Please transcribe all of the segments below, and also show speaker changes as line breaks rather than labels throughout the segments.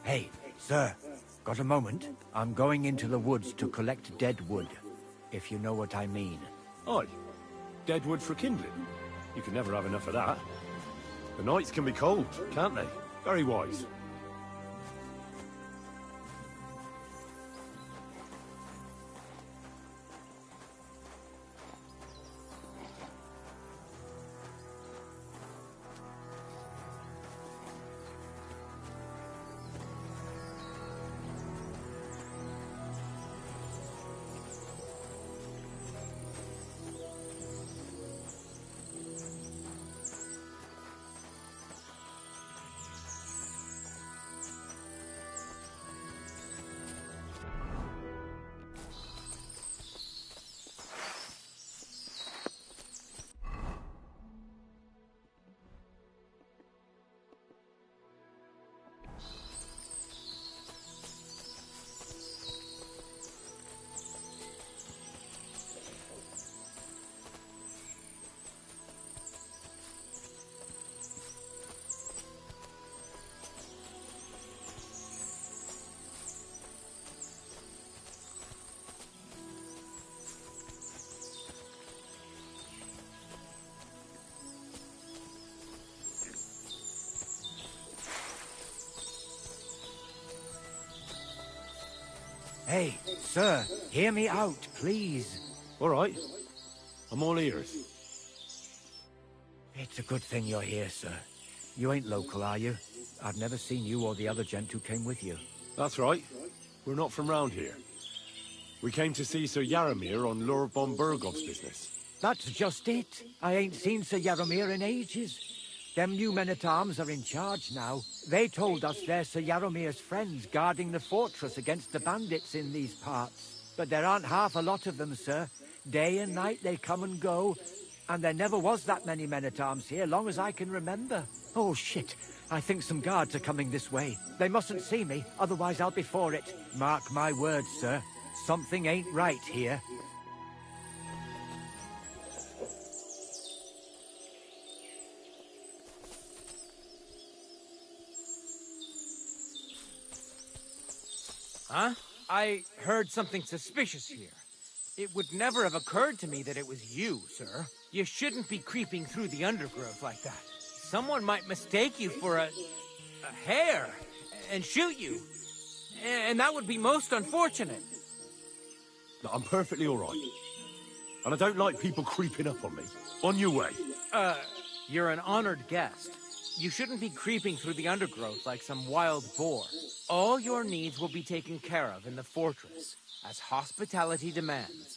Hey, sir, got a moment? I'm going into the woods to collect dead wood, if you know what I mean.
Aye. Dead wood for kindling. You can never have enough of that. The nights can be cold, can't they? Very wise.
Hey, sir, hear me out, please.
All right. I'm all ears.
It's a good thing you're here, sir. You ain't local, are you? I've never seen you or the other gent who came with you.
That's right. We're not from round here. We came to see Sir Yaramir on Lord von Bergov's business.
That's just it. I ain't seen Sir Yaramir in ages. Them new men-at-arms are in charge now. They told us they're Sir Yaramir's friends guarding the fortress against the bandits in these parts. But there aren't half a lot of them, sir. Day and night they come and go. And there never was that many men-at-arms here, long as I can remember. Oh, shit. I think some guards are coming this way. They mustn't see me, otherwise I'll be for it. Mark my words, sir. Something ain't right here.
Huh? I heard something suspicious here. It would never have occurred to me that it was you, sir. You shouldn't be creeping through the undergrowth like that. Someone might mistake you for a hare and shoot you. And that would be most unfortunate.
No, I'm perfectly all right. And I don't like people creeping up on me. On your way.
You're an honored guest. You shouldn't be creeping through the undergrowth like some wild boar. All your needs will be taken care of in the fortress, as hospitality demands.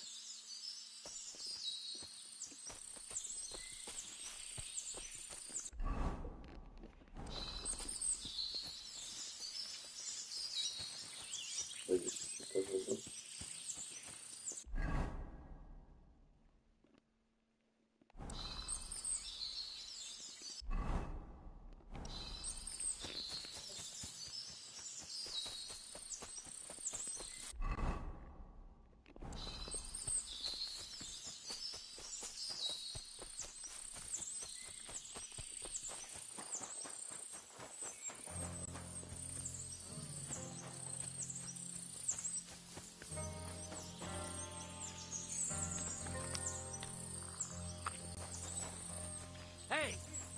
Hey,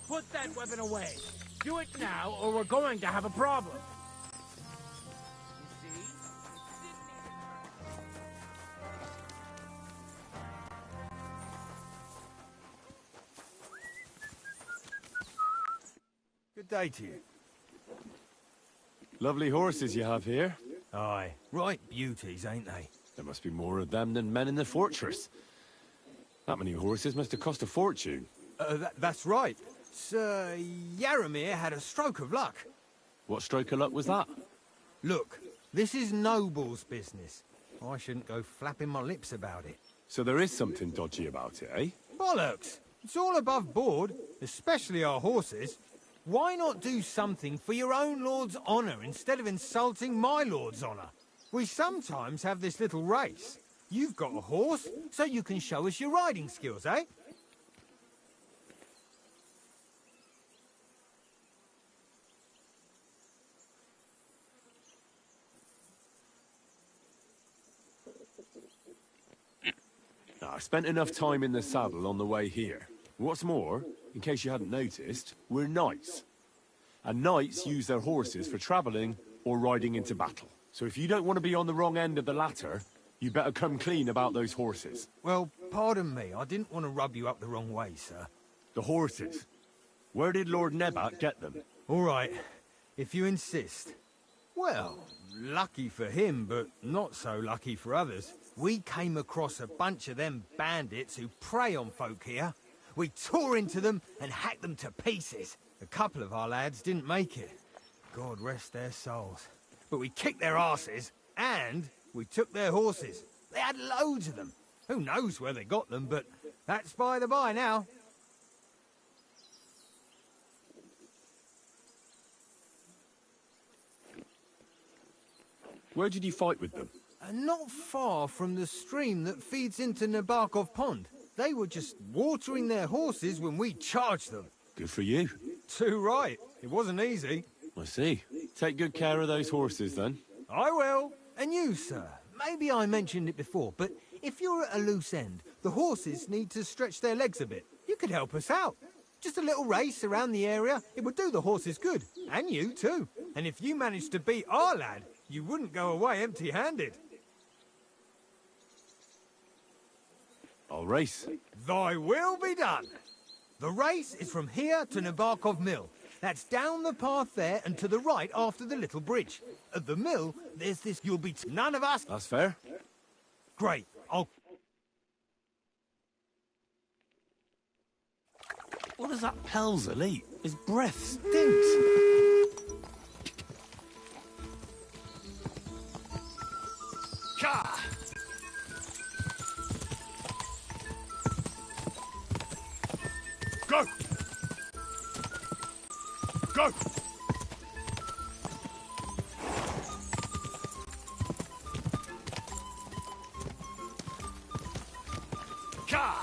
put that weapon away. Do it now, or we're going to have a problem. You see?
Good day to you.
Lovely horses you have here.
Aye, right beauties, ain't they?
There must be more of them than men in the fortress. That many horses must have cost a fortune.
That's right. Sir Yaramir had a stroke of luck.
What stroke of luck was that?
Look, this is noble's business. I shouldn't go flapping my lips about it.
So there is something dodgy about it, eh?
Bollocks! It's all above board, especially our horses. Why not do something for your own lord's honour instead of insulting my lord's honour? We sometimes have this little race. You've got a horse, so you can show us your riding skills, eh?
I spent enough time in the saddle on the way here. What's more, in case you hadn't noticed, we're knights. And knights use their horses for travelling or riding into battle. So if you don't want to be on the wrong end of the latter, you better come clean about those horses.
Well, pardon me, I didn't want to rub you up the wrong way, sir.
The horses? Where did Lord Nebat get them?
All right, if you insist. Well, lucky for him, but not so lucky for others. We came across a bunch of them bandits who prey on folk here. We tore into them and hacked them to pieces. A couple of our lads didn't make it. God rest their souls. But we kicked their asses, and we took their horses. They had loads of them. Who knows where they got them, but that's by the by now.
Where did you fight with them?
Not far from the stream that feeds into Nabokov Pond. They were just watering their horses when we charged them.
Good for you.
Too right. It wasn't easy.
I see. Take good care of those horses, then.
I will. And you, sir. Maybe I mentioned it before, but if you're at a loose end, the horses need to stretch their legs a bit. You could help us out. Just a little race around the area. It would do the horses good. And you, too. And if you managed to beat our lad, you wouldn't go away empty-handed.
I'll race.
Thy will be done. The race is from here to Nabokov Mill. That's down the path there and to the right after the little bridge. At the mill, there's this you'll be none of us.
That's fair.
Great.
What does that Pelzer eat? His breath stinks. Ka! Go! Go! Ka!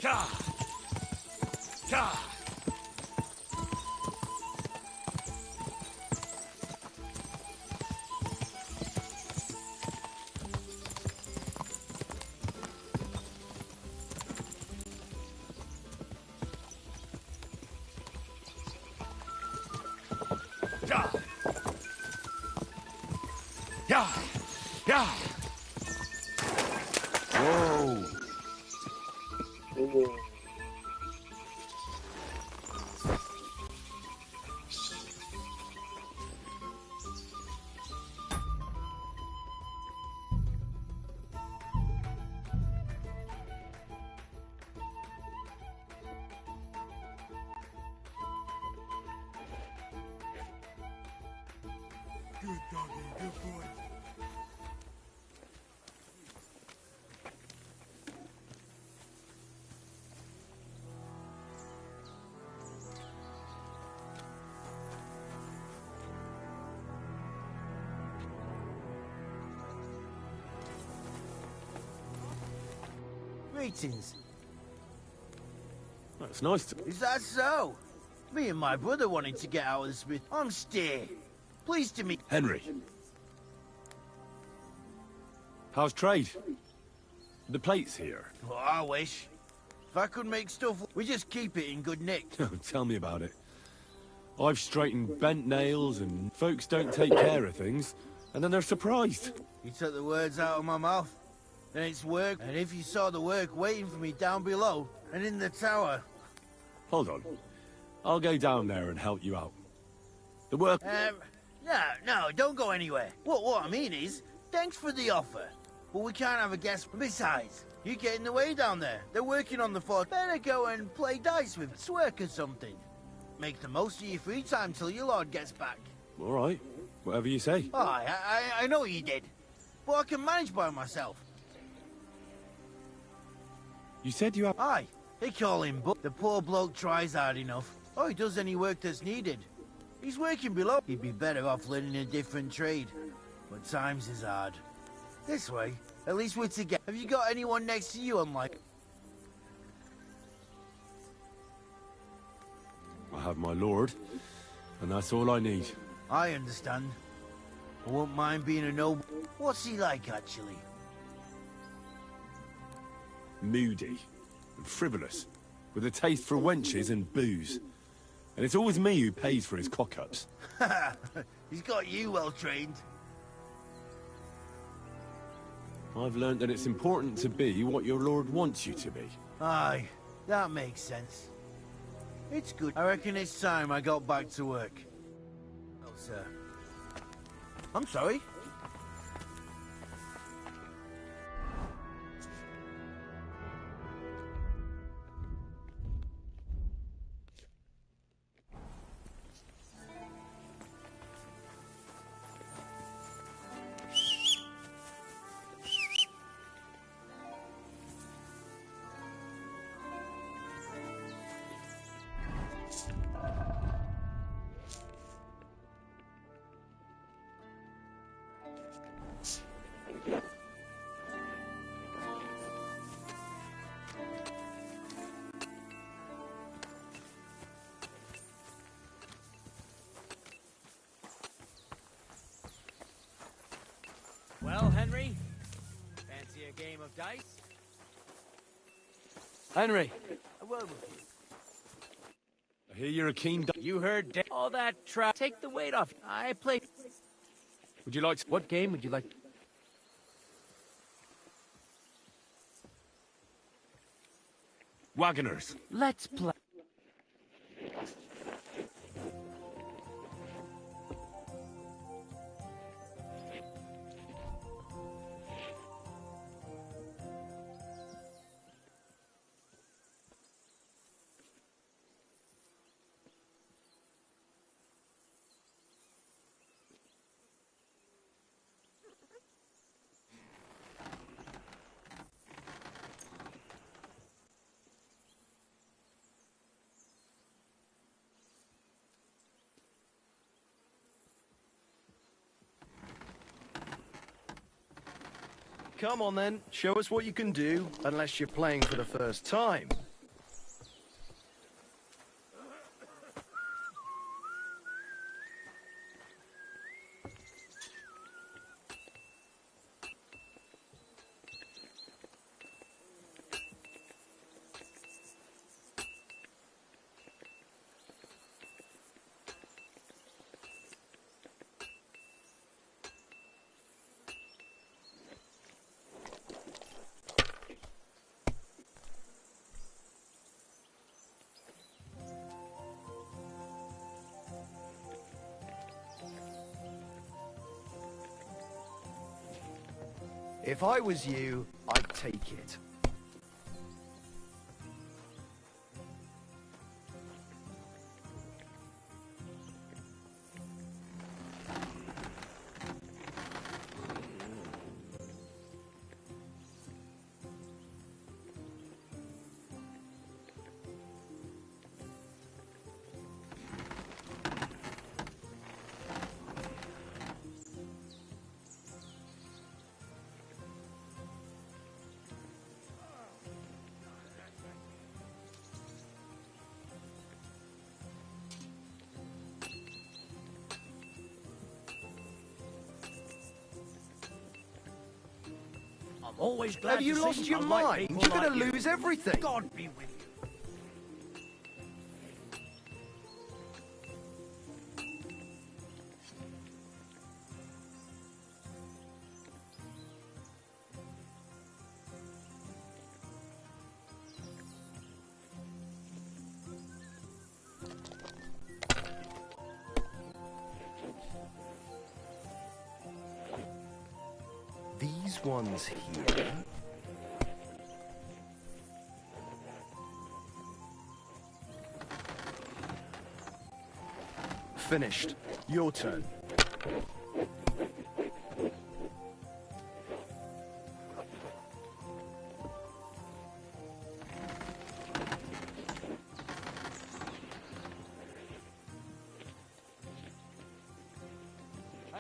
Ka! Ka! Ja! Ja! Ja! Whoa!
Good doggy, good boy.
Greetings.
That's nice.
Is that so? Me and my brother wanted to get out of the smith. I'm Steer. Pleased to meet...
Henry. How's trade? The plates here.
Oh, I wish. If I could make stuff, we just keep it in good nick.
Tell me about it. I've straightened bent nails and folks don't take care of things, and then they're surprised.
You took the words out of my mouth. Then it's work, and if you saw the work waiting for me down below and in the tower...
Hold on. I'll go down there and help you out. The work...
No, don't go anywhere. What I mean is, thanks for the offer, but we can't have a guest. Besides, you get in the way down there. They're working on the fort. Better go and play dice with Swerk or something. Make the most of your free time till your lord gets back.
All right. Whatever you say.
Oh, I know you did, but I can manage by myself.
You said you have...
Aye, They call him Buck. The poor bloke tries hard enough. Oh, he does any work that's needed. He's working below. He'd be better off learning a different trade. But times is hard. This way, at least we're together. Have you got anyone next to you, unlike?
I have my lord, and that's all I need.
I understand. I won't mind being a noble. What's he like, actually?
Moody and frivolous, with a taste for wenches and booze. And it's always me who pays for his cock-ups.
He's got you well trained.
I've learned that it's important to be what your lord wants you to be.
Aye, that makes sense. It's good. I reckon it's time I got back to work. Oh, sir. I'm sorry.
Well, Henry, fancy a game of dice?
Henry,
A word with you.
I hear you're a keen...
You heard all that trap. Take the weight off. I play.
Would you like to...
what game would you like?
Wagoners.
Let's play.
Come on then, show us what you can do, unless you're playing for the first time. If I was you, I'd take it.
I'm always glad
Have you
to
lost
see
your
people like
mind?
people
You're gonna
like you.
lose everything.
God be with you.
These ones here. Finished. Your turn.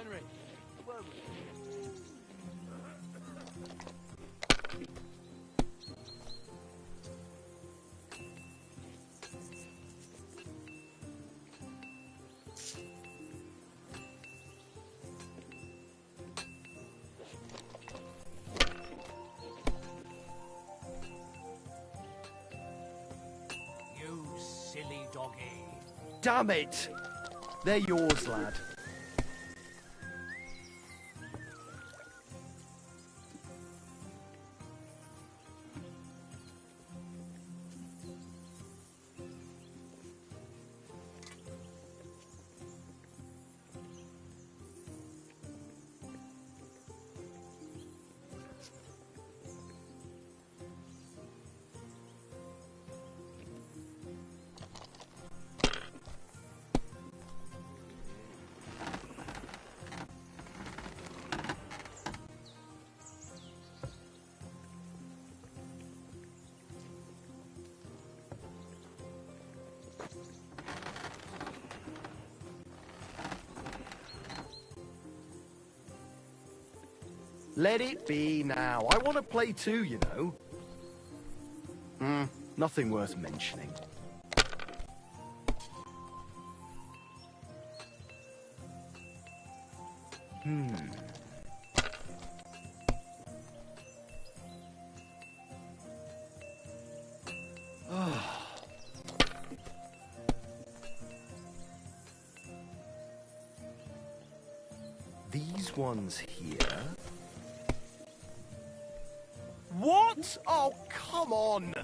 Henry.
You silly doggy.
Damn it! They're yours, lad. Let it be now. I want to play too, you know. Nothing worth mentioning. These ones here. What? Oh, come on!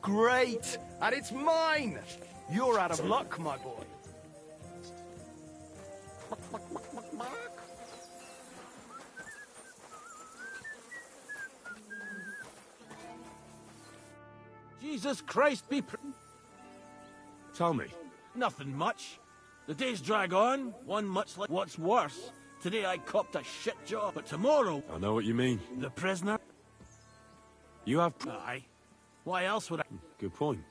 Great! And it's mine! You're out of luck, my boy.
Jesus Christ be
Tell me.
Nothing much. The days drag on, one much like what's worse. Today I copped a shit job, but tomorrow,
I know what you mean.
the prisoner...
You have...
Aye. Why else would I...
Good point.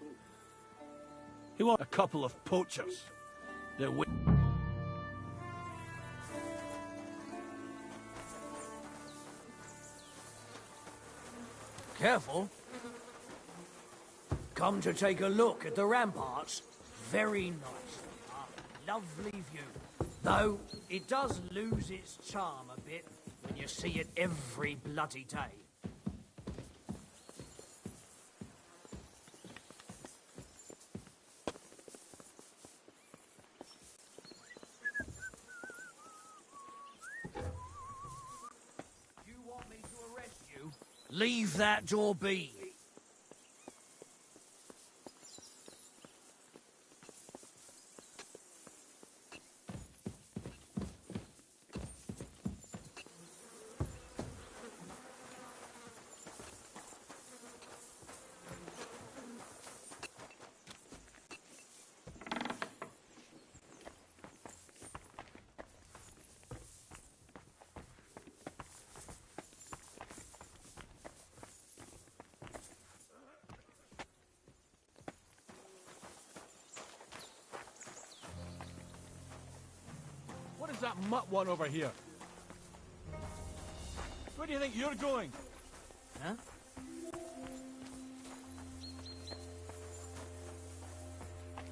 He want a couple of poachers. They're
Careful. Come to take a look at the ramparts. Very nice. A lovely view. Though, it does lose its charm a bit when you see it every bloody day. You want me to arrest you? Leave that door be.
What is that mutt one over here? Where do you think you're going?
Huh?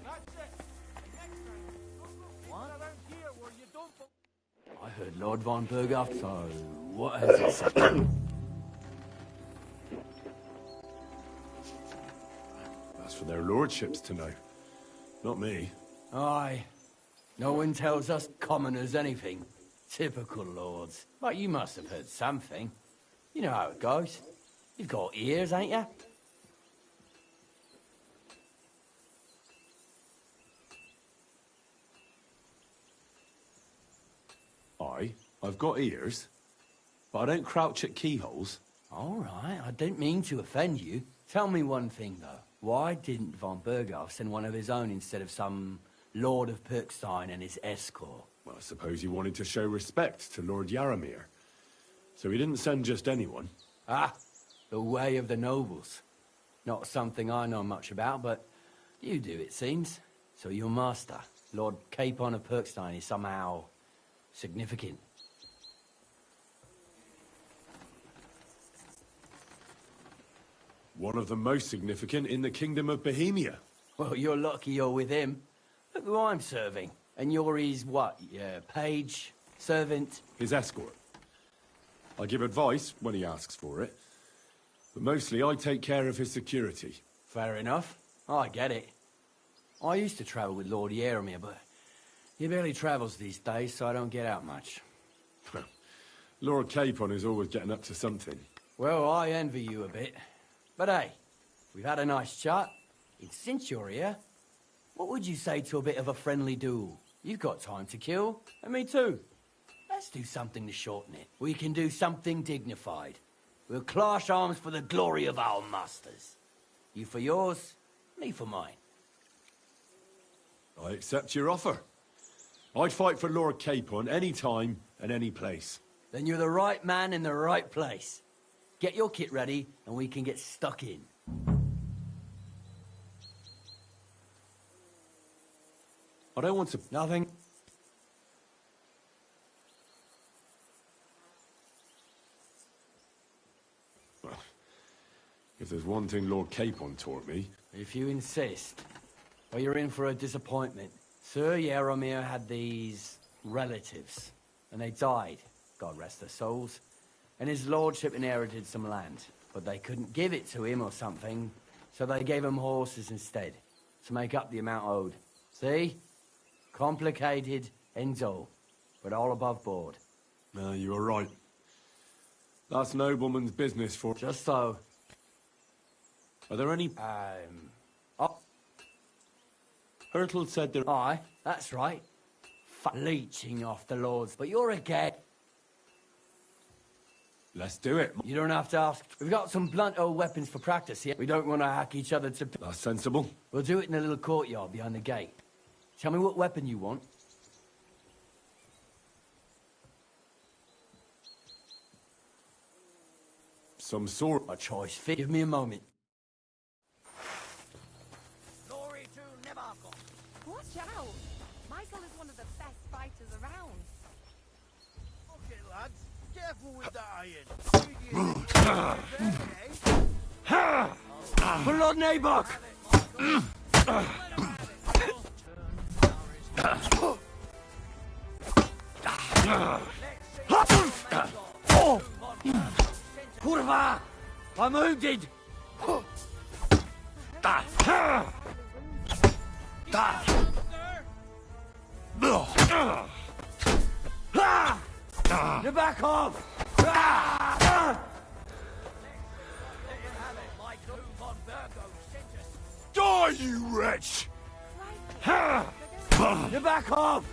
That's it. Next time, don't go
What?
around here where you don't...
I heard Lord Von Berger, so what has he said?
That's for their lordships to know. Not me.
Aye. No one tells us commoners anything. Typical lords. But you must have heard something. You know how it goes. You've got ears, ain't you?
I've got ears, but I don't crouch at keyholes.
All right, I didn't mean to offend you. Tell me one thing, though. Why didn't von Berghoff send one of his own instead of some Lord of Pirkstein and his escort?
Well, I suppose he wanted to show respect to Lord Yaromir. So he didn't send just anyone.
Ah, the way of the nobles. Not something I know much about, but you do, it seems. So your master, Lord Capon of Pirkstein, is somehow significant.
One of the most significant in the Kingdom of Bohemia.
Well, you're lucky you're with him. Look who I'm serving. And you're his, what, page, servant?
His escort. I give advice when he asks for it. But mostly I take care of his security.
Fair enough. I get it. I used to travel with Lord Yaromir, but he barely travels these days, so I don't get out much.
Lord Capon is always getting up to something.
Well, I envy you a bit. But hey, we've had a nice chat. And since you're here, what would you say to a bit of a friendly duel? You've got time to kill, and me too. Let's do something to shorten it. We can do something dignified. We'll clash arms for the glory of our masters. You for yours, me for mine.
I accept your offer. I'd fight for Lord Capon any time and any place.
Then you're the right man in the right place. Get your kit ready, and we can get stuck in.
I don't want to...
Nothing.
Well, if there's one thing Lord Capon taught me...
If you insist. Well, you're in for a disappointment. Sir Yaromir had these relatives, and they died, God rest their souls. And his lordship inherited some land, but they couldn't give it to him or something, so they gave him horses instead, to make up the amount owed. See? Complicated, ends all, but all above board.
No, you are right. That's nobleman's business for...
Just so.
Are there any...
Oh,
Hurtle said there...
aye, that's right. Leeching off the lords, but you're a gag.
Let's do it.
You don't have to ask. We've got some blunt old weapons for practice here. We don't want to hack each other to...
That's sensible.
We'll do it in the little courtyard behind the gate. Tell me what weapon you want.
Some sort...
A choice fit. Give me a moment.
Glory to Nebarkov.
Watch out! Michael is one of the best fighters around.
Okay, lads. Careful with the iron.
For Lord Nabok! Kurwa! I'm wounded! You're back off!
Die, you wretch!
You're back off!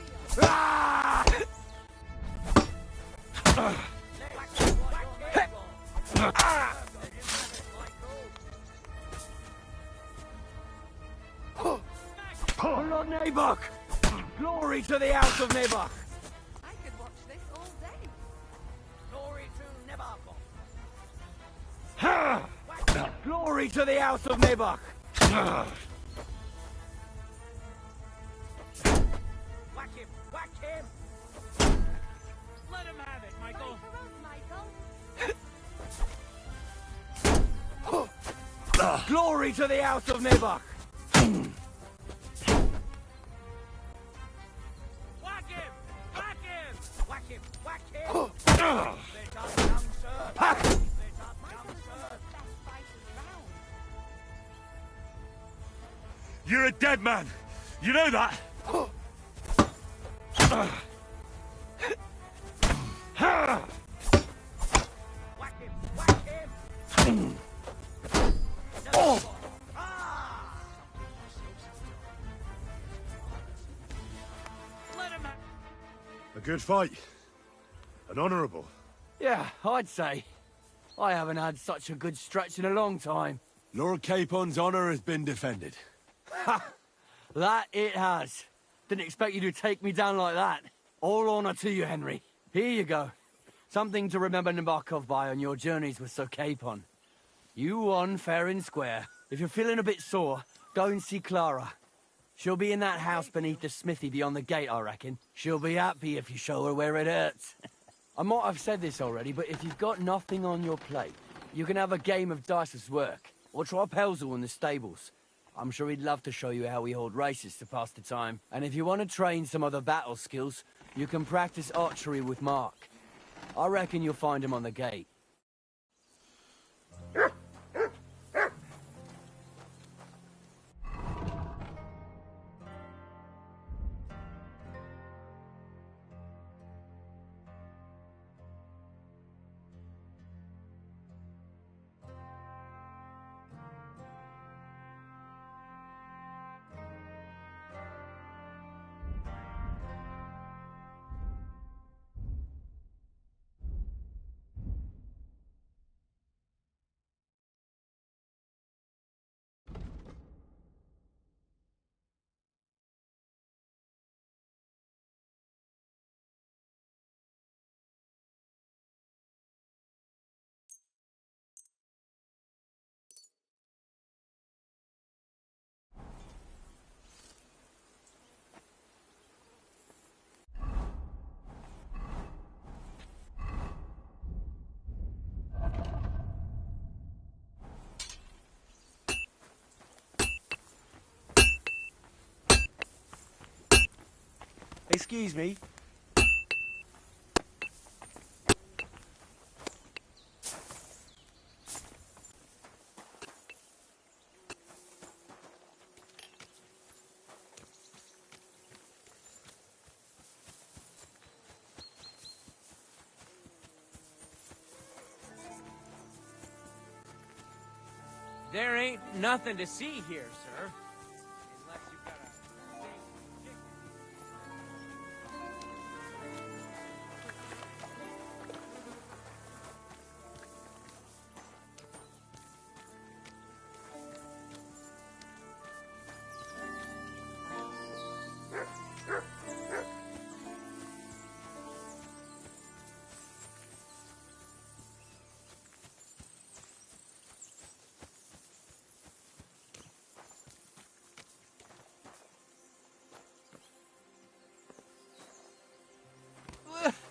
Lord Nabok! Glory to the house of Nabok!
I could watch this all day.
Glory to Nebarkov.
Glory to the house of Nabok!
Whack him! Whack him!
Let him have it, Michael.
Michael.
Glory to the house of Nabok!
Whack him! Whack him! Whack him! Whack him! Let us down, sir! Let us
Michael
down,
is one of
sir!
the best fighters around.
You're a dead man! You know that? A good fight. An honourable.
Yeah, I'd say. I haven't had such a good stretch in a long time.
Lord Capon's honour has been defended.
Ha! That it has. Didn't expect you to take me down like that. All honour to you, Henry. Here you go. Something to remember Nabokov by on your journeys with Sir Capon. You won fair and square. If you're feeling a bit sore, go and see Clara. She'll be in that house beneath the smithy beyond the gate, I reckon. She'll be happy if you show her where it hurts. I might have said this already, but if you've got nothing on your plate, you can have a game of dice's work, or try Pelzel in the stables. I'm sure he'd love to show you how we hold races to pass the time. And if you want to train some other battle skills, you can practice archery with Mark. I reckon you'll find him on the gate.
Excuse me.
There ain't nothing to see here, sir. Unless you've got a...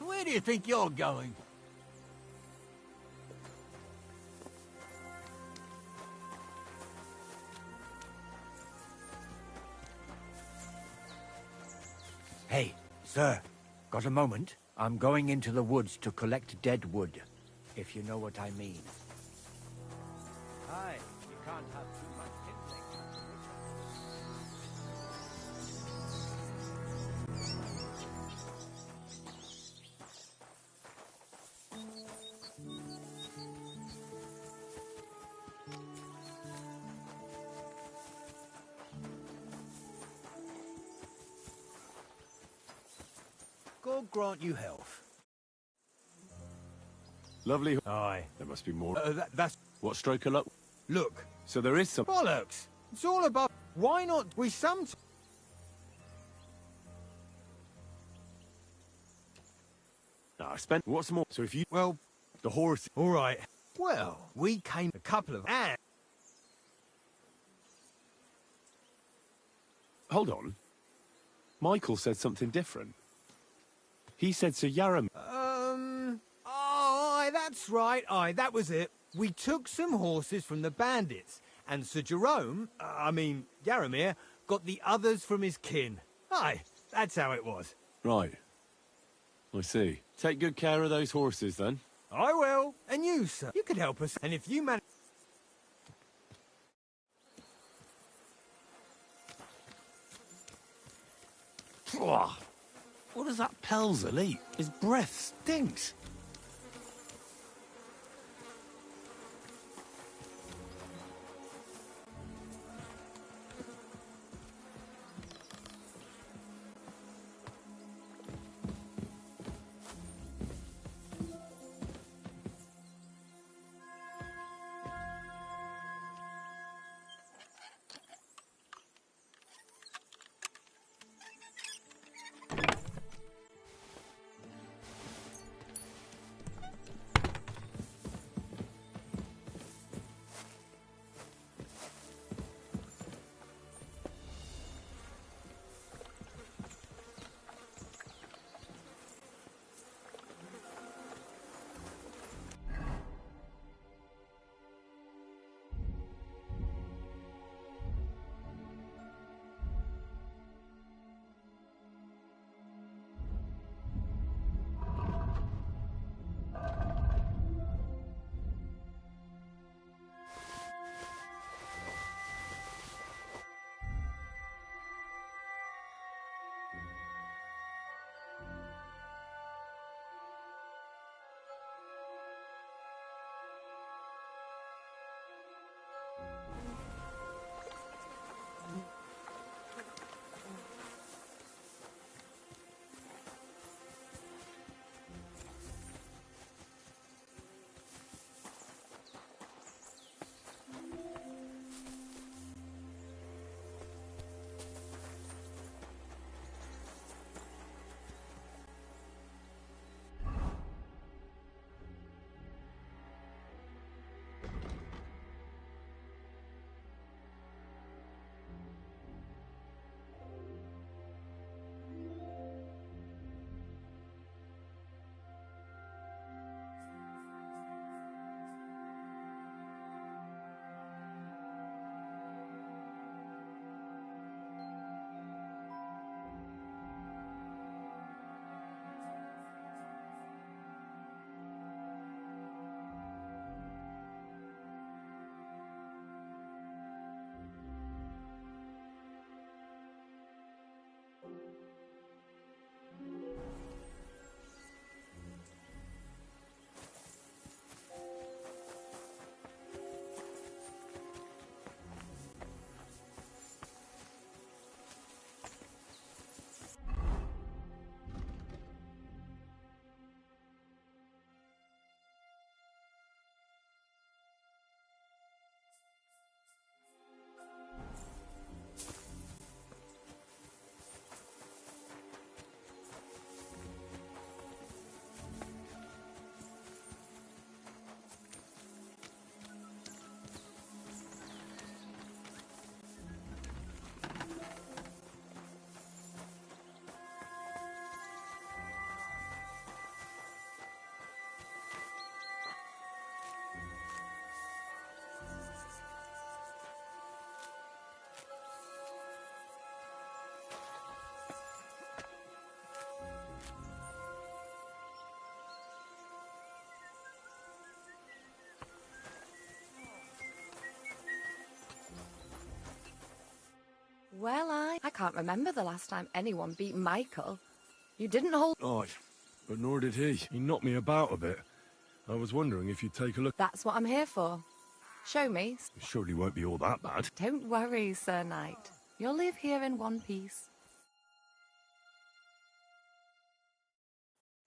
Where do you think you're going?
Hey, sir, got a moment? I'm going into the woods to collect dead wood, if you know what I mean. Aye, you can't have too much kindling.
God grant you health.
Lovely.
Aye.
There must be more.
That's...
What stroke of luck?
Look.
So there is some...
Bollocks! It's all about... Why not we some...
No, I spent... What's more? So if you...
Well...
The horse...
All right. Well, we came a couple of... And...
Hold on. Michael said something different. He said Sir Yaram...
Oh, aye, that's right. Aye, that was it. We took some horses from the bandits, and Sir Jerome, Yaramir, got the others from his kin. Aye, that's how it was.
Right. I see. Take good care of those horses, then.
I will. And you, sir, you could help us. And if you manage...
What does that Pelzel eat? His breath stinks.
Well, I can't remember the last time anyone beat Michael. You didn't hold...
Aye, but nor did he. He knocked me about a bit. I was wondering if you'd take a look.
That's what I'm here for. Show me.
It surely won't be all that bad.
Don't worry, Sir Knight. You'll live here in one piece.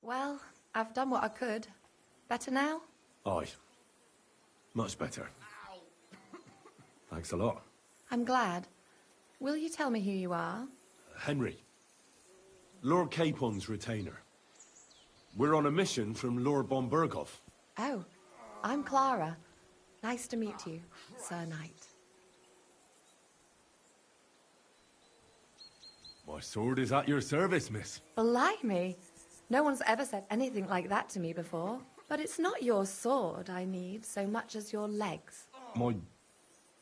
Well, I've done what I could. Better now?
Aye. Much better. Thanks a lot.
I'm glad. Will you tell me who you are?
Henry. Lord Capon's retainer. We're on a mission from Lord Bombergov.
Oh, I'm Clara. Nice to meet you, Sir Knight.
My sword is at your service, miss.
Blimey! No one's ever said anything like that to me before. But it's not your sword I need so much as your legs.
My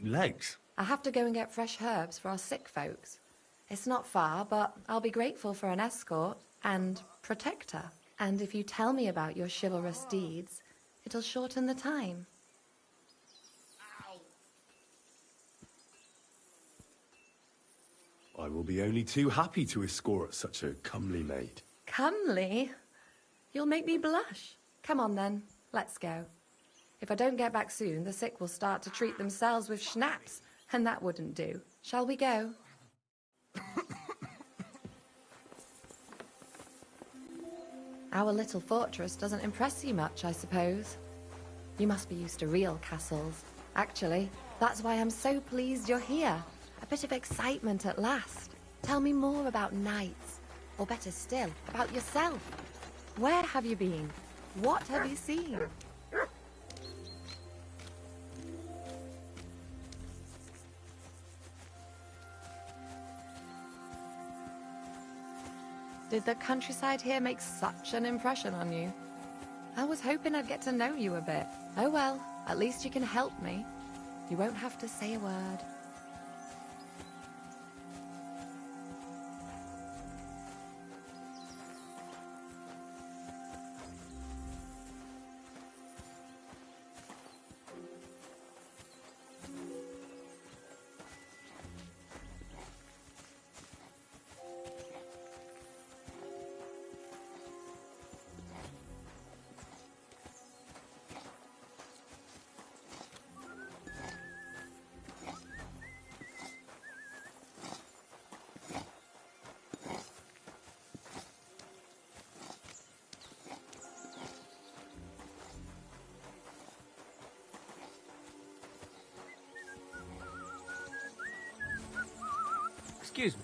legs?
I have to go and get fresh herbs for our sick folks. It's not far, but I'll be grateful for an escort and protector. And if you tell me about your chivalrous deeds, it'll shorten the time.
I will be only too happy to escort such a comely maid.
Comely? You'll make me blush. Come on then, let's go. If I don't get back soon, the sick will start to treat themselves with schnapps, and that wouldn't do. Shall we go? Our little fortress doesn't impress you much, I suppose. You must be used to real castles. Actually, that's why I'm so pleased you're here. A bit of excitement at last. Tell me more about knights, or better still, about yourself. Where have you been? What have you seen? Did the countryside here make such an impression on you? I was hoping I'd get to know you a bit. Oh well, at least you can help me. You won't have to say a word.
Excuse me.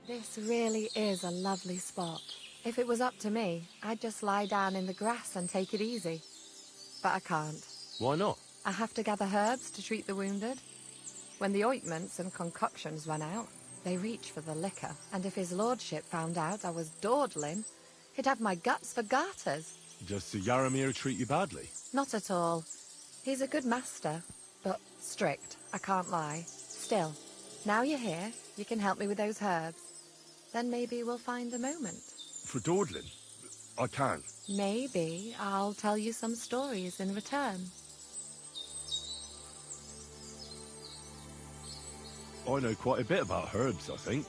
This really is a lovely spot. If it was up to me, I'd just lie down in the grass and take it easy. But I can't.
Why not?
I have to gather herbs to treat the wounded. When the ointments and concoctions run out, they reach for the liquor, and if his lordship found out I was dawdling, he'd have my guts for garters.
Does Sir Yaramir treat you badly?
Not at all. He's a good master, but strict, I can't lie. Still, now you're here, you can help me with those herbs. Then maybe we'll find a moment.
For dawdling? I can.
Maybe I'll tell you some stories in return.
I know quite a bit about herbs, I think.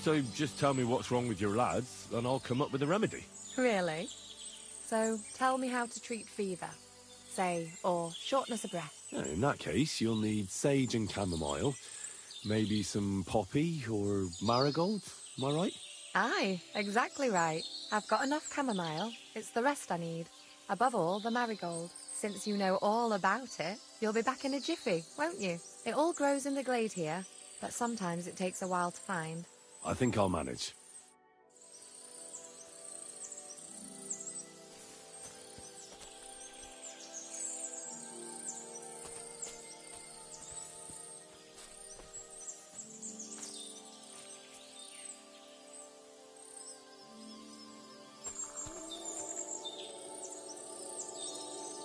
So just tell me what's wrong with your lads, and I'll come up with a remedy.
Really? So tell me how to treat fever, say, or shortness of breath.
In that case, you'll need sage and chamomile, maybe some poppy or marigold, am I right?
Aye, exactly right. I've got enough chamomile. It's the rest I need. Above all, the marigold. Since you know all about it, you'll be back in a jiffy, won't you? It all grows in the glade here, but sometimes it takes a while to find.
I think I'll manage.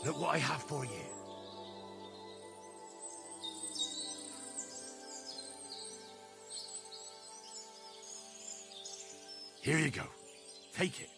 Look what I have for you. Here you go. Take it.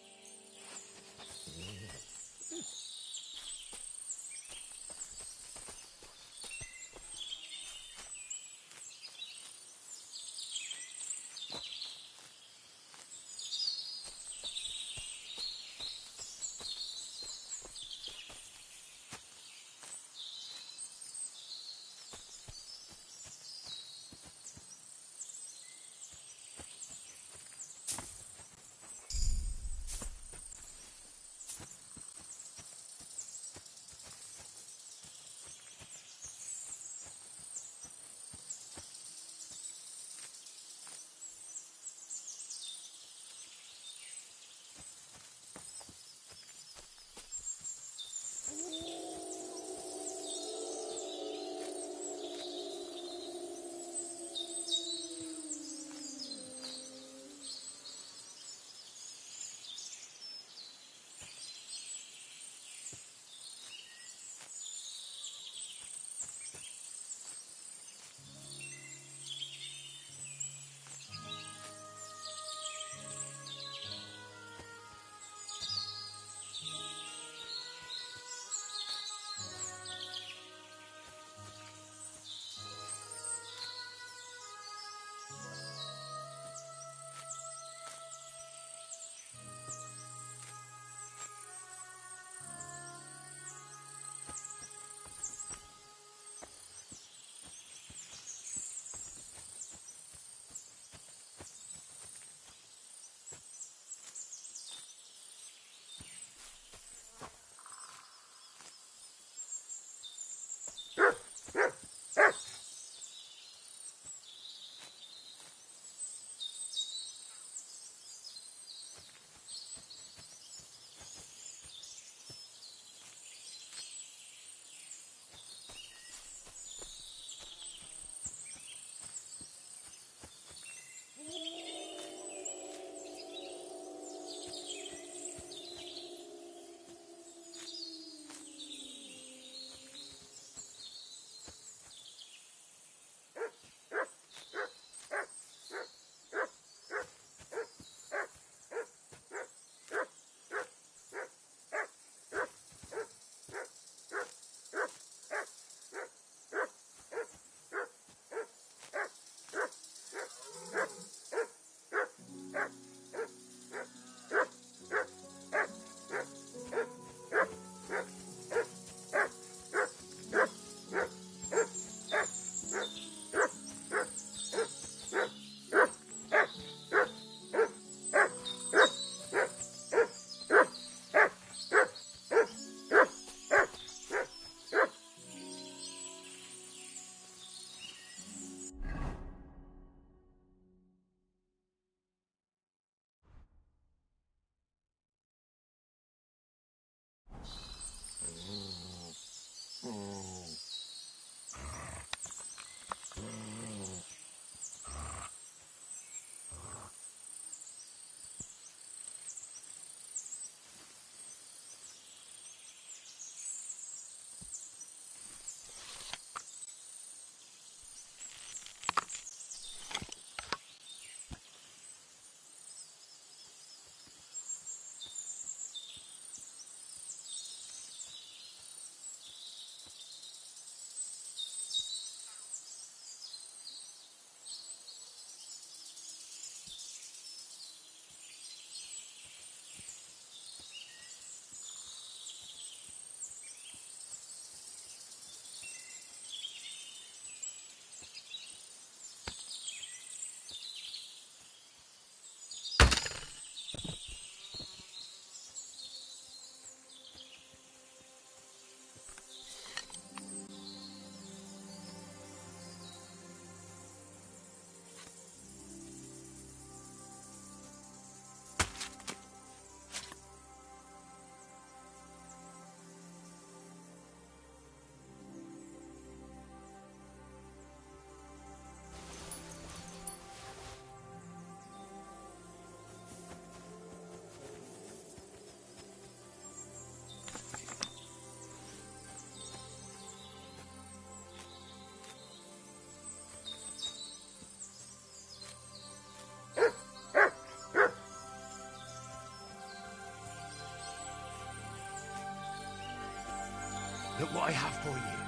Look what I have for you.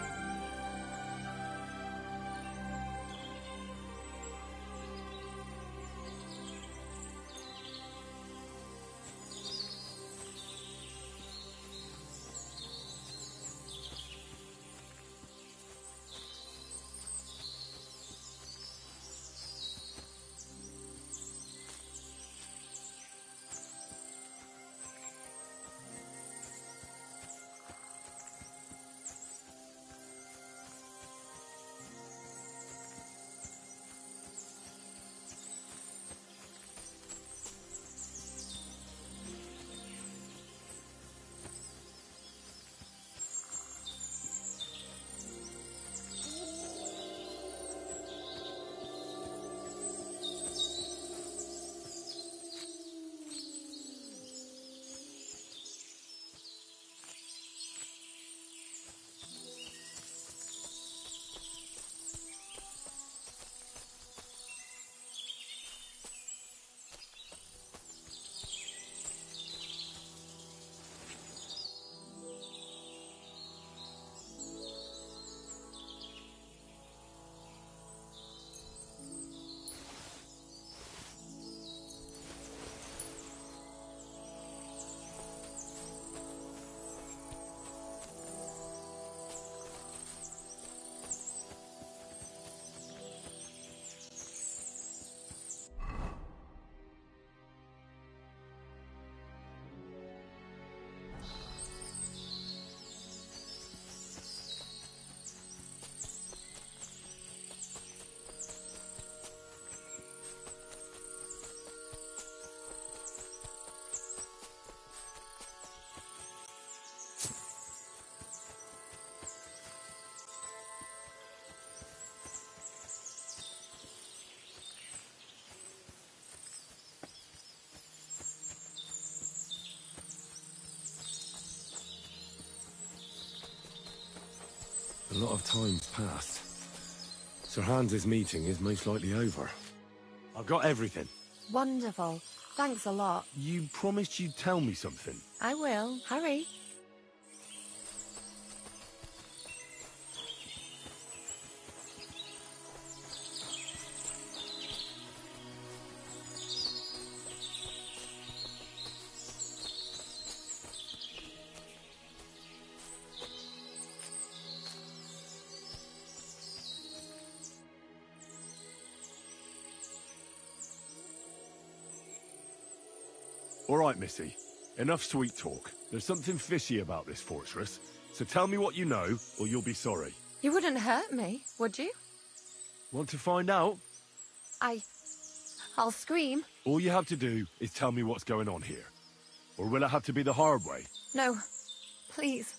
A lot of time's passed. Sir Hans's meeting is most likely over. I've got everything.
Wonderful. Thanks a lot.
You promised you'd tell me something.
I will. Hurry.
All right, Missy. Enough sweet talk. There's something fishy about this fortress, so tell me what you know, or you'll be sorry.
You wouldn't hurt me, would you?
Want to find out?
I'll scream.
All you have to do is tell me what's going on here. Or will it have to be the hard way?
No. Please.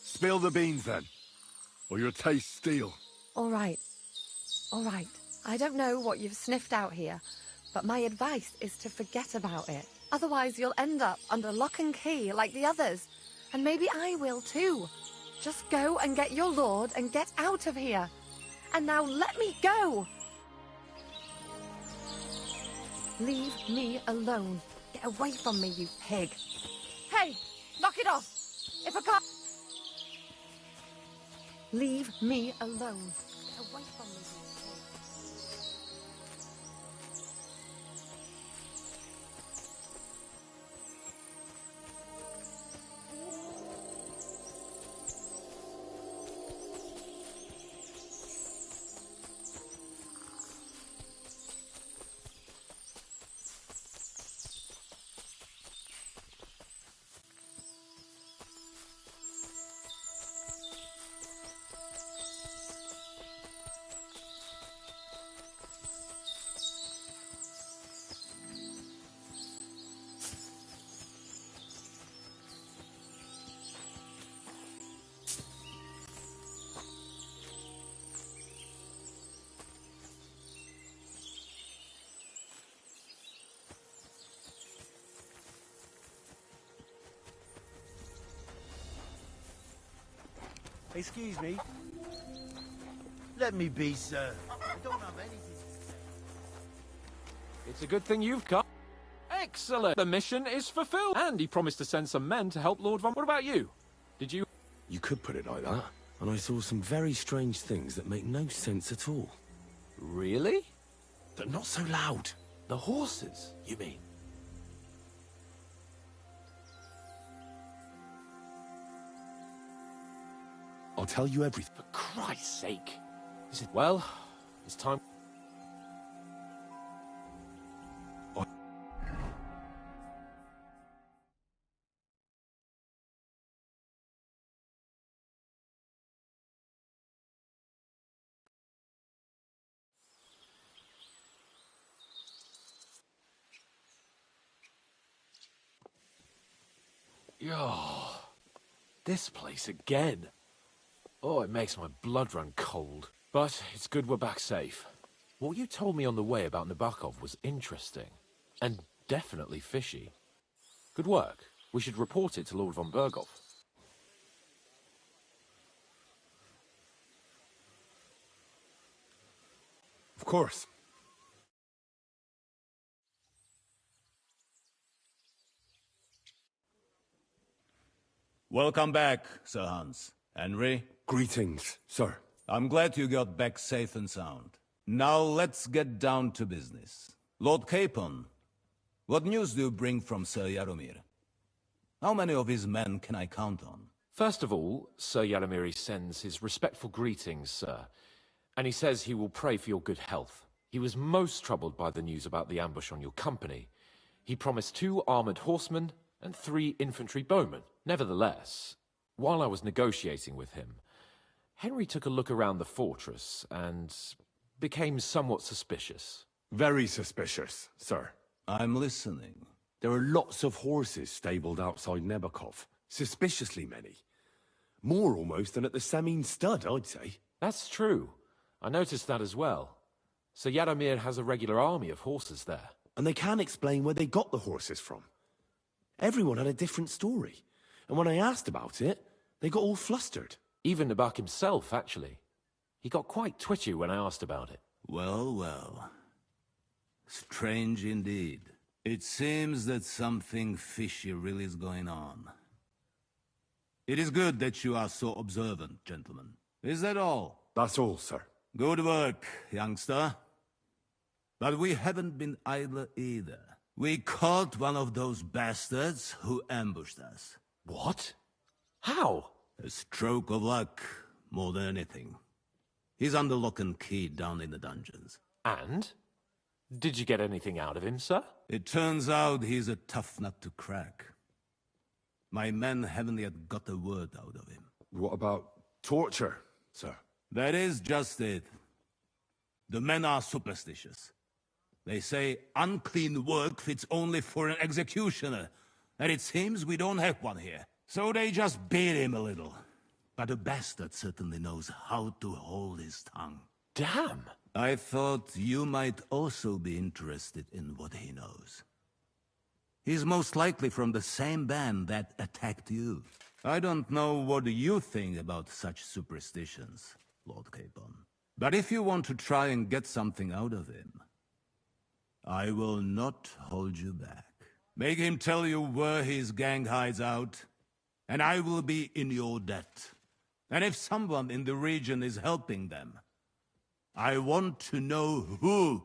Spill the beans, then. Or your taste steel.
All right. All right. I don't know what you've sniffed out here, but my advice is to forget about it. Otherwise, you'll end up under lock and key like the others. And maybe I will too. Just go and get your lord and get out of here. And now let me go! Leave me alone. Get away from me, you pig. Hey! Knock it off! If I can't... Leave me alone. Get away from me, you pig.
Excuse me.
Let me be, sir. I don't have anything to say.
It's a good thing you've come. Excellent. The mission is fulfilled. And he promised to send some men to help Lord Von... What about you? Did you...
You could put it like that. And I saw some very strange things that make no sense at all.
Really?
They're not so loud.
The horses, you mean?
I'll tell you everything.
For Christ's sake. Is it... Well, it's time... Oh, this place again. Oh, it makes my blood run cold. But it's good we're back safe. What you told me on the way about Nabokov was interesting. And definitely fishy. Good work. We should report it to Lord von Berghoff.
Of course.
Welcome back, Sir Hans. Henry?
Greetings, sir.
I'm glad you got back safe and sound. Now let's get down to business. Lord Capon, what news do you bring from Sir Jaromir? How many of his men can I count on?
First of all, Sir Jaromir sends his respectful greetings, sir. And he says he will pray for your good health. He was most troubled by the news about the ambush on your company. He promised 2 armored horsemen and 3 infantry bowmen. Nevertheless, while I was negotiating with him, Henry took a look around the fortress and became somewhat suspicious.
Very suspicious, sir.
I'm listening.
There are lots of horses stabled outside Nabokov. Suspiciously many. More almost than at the Samin stud, I'd say.
That's true. I noticed that as well. Sir Jaromir has a regular army of horses there.
And they can't explain where they got the horses from. Everyone had a different story. And when I asked about it, they got all flustered.
Even Nabok himself, actually. He got quite twitchy when I asked about it.
Well, well. Strange indeed. It seems that something fishy really is going on. It is good that you are so observant, gentlemen. Is that all?
That's all, sir.
Good work, youngster. But we haven't been idle either. We caught one of those bastards who ambushed us.
What? How?
A stroke of luck, more than anything. He's under lock and key down in the dungeons.
And? Did you get anything out of him, sir?
It turns out he's a tough nut to crack. My men haven't yet got a word out of him.
What about torture, sir?
That is just it. The men are superstitious. They say unclean work fits only for an executioner, and it seems we don't have one here. So they just beat him a little. But the bastard certainly knows how to hold his tongue.
Damn!
I thought you might also be interested in what he knows. He's most likely from the same band that attacked you. I don't know what you think about such superstitions, Lord Capon. But if you want to try and get something out of him, I will not hold you back. Make him tell you where his gang hides out, and I will be in your debt. And if someone in the region is helping them, I want to know who.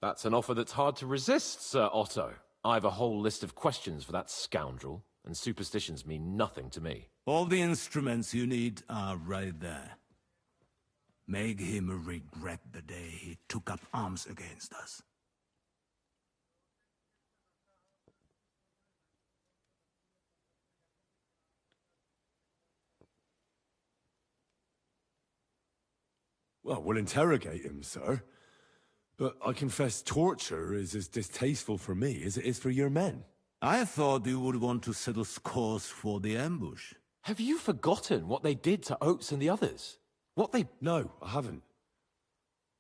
That's an offer that's hard to resist, Sir Otto. I've a whole list of questions for that scoundrel, and superstitions mean nothing to me.
All the instruments you need are right there. Make him regret the day he took up arms against us.
Well, we'll interrogate him, sir. But I confess torture is as distasteful for me as it is for your men.
I thought you would want to settle scores for the ambush.
Have you forgotten what they did to Oates and the others? What they...
No, I haven't.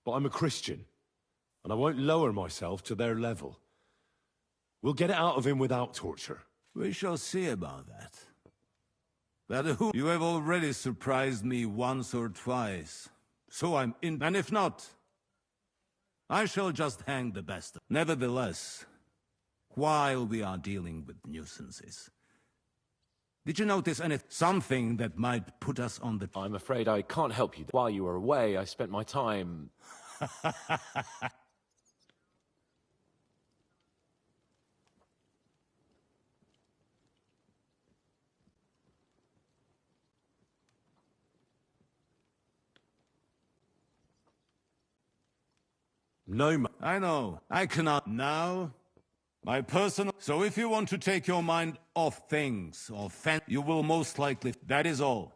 But I'm a Christian, and I won't lower myself to their level. We'll get it out of him without torture.
We shall see about that. But who? You have already surprised me once or twice. So I'm in, and if not, I shall just hang the bastard. Nevertheless, while we are dealing with nuisances, Did you notice something that might put us on the...
I'm afraid I can't help you. While you were away, I spent my time...
No,
I know. I cannot now. My personal... So if you want to take your mind off things, or you will most likely... That is all.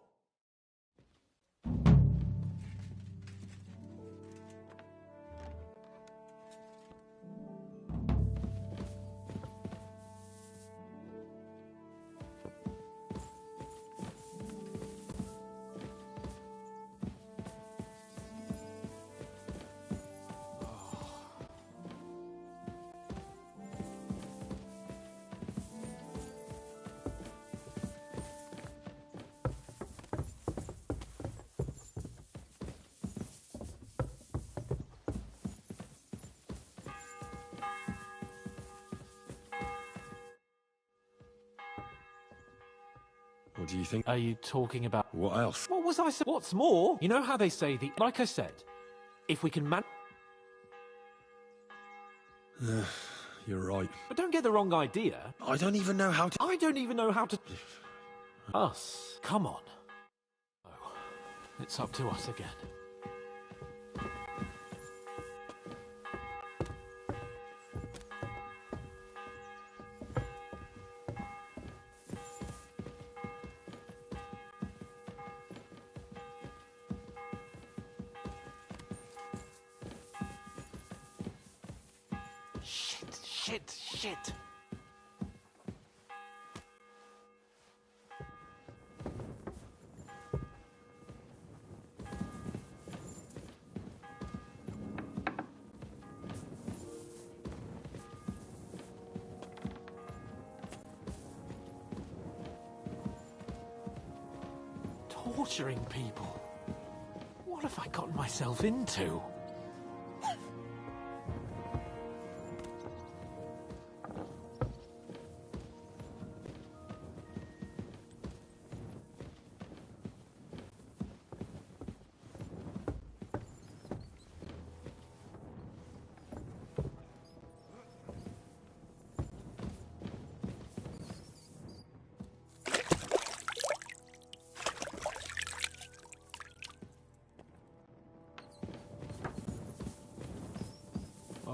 What do you think?
Are you talking about...
What else?
What was I saying? What's more? You know how they say the... Like I said, if we can
You're right.
But don't get the wrong idea.
I don't even know how to...
I don't even know how to... Us. Come on. Oh, it's up to us again. Shit. Torturing people. What have I gotten myself into?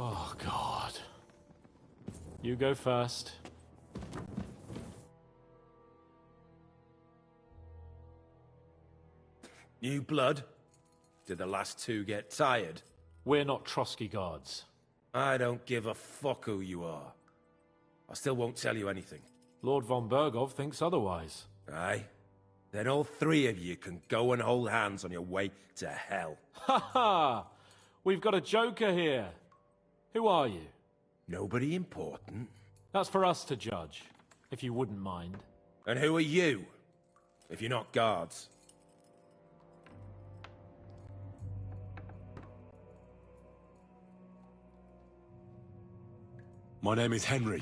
Oh, God. You go first.
New blood? Did the last two get tired?
We're not Trotsky guards.
I don't give a fuck who you are. I still won't tell you anything.
Lord von Bergov thinks otherwise.
Aye? Then all three of you can go and hold hands on your way to hell.
Ha ha! We've got a joker here. Who are you?
Nobody important.
That's for us to judge, if you wouldn't mind.
And who are you, if you're not guards?
My name is Henry,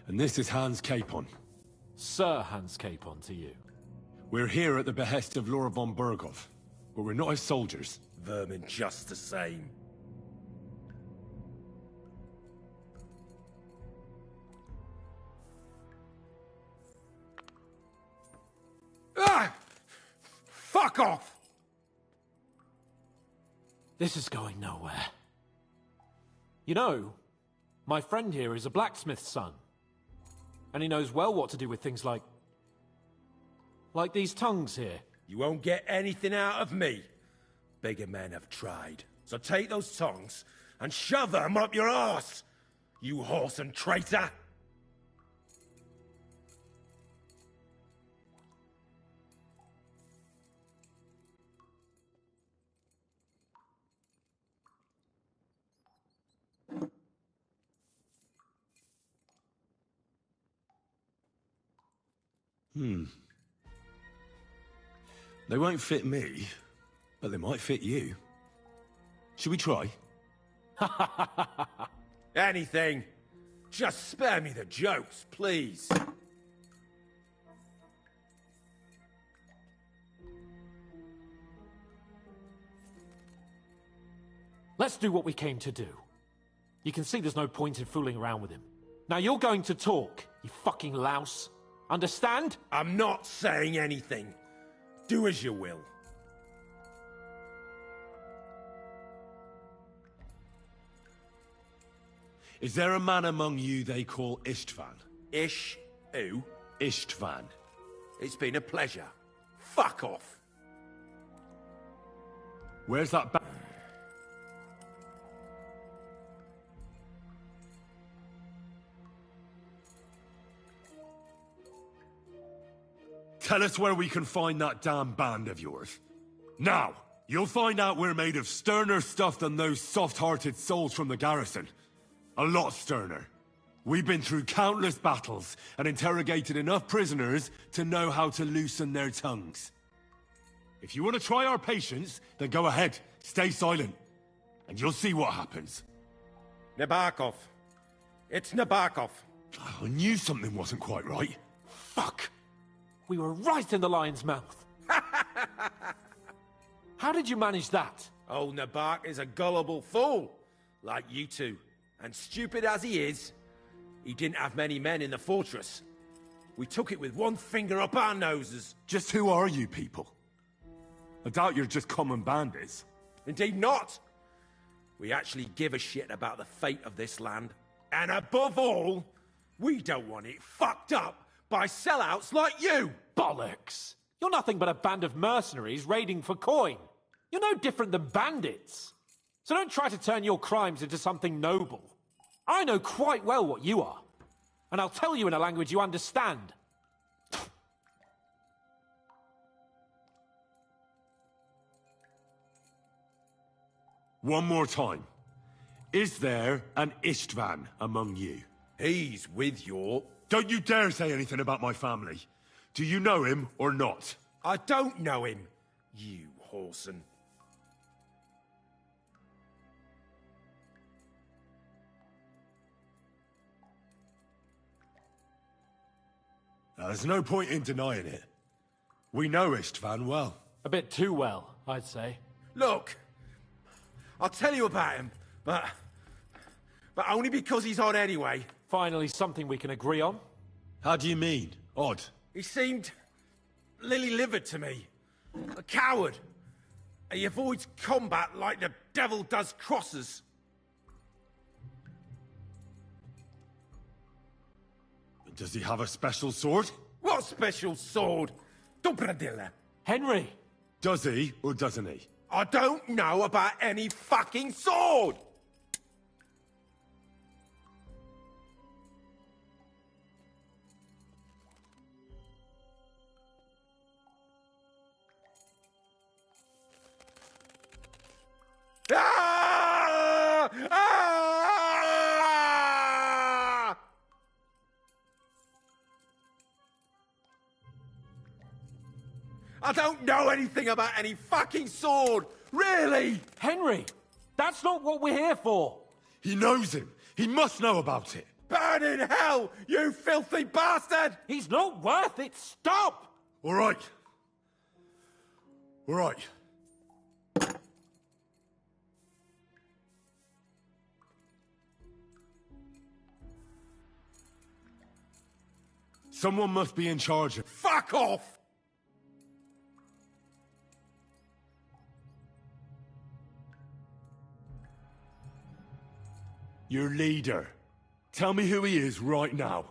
and this is Hans Capon.
Sir Hans Capon to you.
We're here at the behest of Lord von Bergov, but we're not his soldiers.
Vermin just the same. Ah! Fuck off!
This is going nowhere. You know, my friend here is a blacksmith's son. And he knows well what to do with things like these tongues here.
You won't get anything out of me. Bigger men have tried. So take those tongs and shove them up your arse, you horse and traitor!
They won't fit me, but they might fit you. Should we try?
Anything. Just spare me the jokes, please.
Let's do what we came to do. You can see there's no point in fooling around with him. Now you're going to talk, you fucking louse. Understand?
I'm not saying anything. Do as you will.
Is there a man among you they call Istvan?
Ish? Who?
Istvan.
It's been a pleasure. Fuck off.
Where's that Tell us where we can find that damn band of yours. Now, you'll find out we're made of sterner stuff than those soft-hearted souls from the garrison. A lot sterner. We've been through countless battles and interrogated enough prisoners to know how to loosen their tongues. If you want to try our patience, then go ahead. Stay silent. And you'll see what happens.
Nabokov. It's Nabokov.
I knew something wasn't quite right. Fuck!
We were right in the lion's mouth. How did you manage that?
Old Nabok is a gullible fool, like you two. And stupid as he is, he didn't have many men in the fortress. We took it with one finger up our noses.
Just who are you people? I doubt you're just common bandits.
Indeed not. We actually give a shit about the fate of this land. And above all, we don't want it fucked up by sellouts like you!
Bollocks! You're nothing but a band of mercenaries raiding for coin. You're no different than bandits. So don't try to turn your crimes into something noble. I know quite well what you are. And I'll tell you in a language you understand.
One more time. Is there an Istvan among you?
He's with your...
Don't you dare say anything about my family. Do you know him or not?
I don't know him, you whoreson.
There's no point in denying it. We know Istvan well.
A bit too well, I'd say.
Look, I'll tell you about him, but only because he's odd anyway.
Finally, something we can agree on.
How do you mean, odd?
He seemed lily-livered to me. A coward. He avoids combat like the devil does crosses.
Does he have a special sword?
What special sword? Dobradilla.
Henry!
Does he or doesn't he?
I don't know about any fucking sword! Ah! Ah! I don't know anything about any fucking sword! Really?
Henry! That's not what we're here for!
He knows him! He must know about it!
Burn in hell, you filthy bastard!
He's not worth it! Stop!
All right. All right. Someone must be in charge of...
Fuck off!
Your leader. Tell me who he is right now.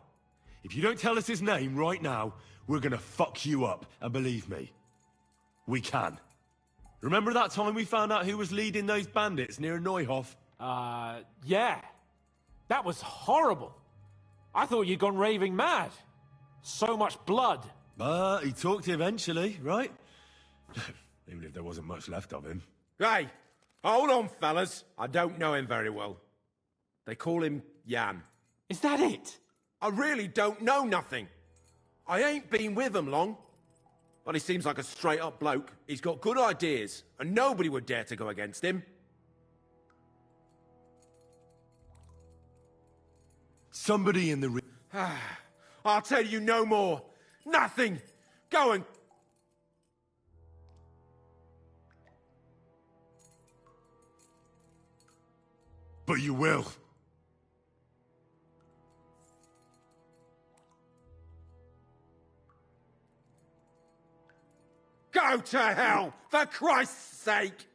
If you don't tell us his name right now, we're gonna fuck you up, and believe me, we can. Remember that time we found out who was leading those bandits near Neuhof?
Yeah. That was horrible. I thought you'd gone raving mad. So much blood.
But he talked eventually, right? Even if there wasn't much left of him.
Hey, hold on, fellas. I don't know him very well. They call him Jan.
Is that it?
I really don't know nothing. I ain't been with him long. But he seems like a straight-up bloke. He's got good ideas, and nobody would dare to go against him.
Somebody in the...
I'll tell you no more. Nothing. Go and...
But you will.
Go to hell, for Christ's sake!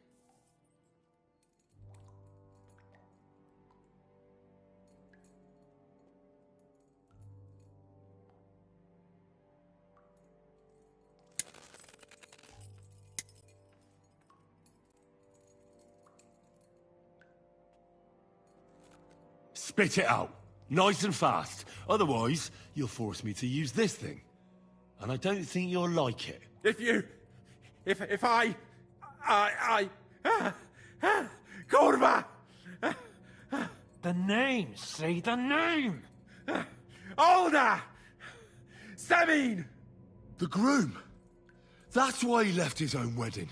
Spit it out. Nice and fast. Otherwise, you'll force me to use this thing. And I don't think you'll like it.
If I... Kurva!
The name, say the name!
Older! Semin!
The groom. That's why he left his own wedding.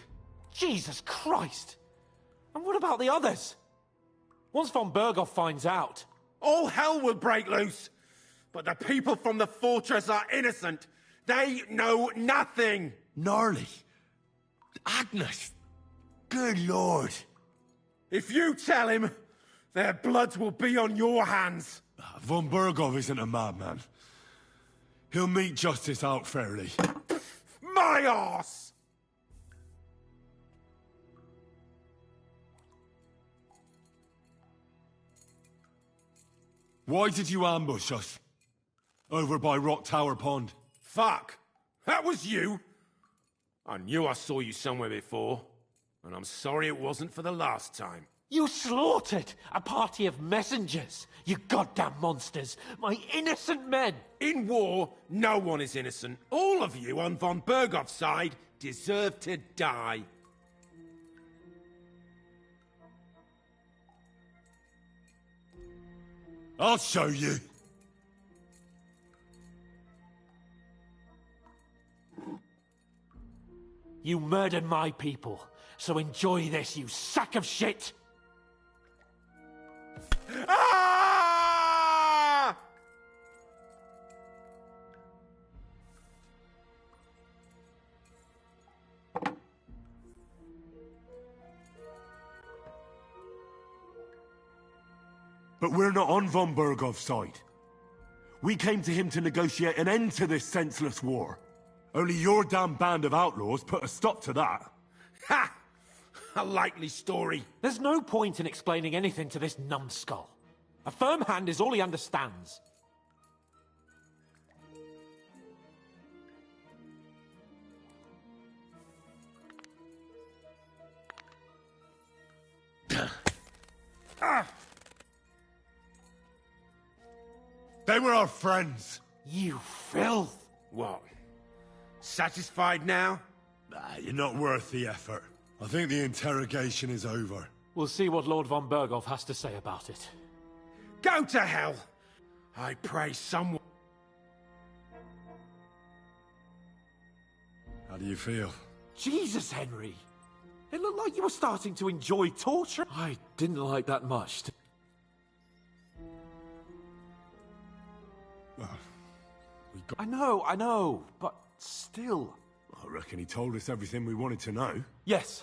Jesus Christ! And what about the others? Once von Berghoff finds out...
All hell will break loose! But the people from the fortress are innocent! They know nothing!
Gnarly. Agnes. Good lord.
If you tell him, their blood will be on your hands.
Von Berghoff isn't a madman. He'll meet justice out fairly.
My arse!
Why did you ambush us? Over by Rock Tower Pond.
Fuck! That was you! I knew I saw you somewhere before, and I'm sorry it wasn't for the last time.
You slaughtered a party of messengers, you goddamn monsters, my innocent men!
In war, no one is innocent. All of you on von Berghoff's side deserve to die.
I'll show you.
You murdered my people, so enjoy this, you sack of shit!
Ah!
But we're not on von Berghoff's side. We came to him to negotiate an end to this senseless war. Only your damn band of outlaws put a stop to that.
Ha! A likely story.
There's no point in explaining anything to this numbskull. A firm hand is all he understands.
They were our friends.
You filth!
What? Satisfied now?
You're not worth the effort. I think the interrogation is over.
We'll see what Lord von Berghoff has to say about it.
Go to hell! I pray someone...
How do you feel?
Jesus, Henry! It looked like you were starting to enjoy torture. I didn't like that much.
Well, we got...
I know, but still...
I reckon he told us everything we wanted to know.
Yes.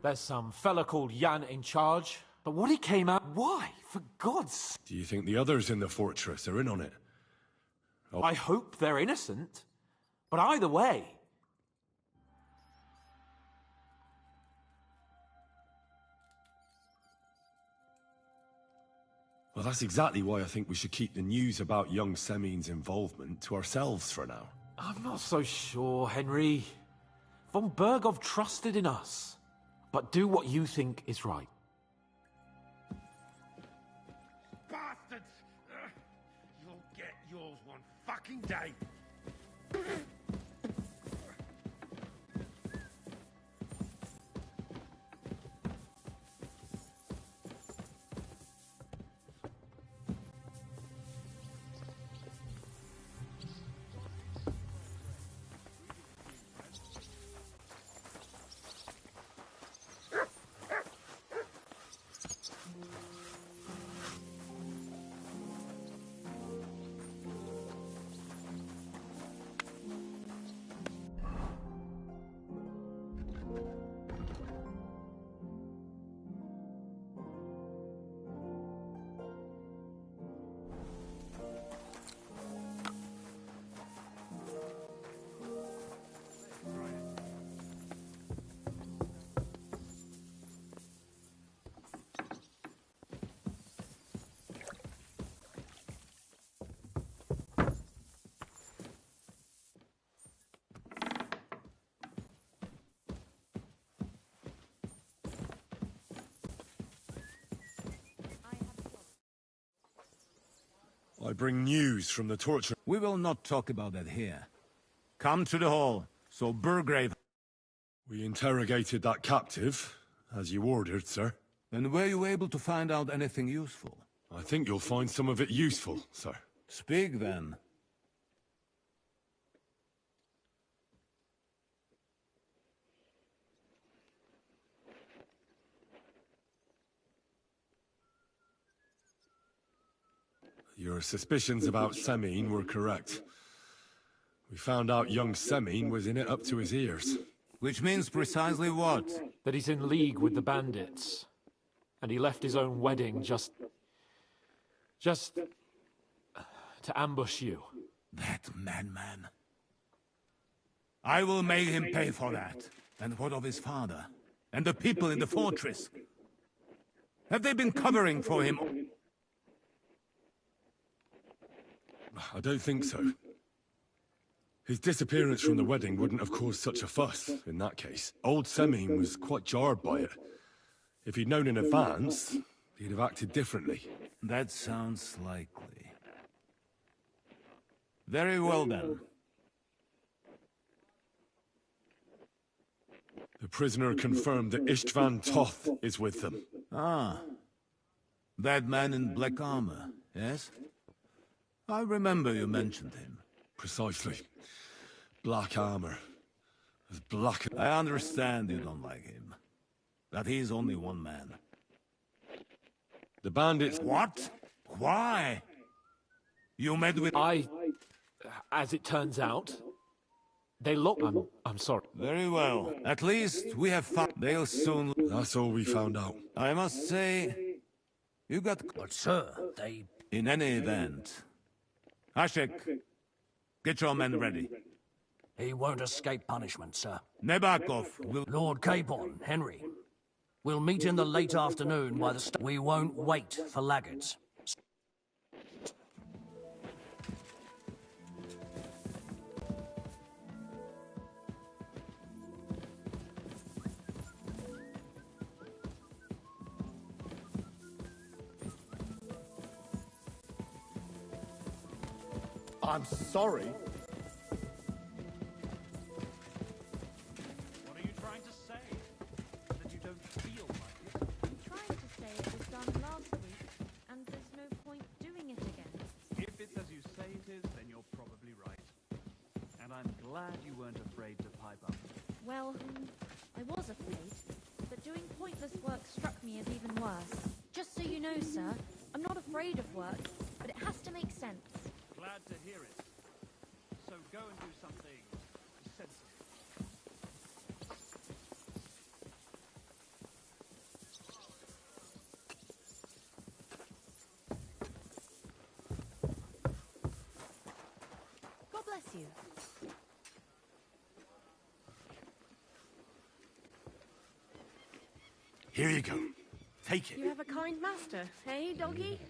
There's some fella called Jan in charge, but what he came out... Why? For God's sake.
Do you think the others in the fortress are in on it? Oh.
I hope they're innocent. But either way...
Well, that's exactly why I think we should keep the news about young Semin's involvement to ourselves for now.
I'm not so sure, Henry. Von Berghoff trusted in us. But do what you think is right.
Bastards! You'll get yours one fucking day.
I bring news from the torture.
We will not talk about that here. Come to the hall, so Burgrave...
We interrogated that captive, as you ordered, sir.
And were you able to find out anything useful?
I think you'll find some of it useful, sir.
Speak, then.
Your suspicions about Semine were correct. We found out young Semine was in it up to his ears.
Which means precisely what?
That he's in league with the bandits. And he left his own wedding just to ambush you.
That madman. I will make him pay for that. And what of his father? And the people in the fortress? Have they been covering for him?
I don't think so. His disappearance from the wedding wouldn't have caused such a fuss, in that case. Old Semine was quite jarred by it. If he'd known in advance, he'd have acted differently.
That sounds likely. Very well, then.
The prisoner confirmed that Istvan Toth is with them.
Ah. That man in black armor, yes? I remember you mentioned him.
Precisely. Black armor. As black as...
I understand you don't like him. That he's only one man.
The bandits...
What? Why? You met with...
As it turns out, they look... I'm sorry.
Very well. At least we have found... They'll soon...
That's all we found out.
I must say... You got...
But sir, they...
In any event... Ashek, get your men ready.
He won't escape punishment, sir.
Nebakov will...
Lord Capon, Henry. We'll meet in the late afternoon by the... We won't wait for laggards.
I'm sorry.
What are you trying to say? That you don't feel like it?
I'm trying to say it was done last week, and there's no point doing it again.
If it's as you say it is, then you're probably right. And I'm glad you weren't afraid to pipe up.
Well, I was afraid, but doing pointless work struck me as even worse. Just so you know, sir, I'm not afraid of work, but it has to make sense.
Glad to hear it. So go and do something sensible.
God bless you.
Here you go. Take it.
You have a kind master, eh, doggy?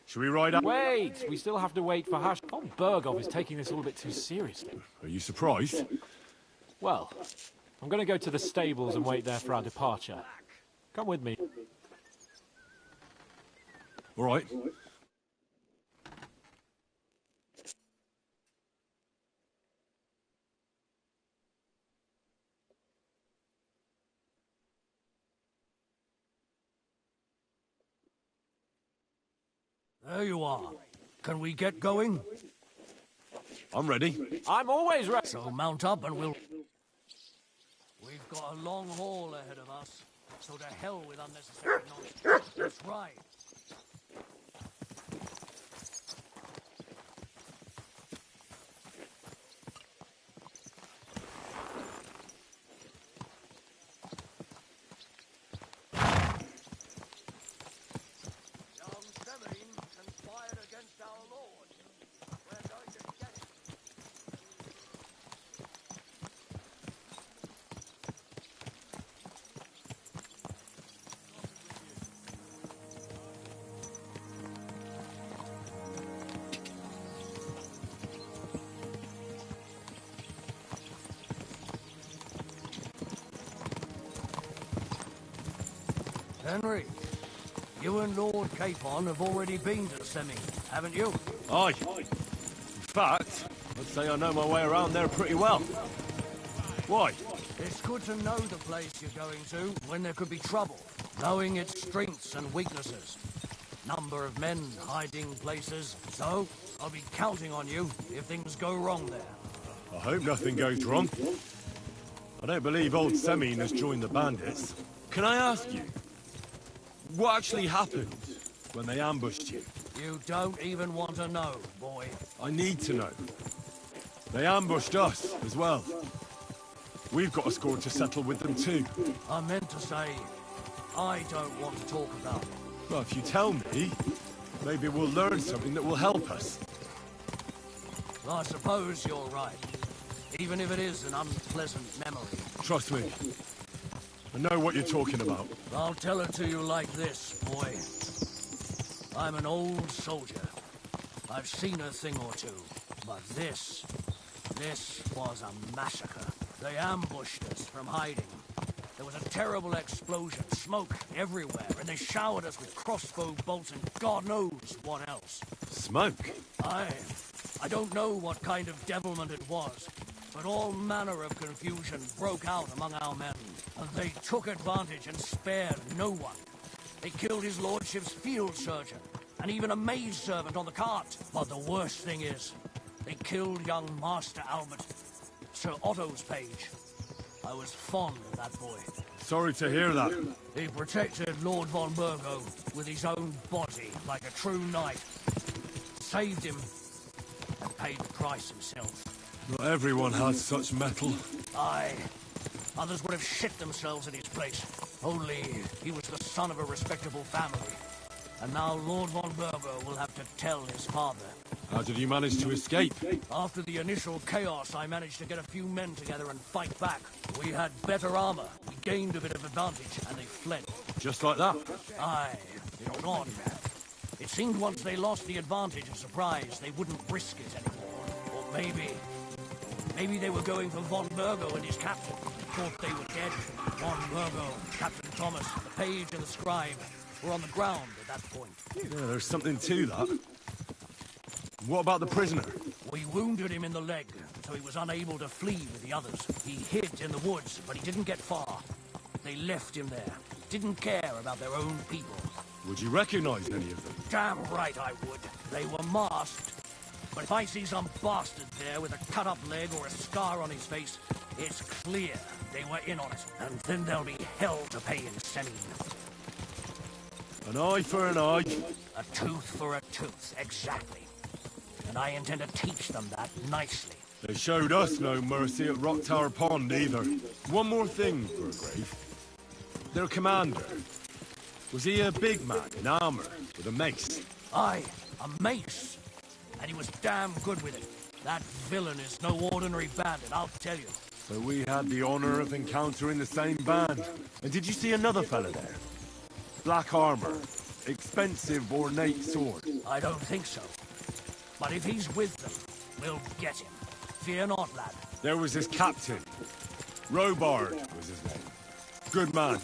Should we ride up?
Wait! We still have to wait for Hash... Oh, Bergov is taking this all a bit too seriously.
Are you surprised?
Well, I'm going to go to the stables and wait there for our departure. Come with me.
All right.
There you are. Can we get going?
I'm ready.
I'm always ready.
So mount up and we'll... We've got a long haul ahead of us, so to hell with unnecessary nonsense. Let's ride. Henry, you and Lord Capon have already been to Semi, haven't you?
Aye. In fact, I'd say I know my way around there pretty well. Why?
It's good to know the place you're going to when there could be trouble, knowing its strengths and weaknesses. Number of men, hiding places, so I'll be counting on you if things go wrong there.
I hope nothing goes wrong. I don't believe old Semine has joined the bandits. Can I ask you, what actually happened when they ambushed you?
You don't even want to know, boy.
I need to know. They ambushed us as well. We've got a score to settle with them too.
I meant to say, I don't want to talk about it.
Well, if you tell me, maybe we'll learn something that will help us.
I suppose you're right. Even if it is an unpleasant memory.
Trust me. I know what you're talking about.
I'll tell it to you like this, boy. I'm an old soldier. I've seen a thing or two. But this was a massacre. They ambushed us from hiding. There was a terrible explosion, smoke everywhere, and they showered us with crossbow bolts and God knows what else.
Smoke?
I don't know what kind of devilment it was, but all manner of confusion broke out among our men, and they took advantage and spared no one. They killed his lordship's field surgeon, and even a maidservant on the cart. But the worst thing is, they killed young Master Albert, Sir Otto's page. I was fond of that boy.
Sorry to hear that.
He protected Lord von Burgo with his own body like a true knight. Saved him, and paid the price himself.
Not everyone has such metal.
Aye. Others would have shit themselves in his place. Only he was the son of a respectable family. And now Lord von Burgo will have to tell his father.
How did you manage to escape?
After the initial chaos, I managed to get a few men together and fight back. We had better armor, we gained a bit of advantage, and they fled.
Just like that?
Aye, it was odd. It seemed once they lost the advantage of surprise, they wouldn't risk it anymore. Or maybe they were going for von Burgo and his captain. Thought they were dead. Von Burgo, Captain Thomas, the page and the scribe were on the ground at that point.
Yeah, there's something to that. What about the prisoner?
We wounded him in the leg, so he was unable to flee with the others. He hid in the woods, but he didn't get far. They left him there. Didn't care about their own people.
Would you recognize any of them?
Damn right I would. They were masked. But if I see some bastard there with a cut-up leg or a scar on his face, it's clear they were in on it. And then there'll be hell to pay in Semine.
An eye for an eye.
A tooth for a tooth, exactly. And I intend to teach them that nicely.
They showed us no mercy at Rock Tower Pond either. One more thing, Burgrave. Their commander. Was he a big man in armor with a mace?
Aye, a mace. And he was damn good with it. That villain is no ordinary bandit, I'll tell you.
So we had the honor of encountering the same band. And did you see another fella there? Black armor. Expensive, ornate sword.
I don't think so. But if he's with them, we'll get him. Fear not, lad.
There was his captain. Robard was his name. Good man.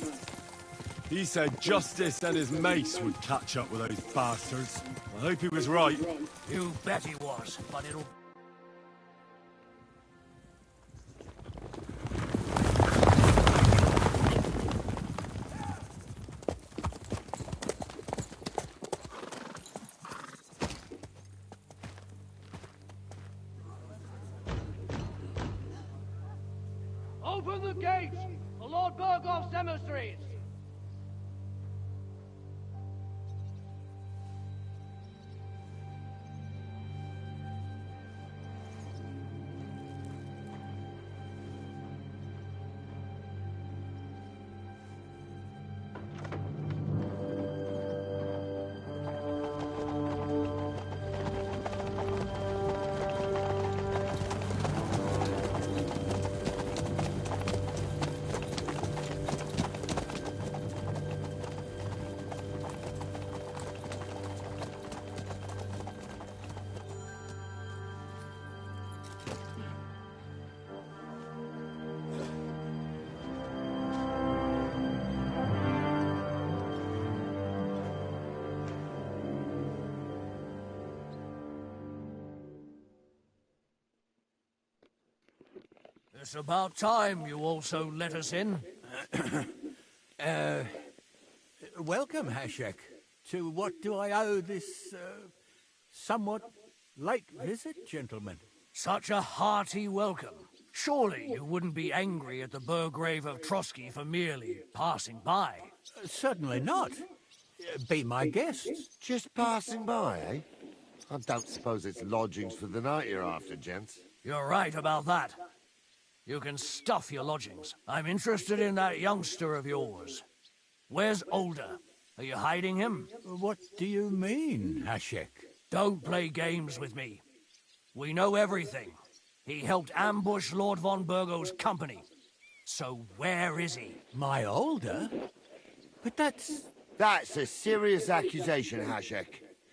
He said justice and his mace would catch up with those bastards. I hope he was right.
You bet he was, but it'll... Open the gates for Lord Bergoff's emissaries! It's about time you also let us in.
Welcome, Hashek. To what do I owe this, somewhat late visit, gentlemen?
Such a hearty welcome. Surely you wouldn't be angry at the Burgrave of Trotsky for merely passing by.
Certainly not. Be my guest.
Just passing by, eh? I don't suppose it's lodgings for the night you're after, gents.
You're right about that. You can stuff your lodgings. I'm interested in that youngster of yours. Where's Older? Are you hiding him?
What do you mean, Hashek?
Don't play games with me. We know everything. He helped ambush Lord von Burgo's company. So where is he?
My Older? But that's...
That's a serious accusation, Hashek.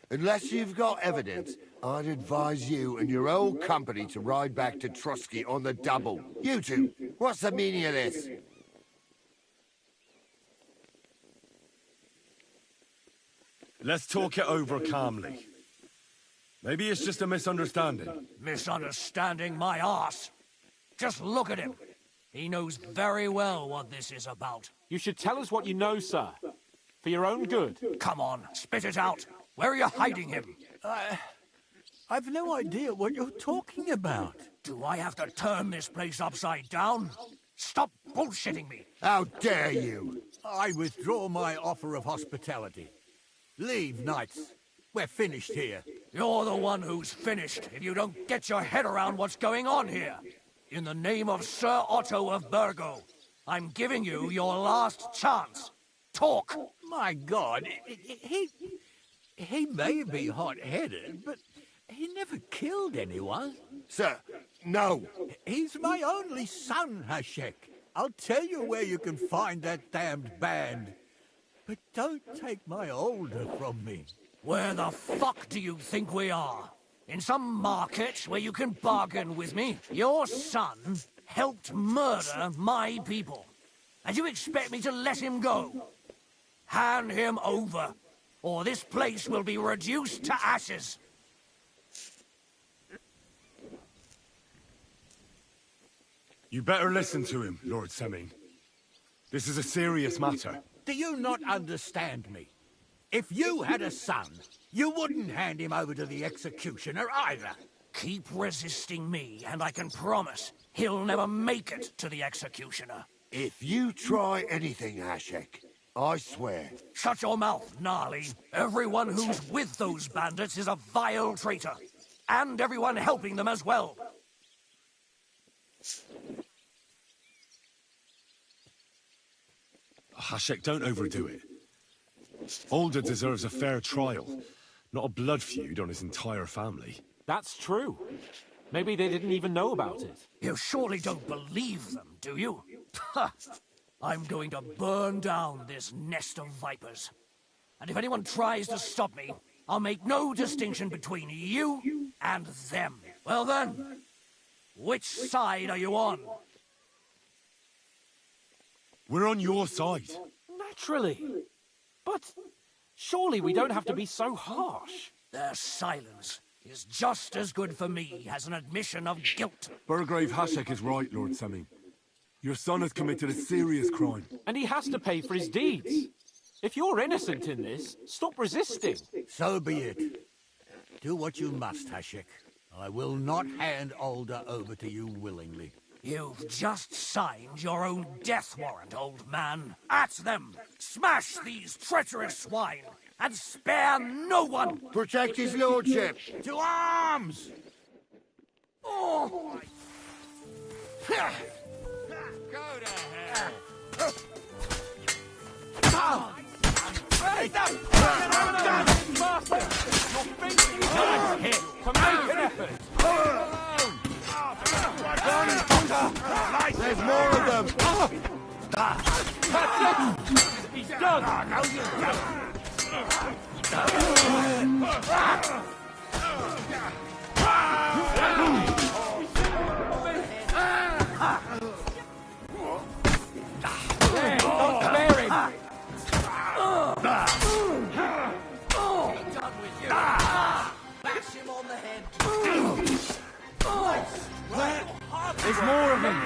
Unless you've got evidence, I'd advise you and your old company to ride back to Trotsky on the double. You two, what's the meaning of this?
Let's talk it over calmly. Maybe it's just a misunderstanding.
Misunderstanding my arse. Just look at him. He knows very well what this is about.
You should tell us what you know, sir. For your own good.
Come on, spit it out. Where are you hiding him?
I've no idea what you're talking about.
Do I have to turn this place upside down? Stop bullshitting me.
How dare you?
I withdraw my offer of hospitality. Leave, knights. We're finished here.
You're the one who's finished if you don't get your head around what's going on here. In the name of Sir Otto of Burgo, I'm giving you your last chance. Talk.
My God, he may be hot-headed, but he never killed anyone.
Sir, no.
He's my only son, Hashek. I'll tell you where you can find that damned band. But don't take my Older from me.
Where the fuck do you think we are? In some market where you can bargain with me? Your son helped murder my people. And you expect me to let him go? Hand him over, or this place will be reduced to ashes.
You better listen to him, Lord Semming. This is a serious matter.
Do you not understand me? If you had a son, you wouldn't hand him over to the executioner either.
Keep resisting me, and I can promise he'll never make it to the executioner.
If you try anything, Hashek, I swear.
Shut your mouth, Gnarly. Everyone who's with those bandits is a vile traitor. And everyone helping them as well.
Hashek, don't overdo it. Older deserves a fair trial, not a blood feud on his entire family.
That's true. Maybe they didn't even know about it.
You surely don't believe them, do you? I'm going to burn down this nest of vipers. And if anyone tries to stop me, I'll make no distinction between you and them. Well then, which side are you on?
We're on your side.
Naturally. But surely we don't have to be so harsh.
Their silence is just as good for me as an admission of guilt.
Burgrave Hashek is right, Lord Semming. Your son has committed a serious crime.
And he has to pay for his deeds. If you're innocent in this, stop resisting.
So be it. Do what you must, Hashek. I will not hand Older over to you willingly.
You've just signed your own death warrant, old man. At them! Smash these treacherous swine, and spare no one!
Protect his lordship!
To arms!
Oh!
Go to hell!
Master! You're facing nice hit to make an effort!
There's more of them!
He's done!
No, you
Don't spare him!
Done with you! Bash him on the head!
There's more of them!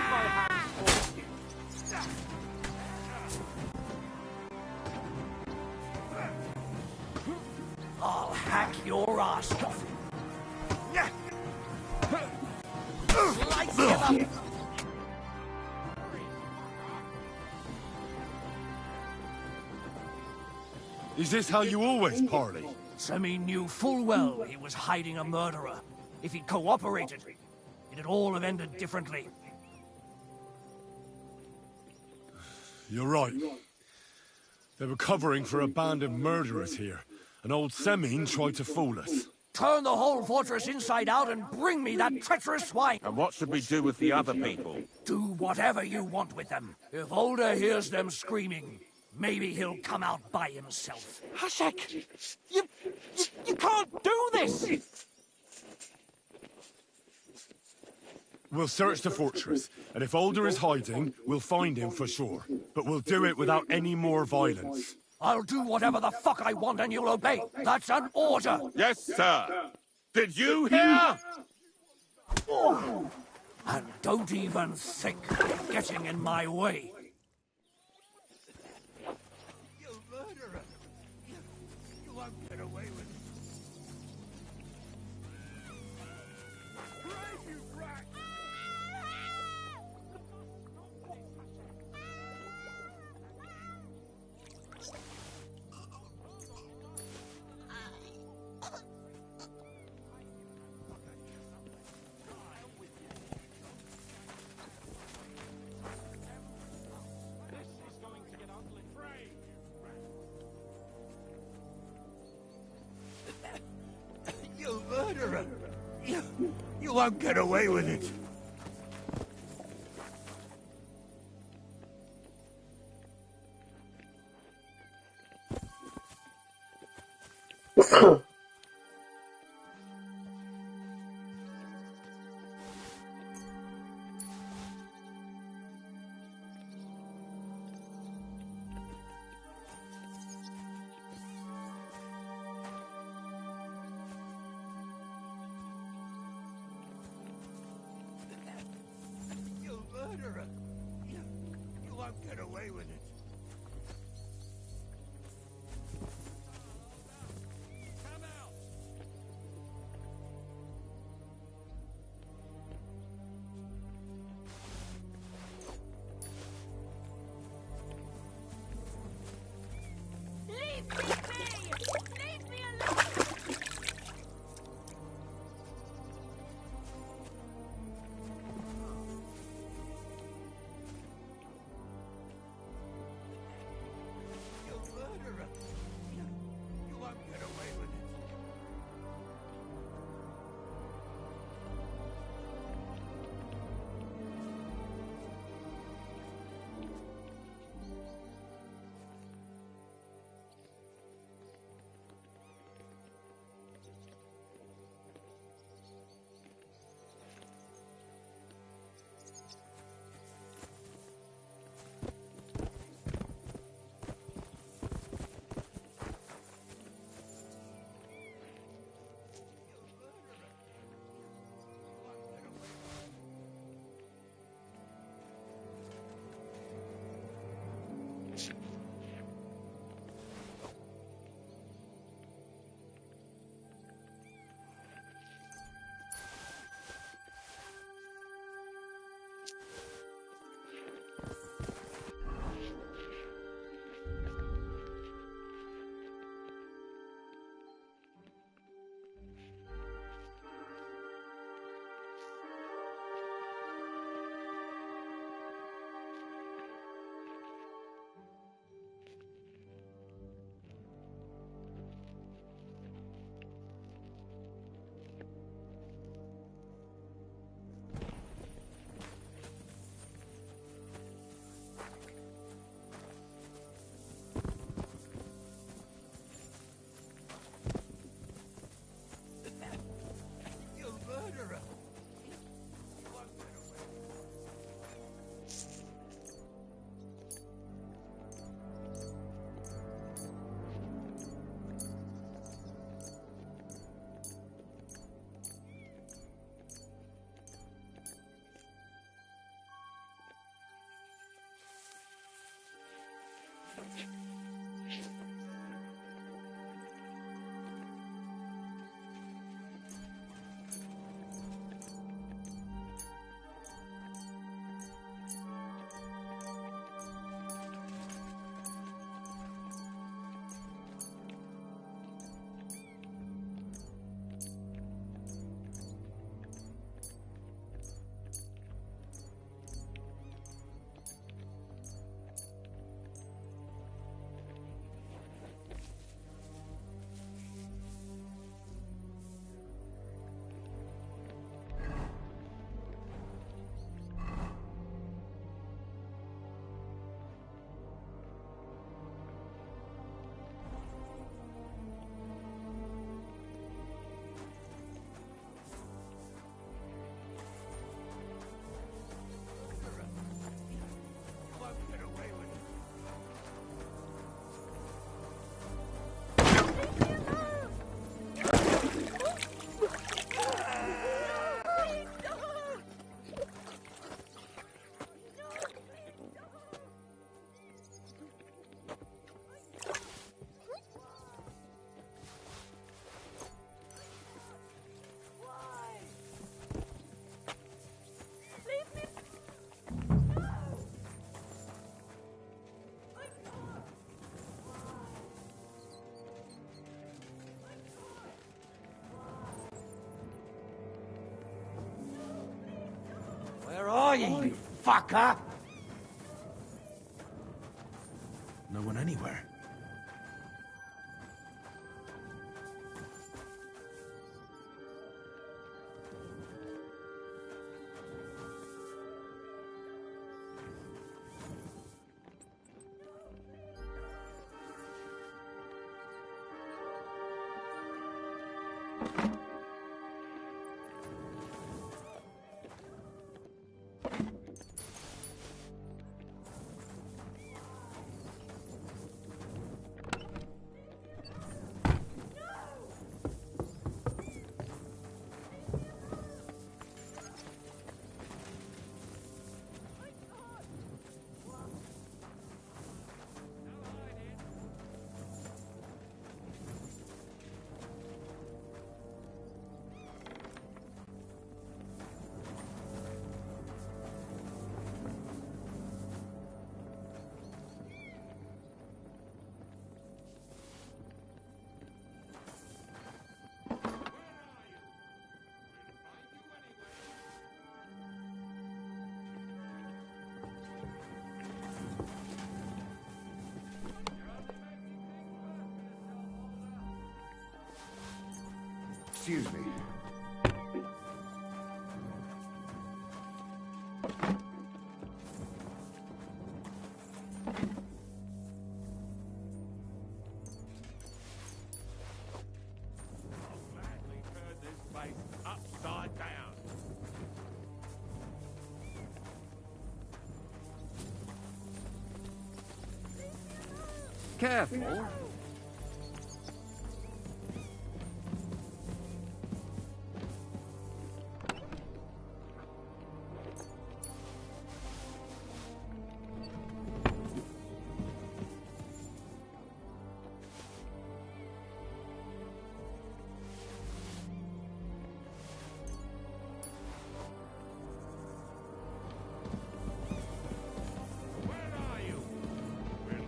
I'll hack your ass off! Slice him up!
Is this how you always parley?
Semi knew full well he was hiding a murderer. If he'd cooperated, it'd all have ended differently.
You're right. They were covering for a band of murderers here, and old Semine tried to fool us.
Turn the whole fortress inside out and bring me that treacherous swine!
And what should we do with the other people?
Do whatever you want with them. If Older hears them screaming, maybe he'll come out by himself.
Hashek! You can't do this!
We'll search the fortress, and if Older is hiding, we'll find him for sure. But we'll do it without any more violence.
I'll do whatever the fuck I want and you'll obey. That's an order!
Yes, sir. Did you hear?
And don't even think of getting in my way.
You murderer! You won't get away with it. You murderer! You won't get away with it. You murderer! You won't get away with it.
Where are you, you fucker?
No one anywhere.
Excuse me.
Upside down.
Careful.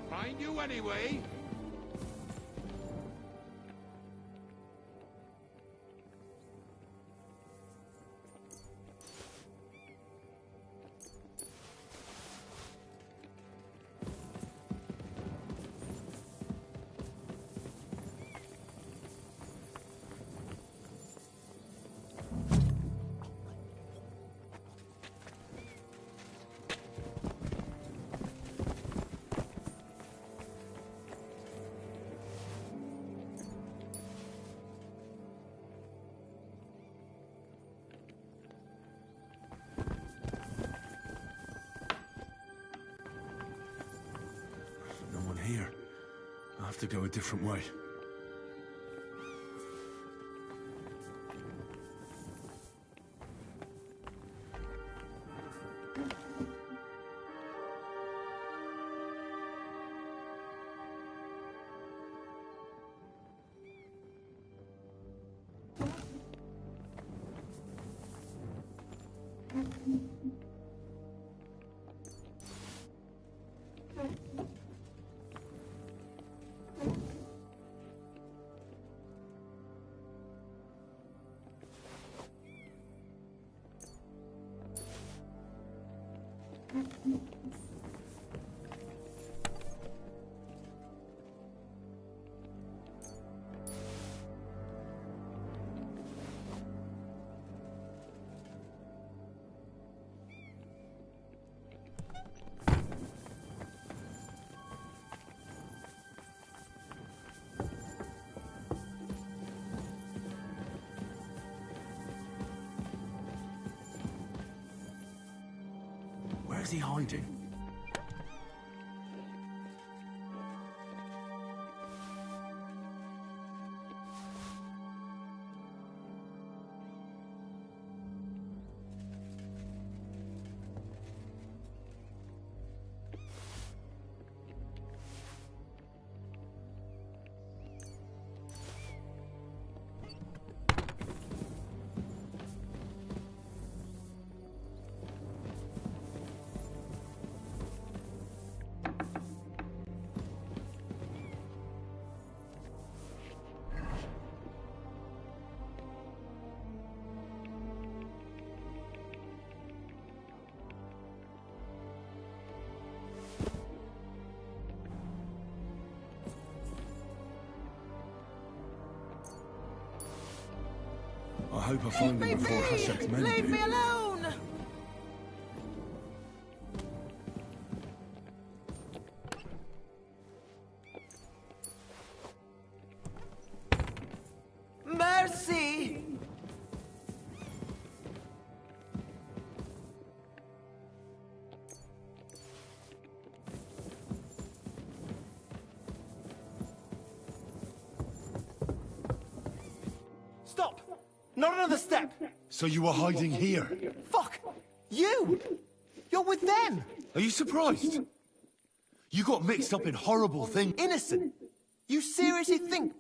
Find you anyway.
Here. I'll have to go a different way. Where's he hiding? I hope I find him before Hashek's men
Leave
do.
me alone! Mercy!
Stop! Not another step!
So you were hiding here?
Fuck! You! You're with them!
Are you surprised? You got mixed up in horrible things.
Innocent! You seriously think...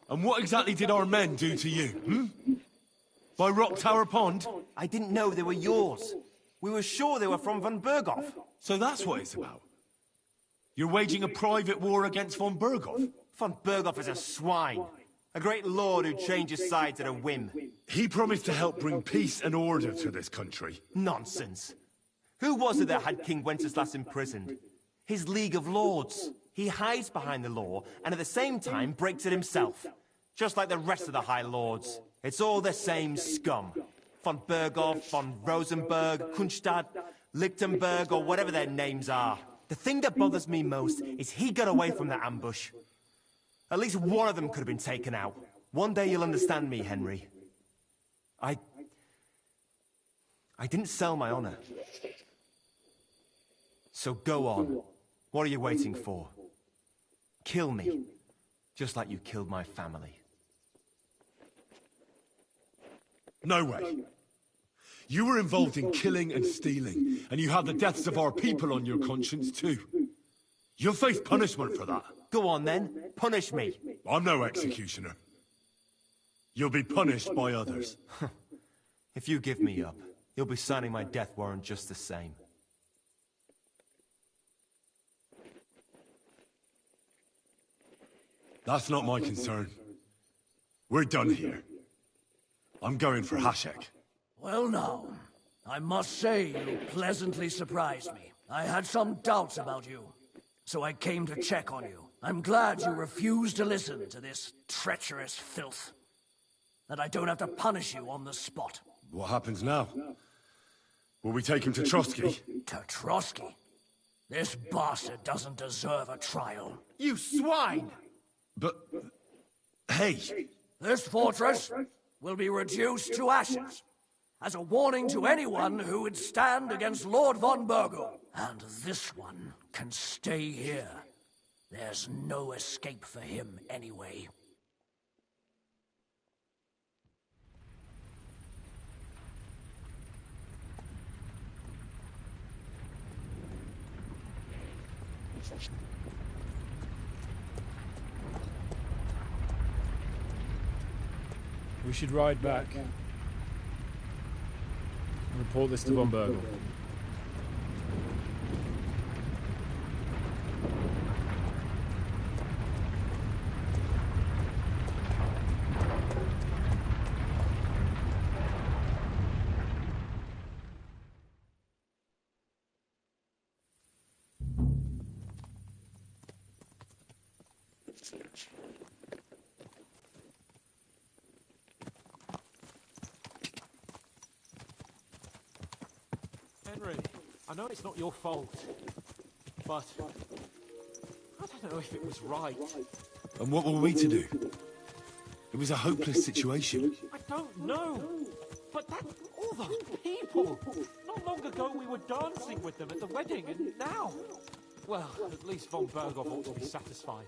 And what exactly did our men do to you, By Rock Tower Pond?
I didn't know they were yours. We were sure they were from von Berghoff.
So that's what it's about. You're waging a private war against von Berghoff?
Von Berghoff is a swine. A great lord who changes sides at a whim.
He promised to help bring peace and order to this country.
Nonsense. Who was it that had King Wenceslas imprisoned? His League of Lords. He hides behind the law, and at the same time breaks it himself. Just like the rest of the High Lords. It's all the same scum. Von Berghoff, von Rosenberg, Kunstadt, Lichtenberg, or whatever their names are. The thing that bothers me most is he got away from the ambush. At least one of them could have been taken out. One day you'll understand me, Henry. I didn't sell my honor. So go on. What are you waiting for? Kill me. Just like you killed my family.
No way. You were involved in killing and stealing, and you have the deaths of our people on your conscience too. You'll face punishment for that.
Go on then, punish me.
I'm no executioner. You'll be punished by others.
If you give me up, you'll be signing my death warrant just the same.
That's not my concern. We're done here. I'm going for Hashek.
Well now, I must say you pleasantly surprised me. I had some doubts about you, so I came to check on you. I'm glad you refused to listen to this treacherous filth. That I don't have to punish you on the spot.
What happens now? Will we take him to Trotsky?
To Trotsky? This bastard doesn't deserve a trial.
You swine!
But... hey!
This fortress will be reduced to ashes, as a warning to anyone who would stand against Lord von Berghoff. And this one can stay here. There's no escape for him anyway.
We should ride back. Report this to von Berghoff.
Henry, I know it's not your fault, but I don't know if it was right.
And what were we to do? It was a hopeless situation.
I don't know, but all those people. Not long ago we were dancing with them at the wedding, and now, well, at least von Berghoff ought to be satisfied.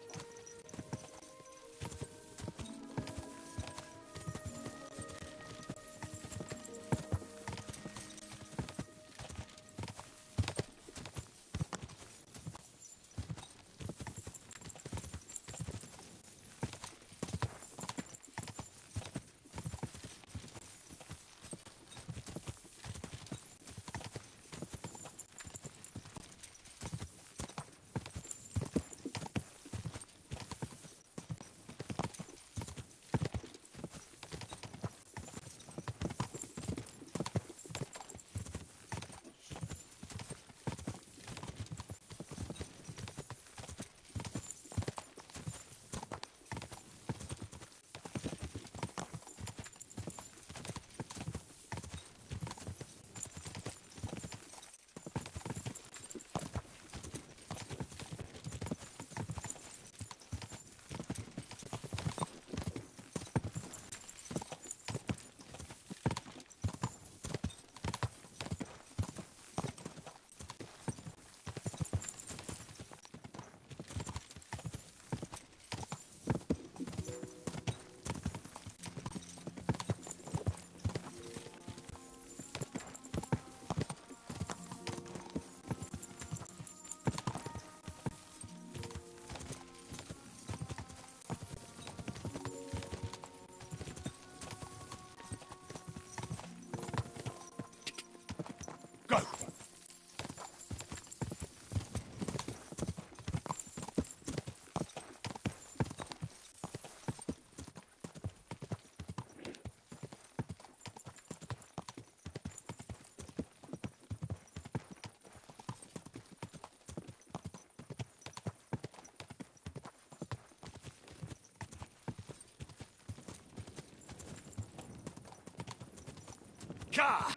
Gah!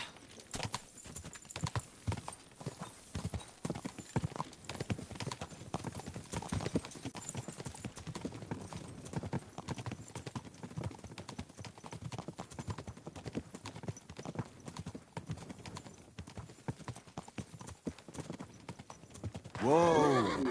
Whoa!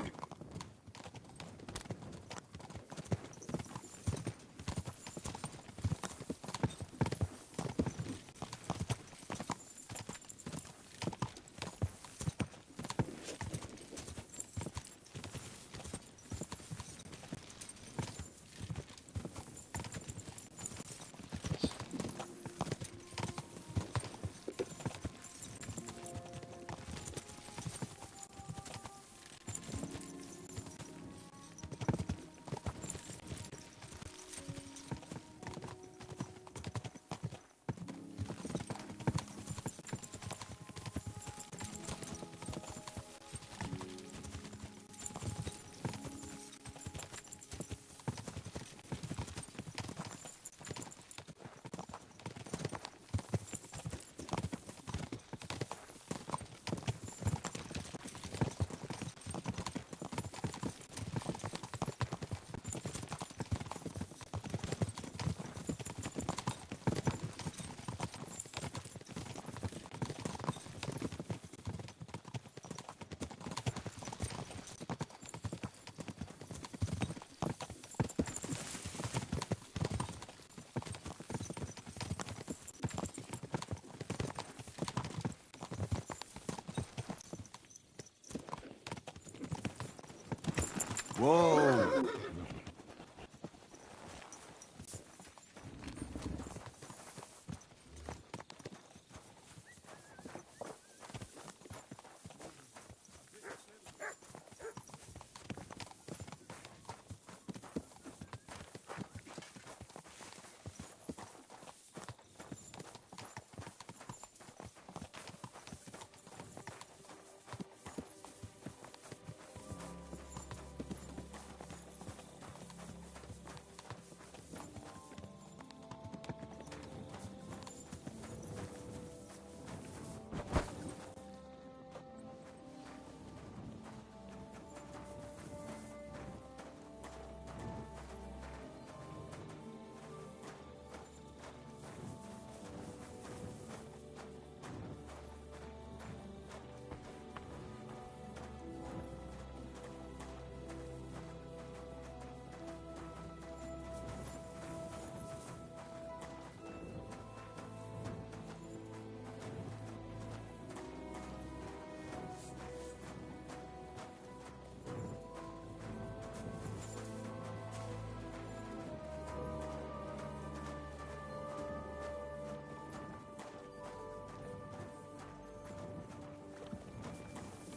Whoa!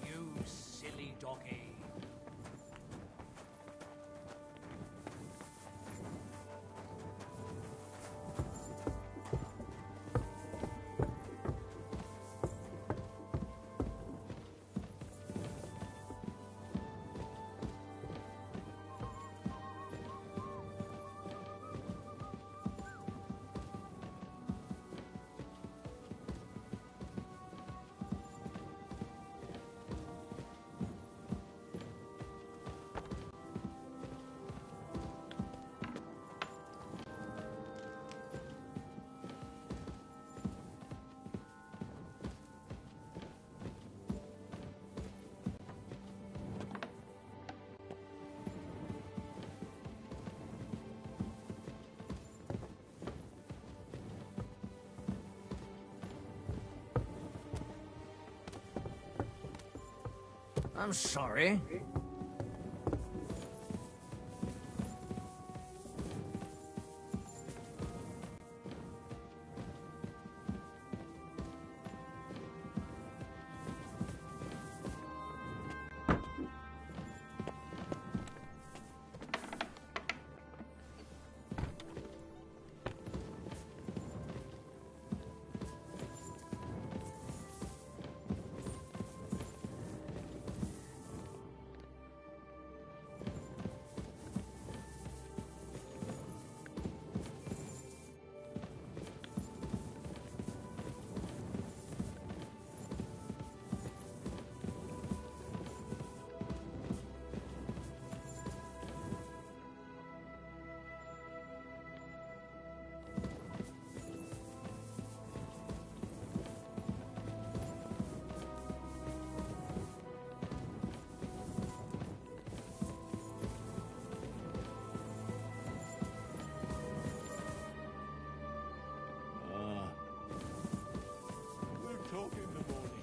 You silly doggy. I'm sorry.
talk in the morning.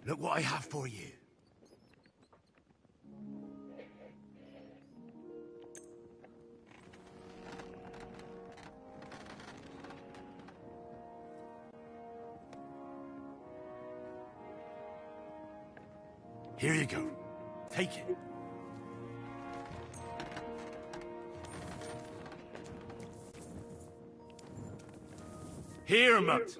Look what I have for you. Here you go. Take it. Here, Mutt.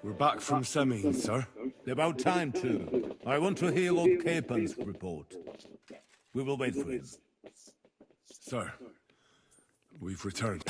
We're back from Semin, sir.
About time, too. I want to hear Lord Capen's report. We will wait for him.
Sir, we've returned.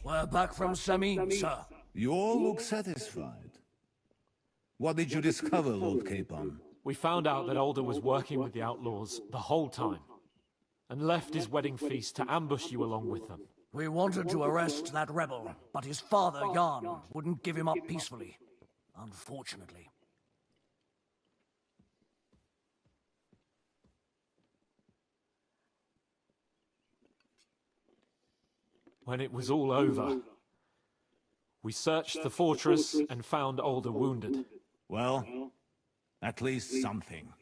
We're back from Samin, sir.
You all look satisfied. What did you discover, Lord Capon?
We found out that Alder was working with the outlaws the whole time, and left his wedding feast to ambush you along with them.
We wanted to arrest that rebel, but his father, Jan, wouldn't give him up peacefully. Unfortunately.
When it was all over, we searched the fortress and found Alder wounded.
Well, at least something.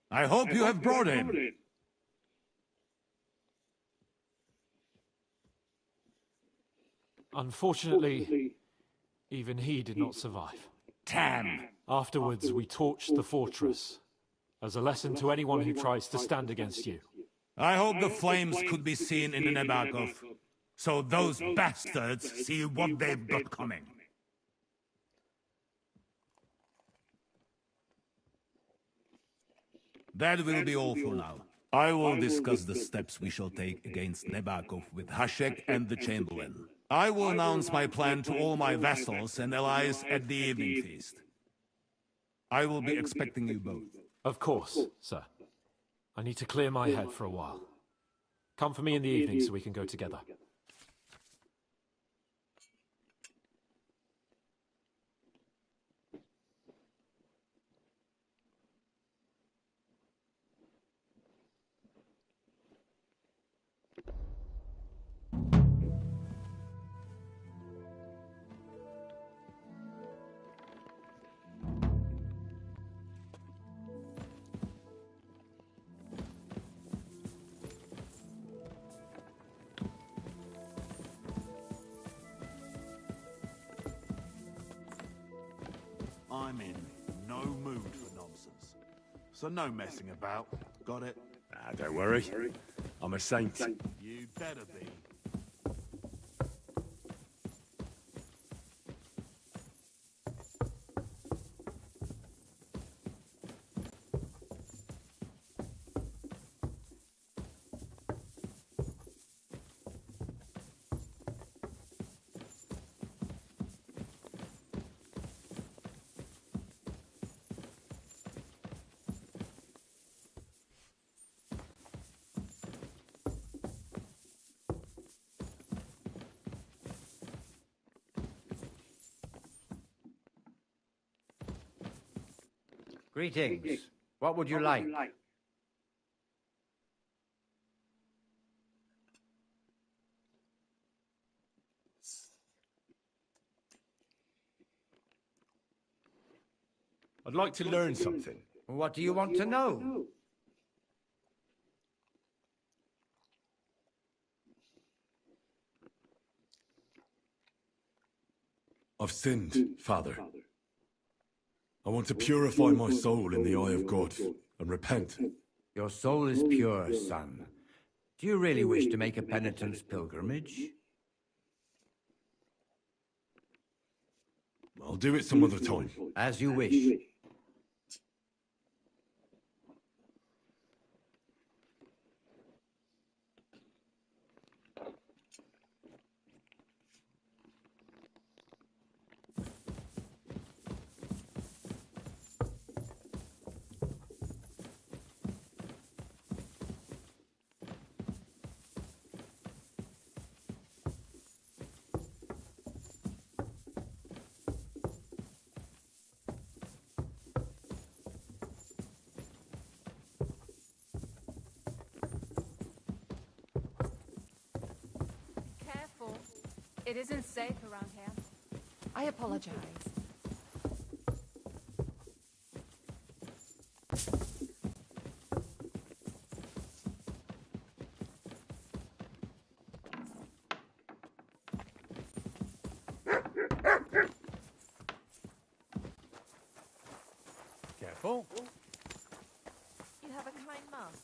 I hope you have brought him.
Unfortunately, even he did not survive.
Damn!
Afterwards, we torched the fortress, as a lesson to anyone who tries to stand against you.
I hope the flames could be seen in Nebakov, so those bastards see what they've got coming. That will be all for now. I will discuss the steps we shall take against Nebakov with Hashek and the Chamberlain. I will announce my plan to all my vassals and allies at the evening feast. I will be expecting you both.
Of course, sir. I need to clear my head for a while. Come for me in the evening so we can go together.
I'm in no mood for nonsense. So no messing about. Got it?
Ah, don't worry. I'm a saint.
You better be.
Greetings. What would you like?
I'd like to learn something.
What do you want to know?
I've sinned, Father. I want to purify my soul in the eye of God and repent.
Your soul is pure, son. Do you really wish to make a penitence pilgrimage?
I'll do it some other time.
As you wish.
It isn't safe around here.
I apologize.
Careful.
You have a kind master.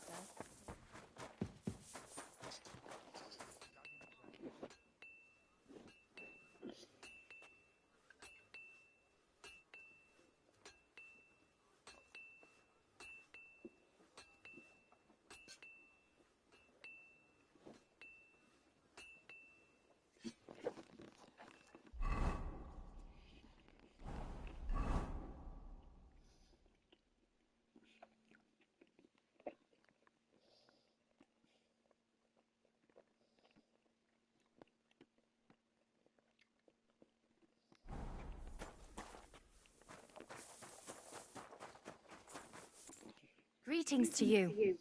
Greetings to you.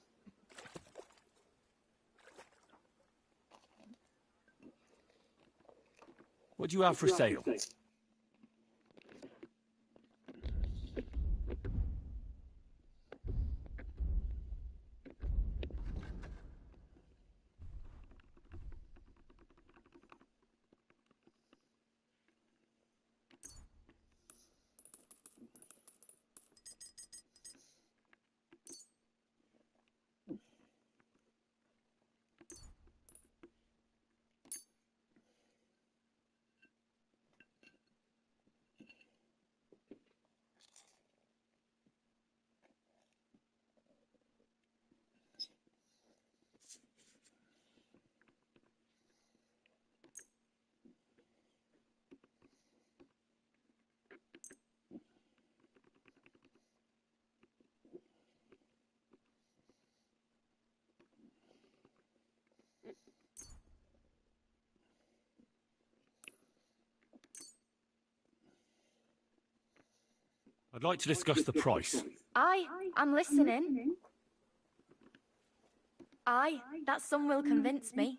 What do you have for sale? I'd like to discuss the price.
I'm listening. Aye, that sum will convince me.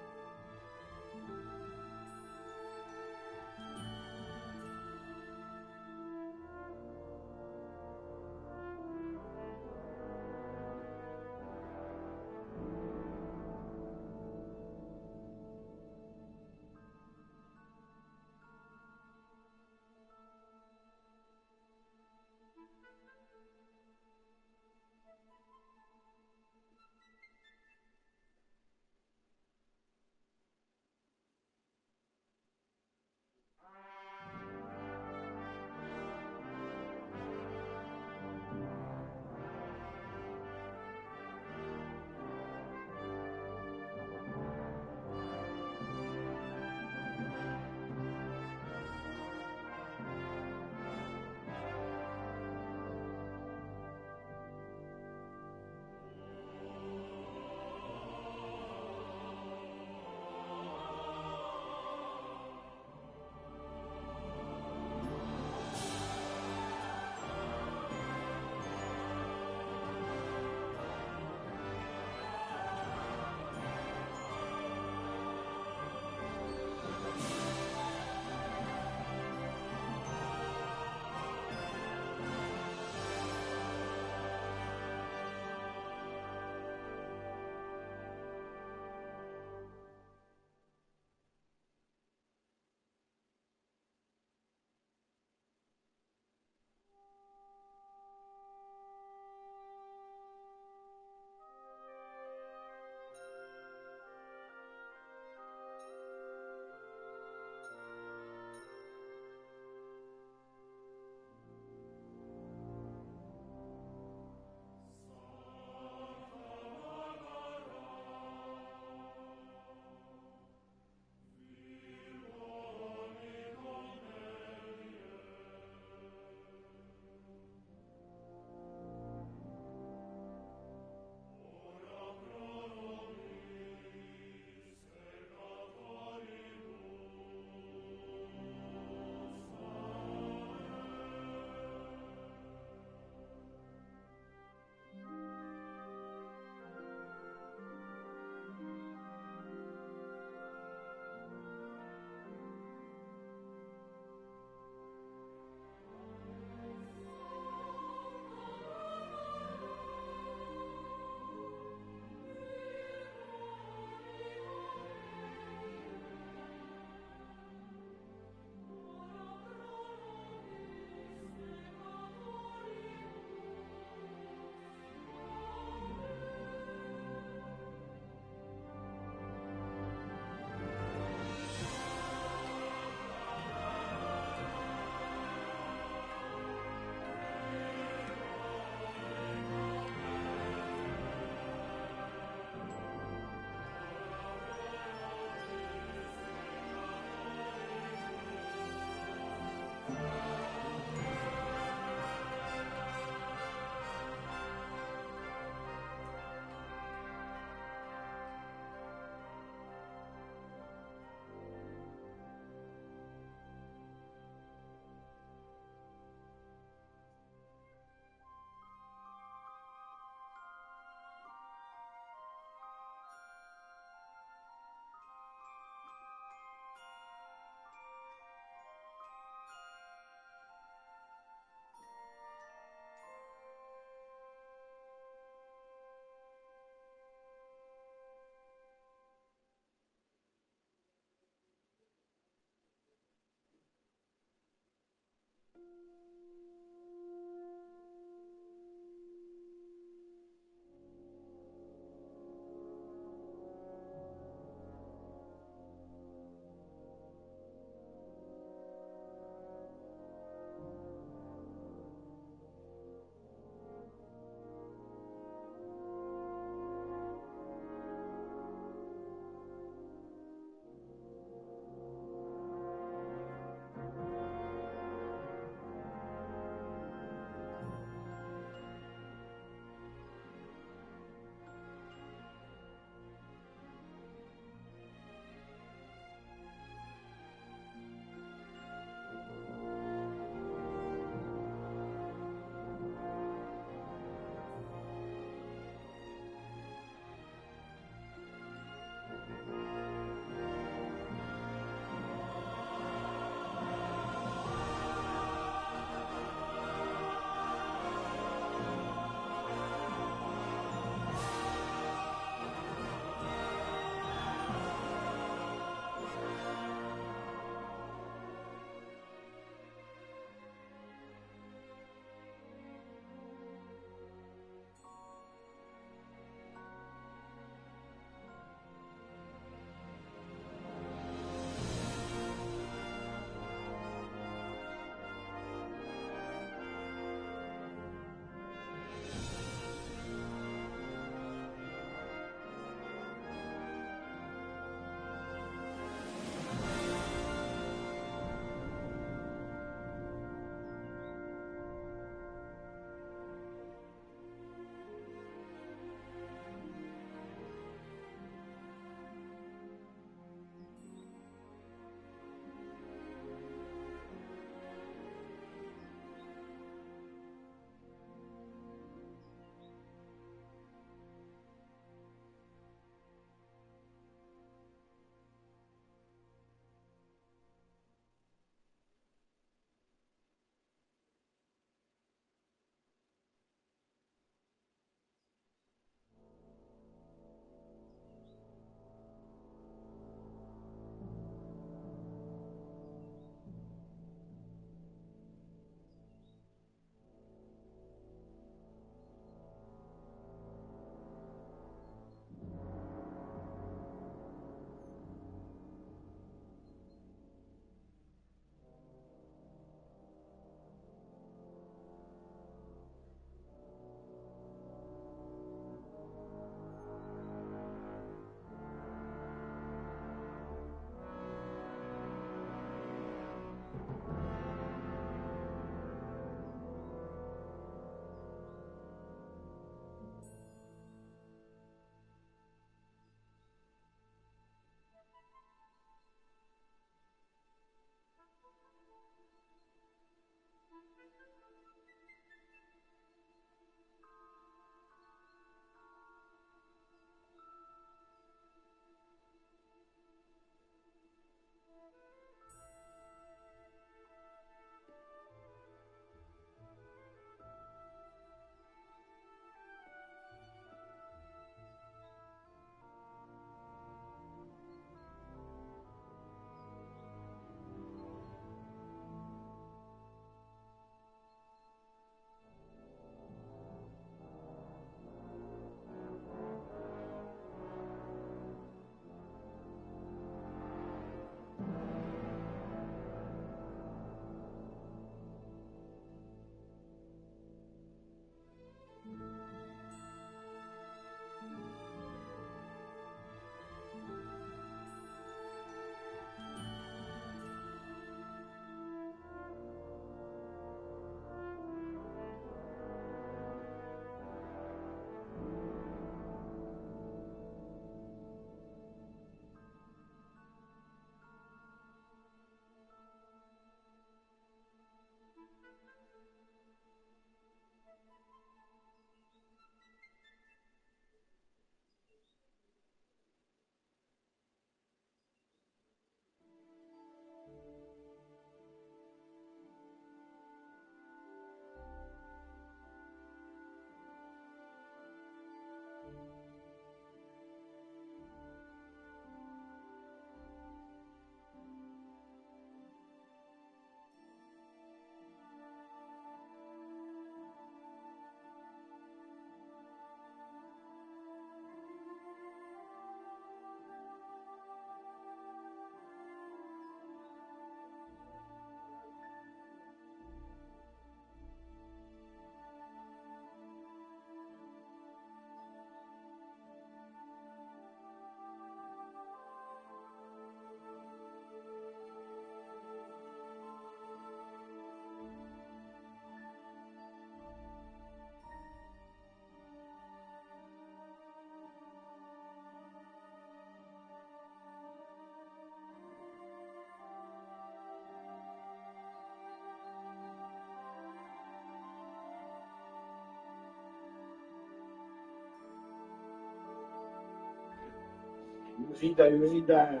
Już idę, już idę.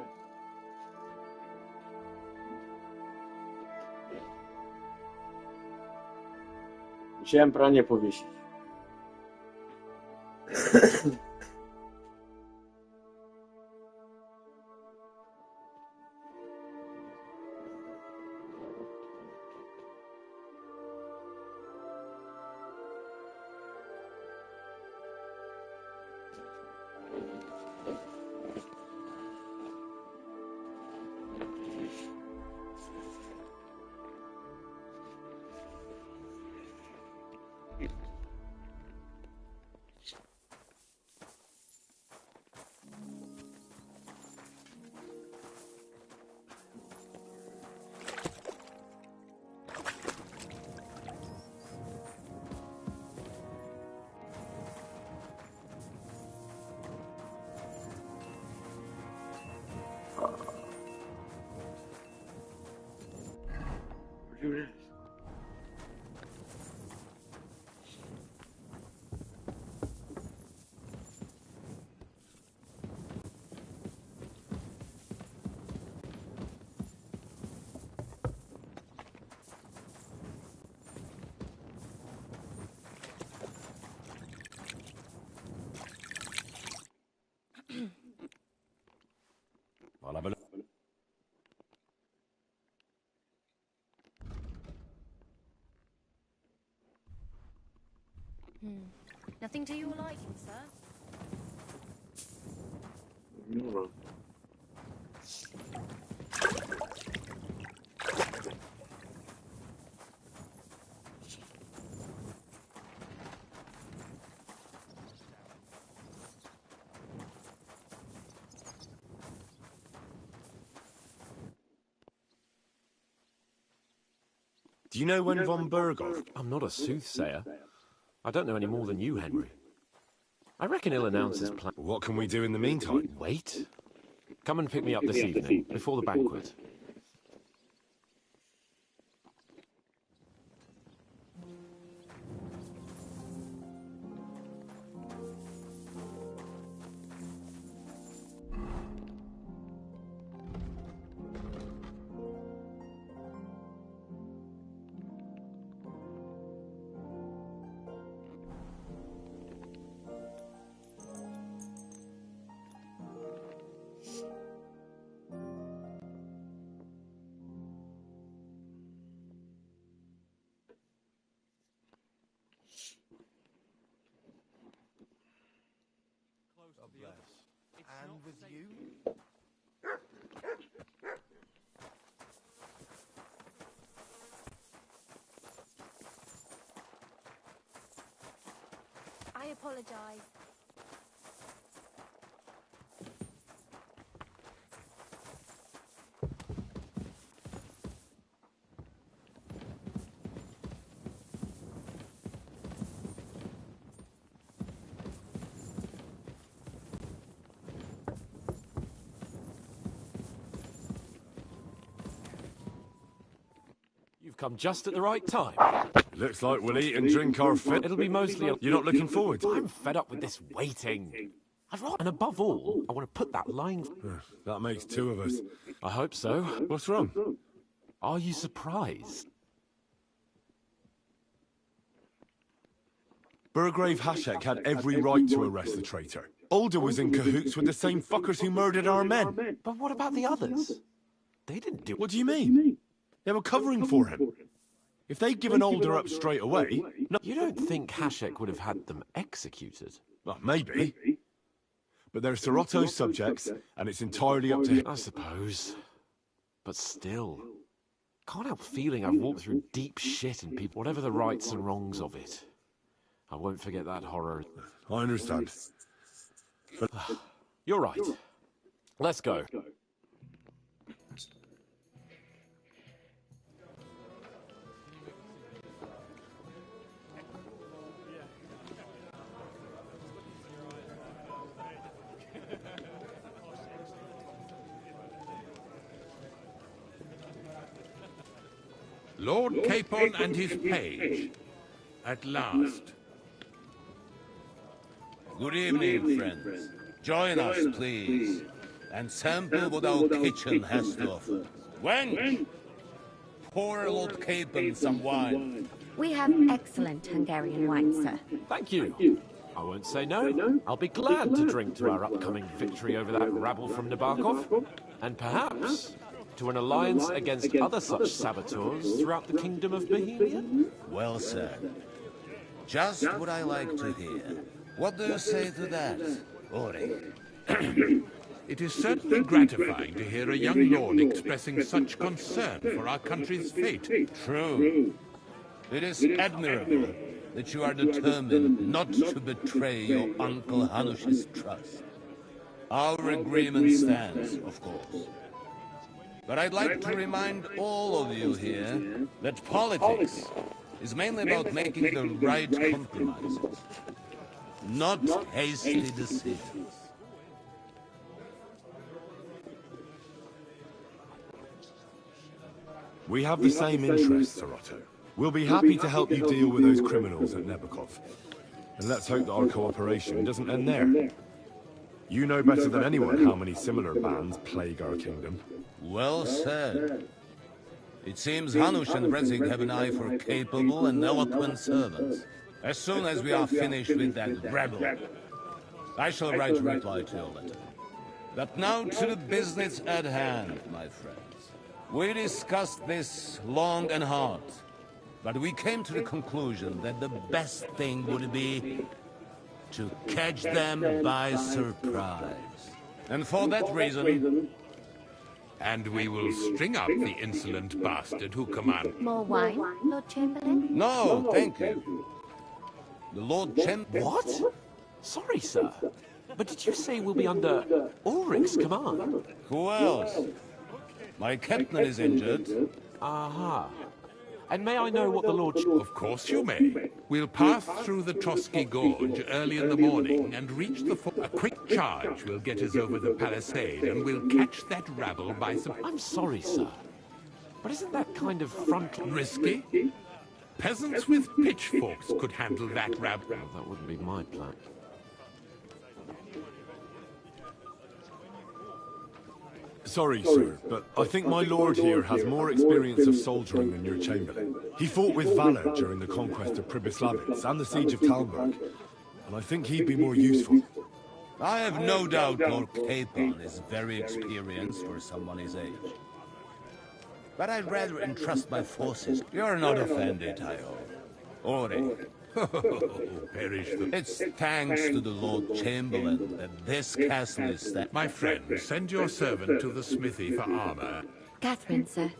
Musiałem pranie powiesić.
I'll have a look.
Nothing to your liking, sir?
No.
Do you know when von Berghoff...
I'm not a soothsayer. I don't know any more than you, Henry. I reckon he'll announce his plan.
What can we do in the meantime?
Wait. Come and pick me up this evening, before the banquet.
And with you?
I apologize.
You've come just at the right time.
Looks like we'll eat and drink our fill.
It'll be mostly...
You're not looking forward to it?
I'm fed up with this waiting. And above all, I want to put that line...
That makes two of us.
I hope so.
What's wrong?
Are you surprised?
Burgrave Hashek had every right to arrest the traitor. Alder was in cahoots with the same fuckers who murdered our men.
But what about the others? They didn't do...
What do you mean? They were covering for him. If they'd given Alder up straight away...
No, you don't think Hashek would have had them executed?
Well, maybe. But they're Sorotto's subjects, and it's entirely up to him.
I suppose. But still... Can't help feeling I've walked through deep shit in people, whatever the rights and wrongs of it. I won't forget that horror.
I understand. But...
You're right. Let's go.
Lord Capon and his page. At last.
Good evening, friends. Join us, please, and sample what our kitchen has to offer. Wench, pour Lord Capon some wine.
We have excellent Hungarian wine, sir.
Thank you. I won't say no. I'll be glad to drink to our upcoming victory over that rabble from Nabokov, and perhaps to an alliance against other such saboteurs throughout the kingdom of Bohemia.
Well said. Just what I like to hear. What do you say to that, Ori?
It is certainly gratifying to hear a young lord expressing such concern for our country's fate.
True. It is admirable that you are determined not to betray your Uncle Hanush's trust. Our agreement stands, of course. But I'd like to remind all of you here that politics is mainly about making the right compromises, not hasty decisions.
We have the same interests, Sorotto. We'll be happy to help you deal with those criminals at Nebokov. And let's hope that our cooperation doesn't end there. You know better than anyone how many similar bands plague our kingdom.
Well said. It seems Hanush and Rezig have an eye for capable and eloquent servants. As soon as we are finished with that rebel, I shall write a reply to your letter. But now to the business at hand, my friends. We discussed this long and hard, but we came to the conclusion that the best thing would be to catch them by surprise. And for that reason...
And we will string up the insolent bastard who commands...
More wine, Lord Chamberlain?
No, thank you. The Lord Chamberlain...
What? Sorry, sir. But did you say we'll be under Ulrich's command?
Who else? My captain is injured.
Aha. And may I know what the Lord...
Of course you may. We'll pass through the Trotsky Gorge early in the morning and reach the fort. A quick charge will get us over the palisade and we'll catch that rabble by surprise.
I'm sorry, sir. But isn't that kind of front...
Risky? Peasants with pitchforks could handle that rabble.
Well, that wouldn't be my plan.
Sorry, sir, but I think my lord here has more experience of soldiering than your chamberlain. He fought with valor during the conquest of Pribyslavitz and the siege of Talberg, and I think he'd be more useful.
I have no doubt Lord Capon is very experienced for someone his age. But I'd rather entrust my forces. You're not offended, I hope. Ori,
Perish the...
It's thanks to the Lord Chamberlain that this castle is that...
My friend, send your servant to the smithy for armor.
Catherine, sir.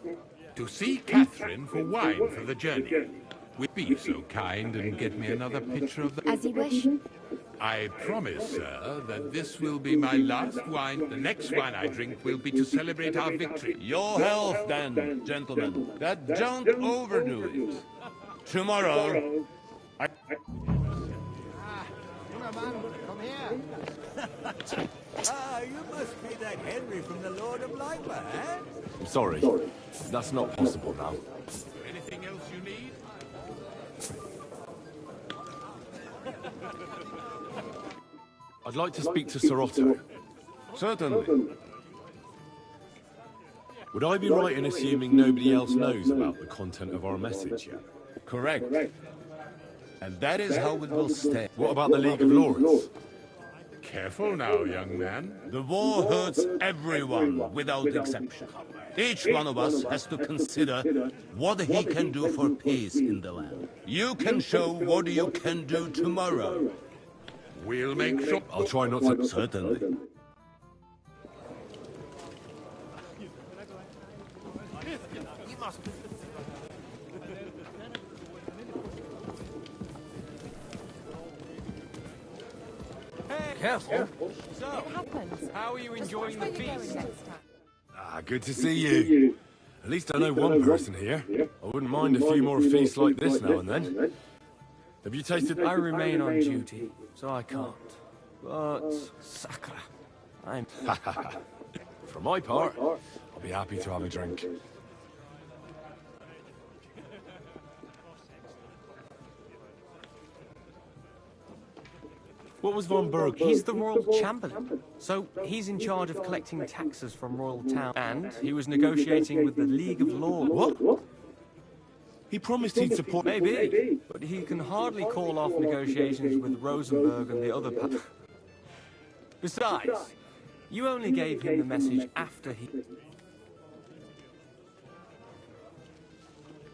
To see Catherine for wine for the journey. Will be so kind and get me another pitcher of the...
As you wish.
I promise, sir, that this will be my last wine. The next wine I drink will be to celebrate our victory.
Your health, then, gentlemen. But don't overdo it. Tomorrow...
Come here.
You must be that Henry from the Lord of Lighter, eh?
I'm sorry. That's not possible now.
Anything else you need?
I'd like to speak to Sir Otto.
Certainly.
Would I be right in assuming nobody else knows about the content of our message yet?
Correct. And that is how it will stay.
What about the League of Lords?
Careful now, young man.
The war hurts everyone, without exception. Each one of us has to consider what he can do for peace in the land. You can show what you can do tomorrow.
We'll make sure...
I'll try not to...
Certainly.
You must...
Careful.
So, it happens.
How are you enjoying the feast?
Good to see you. At least I know one person here. I wouldn't mind a few more feasts like this now and then. Have you tasted...
I remain on duty, so I can't. But, sacra, I'm...
For my part, I'll be happy to have a drink. What was Von Berg?
He's the royal chamberlain, so he's in charge of collecting taxes from royal town. And he was negotiating with the League of Lords.
What? He promised he'd support...
Maybe, but he can hardly call off negotiations with Rosenberg and the other... Besides, you only gave him the message after he...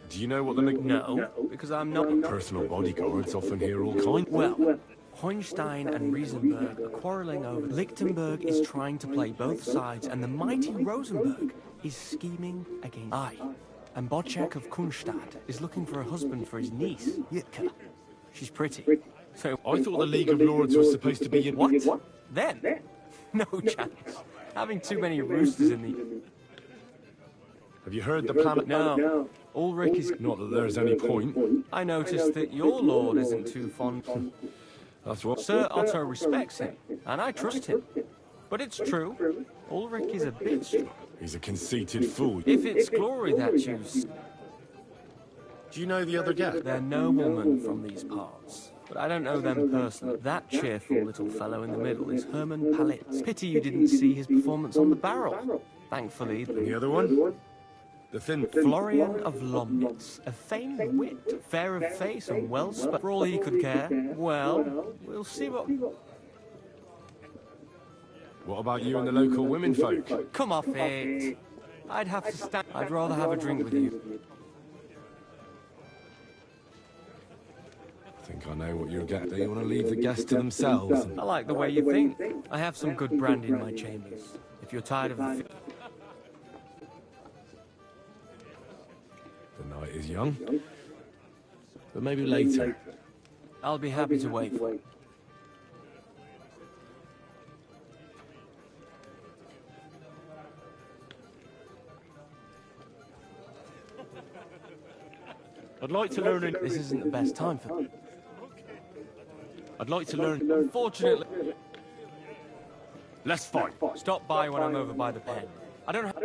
Do you know what the...
No, because I'm not...
Personal bodyguards often hear all kinds...
Well, Hohenstein and Riesenberg are quarrelling over... Lichtenberg is trying to play both sides, and the mighty Rosenberg is scheming against... And Bocek of Kunstadt is looking for a husband for his niece, Yitka. She's pretty. So
I thought the League of Lords was supposed to be...
What? Then? No chance. Having too many roosters in the...
Have you heard the planet?
No. Ulrich is...
Not that there's any point.
I noticed that your lord isn't too fond...
That's what...
Sir Otto respects him, and I trust him. But it's true. Ulrich is a bit strong.
He's a conceited fool.
If it's glory that you...
Do you know the other guy?
They're noblemen from these parts, but I don't know them personally. That cheerful little fellow in the middle is Hermann Palitz. Pity you didn't see his performance on the barrel. Thankfully...
And the other one? The thin...
Florian of Lomnitz, a famed wit, fair of face and well spoken. For all he could care, well, we'll see what...
What about you and the local women folk?
Come off it. I'd have to stand... I'd rather have a drink with you.
I think I know what you're getting. You want to leave the guests to themselves.
I like the way you think. I have some good brandy in my chambers. If you're tired of the...
The night is young. But maybe later.
I'll be happy to wait.
I'd like to learn...
This isn't the best time for...
I'd like to learn...
Unfortunately...
Let's fight.
Stop by when I'm over by the pen. I don't have...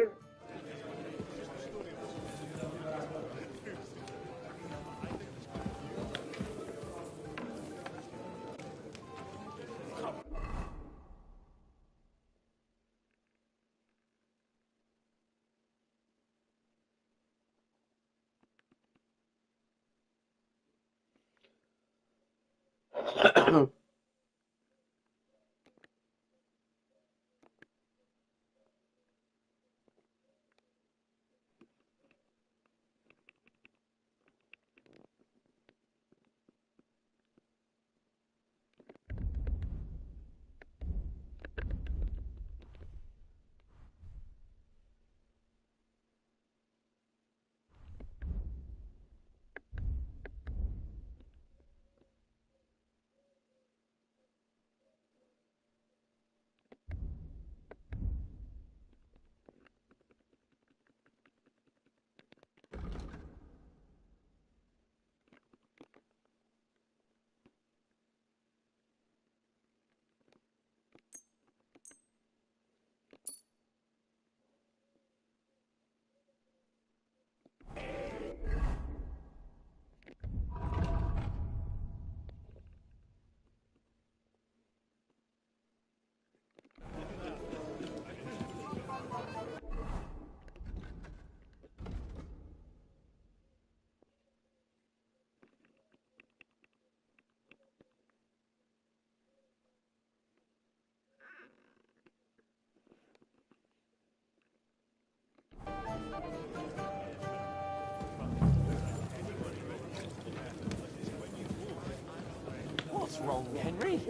What's wrong, Henry?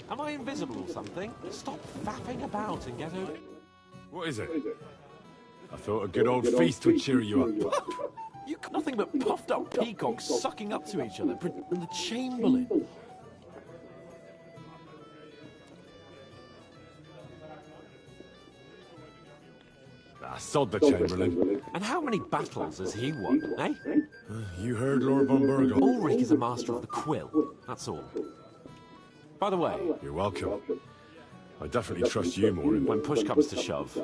Am I invisible or something? Stop faffing about and get over...
What is it? I thought a good old feast would cheer you up.
You got nothing but puffed up peacocks sucking up to each other. And the Chamberlain.
Ah, sod the Chamberlain.
And how many battles has he won, eh?
You heard Lord von Burgle.
Ulrich is a master of the quill, that's all. By the way...
You're welcome. I definitely trust you more.
When push comes to shove,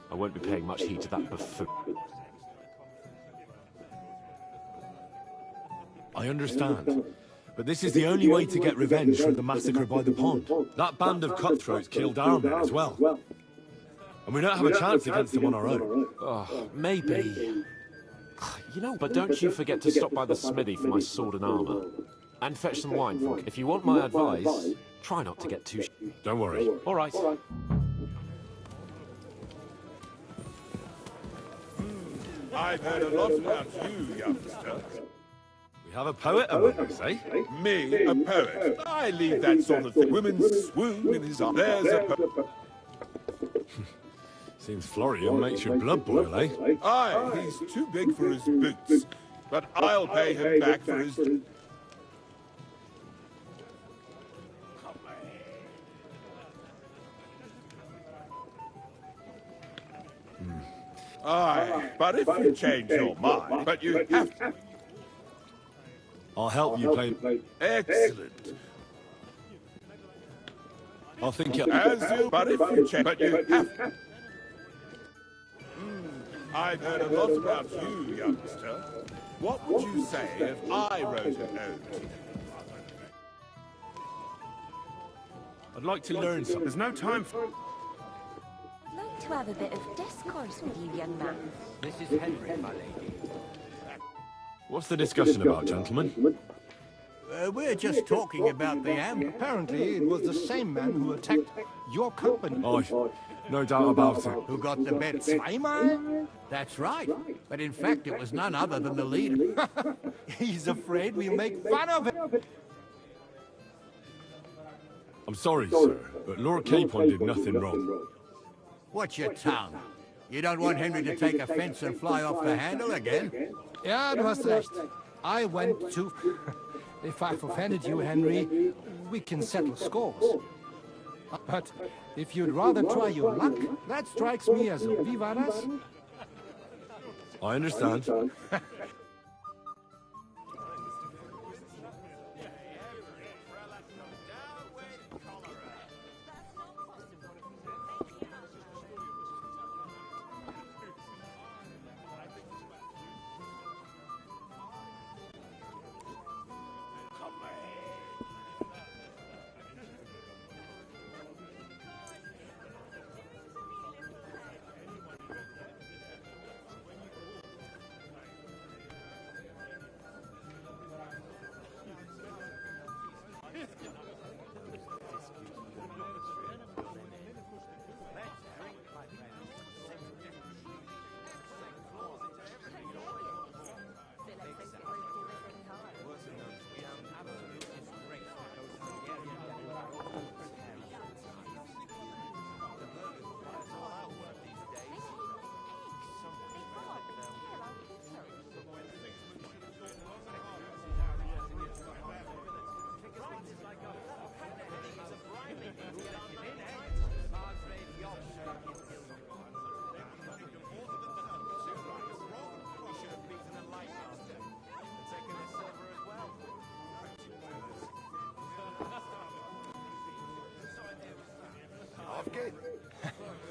I won't be paying much heed to that buffoon.
I understand. But this is the only way to get revenge for the massacre by the pond. That band of cutthroats killed our men as well. And we don't have a chance against them on our own.
Oh, maybe. You know, but don't you forget to stop by the smithy for my sword and armour. And fetch some wine, for if you want my advice, try not to get too...
Don't worry.
All right.
I've heard a lot about you, youngster.
We have a poet among us, eh?
Me, a poet. I leave that sort of thing. Women swoon in his arms. There's a poet.
Seems Florian makes your blood boil, eh?
Aye, he's too big for his boots. But I'll pay him back for his... Aye, but if you change your mind, but you have to...
I'll help you play...
Excellent.
I'll think you...
As you... But if you change... But you have to... I've heard a lot about you, youngster. What would you say if I wrote an ode?
I'd like to learn something.
There's no time for...
I'd like to have a bit of discourse with you, young man.
This is Henry, my lady.
What's the discussion about, gentlemen?
We're just talking about the ambush. Apparently, it was the same man who attacked your company.
Oh, no doubt about it.
Who got the bet zweimal? That's right. But in fact, it was none other than the leader. He's afraid we'll make fun of him.
I'm sorry, sir, but Lord Capon did nothing wrong.
Watch your tongue. You don't want Henry to take offense and fly off the handle again? Ja, du hast recht. I went to... If I've offended you, Henry, we can settle scores. But if you'd rather try your luck, that strikes me as a wie war das?
I understand.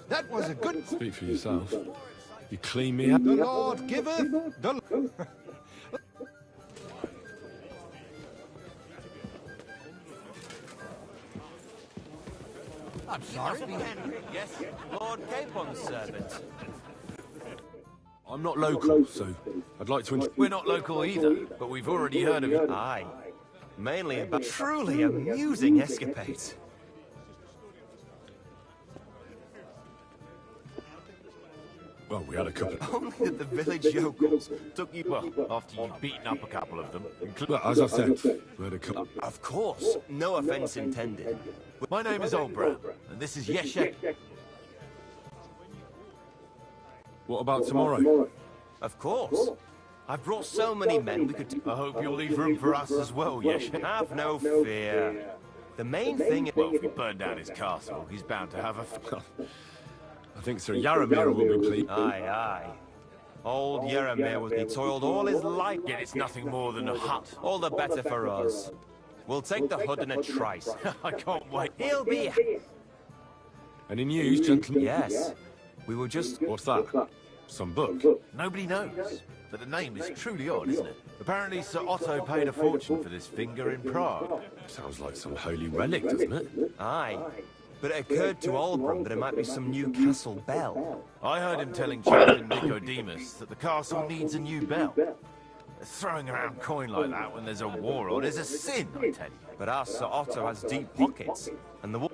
That was a good...
Speak for yourself. You clean me up.
The Lord giveth, the... I'm sorry.
Yes, Lord Capon's servant.
I'm not local, so I'd like to...
We're not local either, but we've already heard of it. Aye. Mainly about truly amusing escapades.
Well, we had a couple.
Only that the village yokels took you... Well, after you'd beaten up a couple of them.
Well, as I said, we had a couple.
Of course. No offence intended. My name is Oldbrow, and this is Yeshek.
What about tomorrow?
Of course. I've brought so many men we could...
I hope you'll leave room for us as well, Yeshek.
Have no fear. The main thing...
Well, if we burn down his castle, he's bound to have a... I think Sir Yaramir will be pleased.
Aye, aye. Old Yaramir was... He toiled all his life,
Yet it's nothing more than a hut.
all the better for us. We'll take the hood in a trice.
I can't wait.
He'll be...
Any news, gentlemen?
Yes. We were just...
What's that? Some book?
Nobody knows. But the name is truly odd, isn't it? Apparently Sir Otto paid a fortune for this finger in Prague.
Sounds like some holy relic, doesn't it?
Aye. But it occurred to Olbram that it might be some new castle bell.
I heard him telling Champion Nicodemus that the castle needs a new bell. Throwing around coin like that when there's a war on is a sin, I tell you.
But our Sir Otto has deep pockets, and the...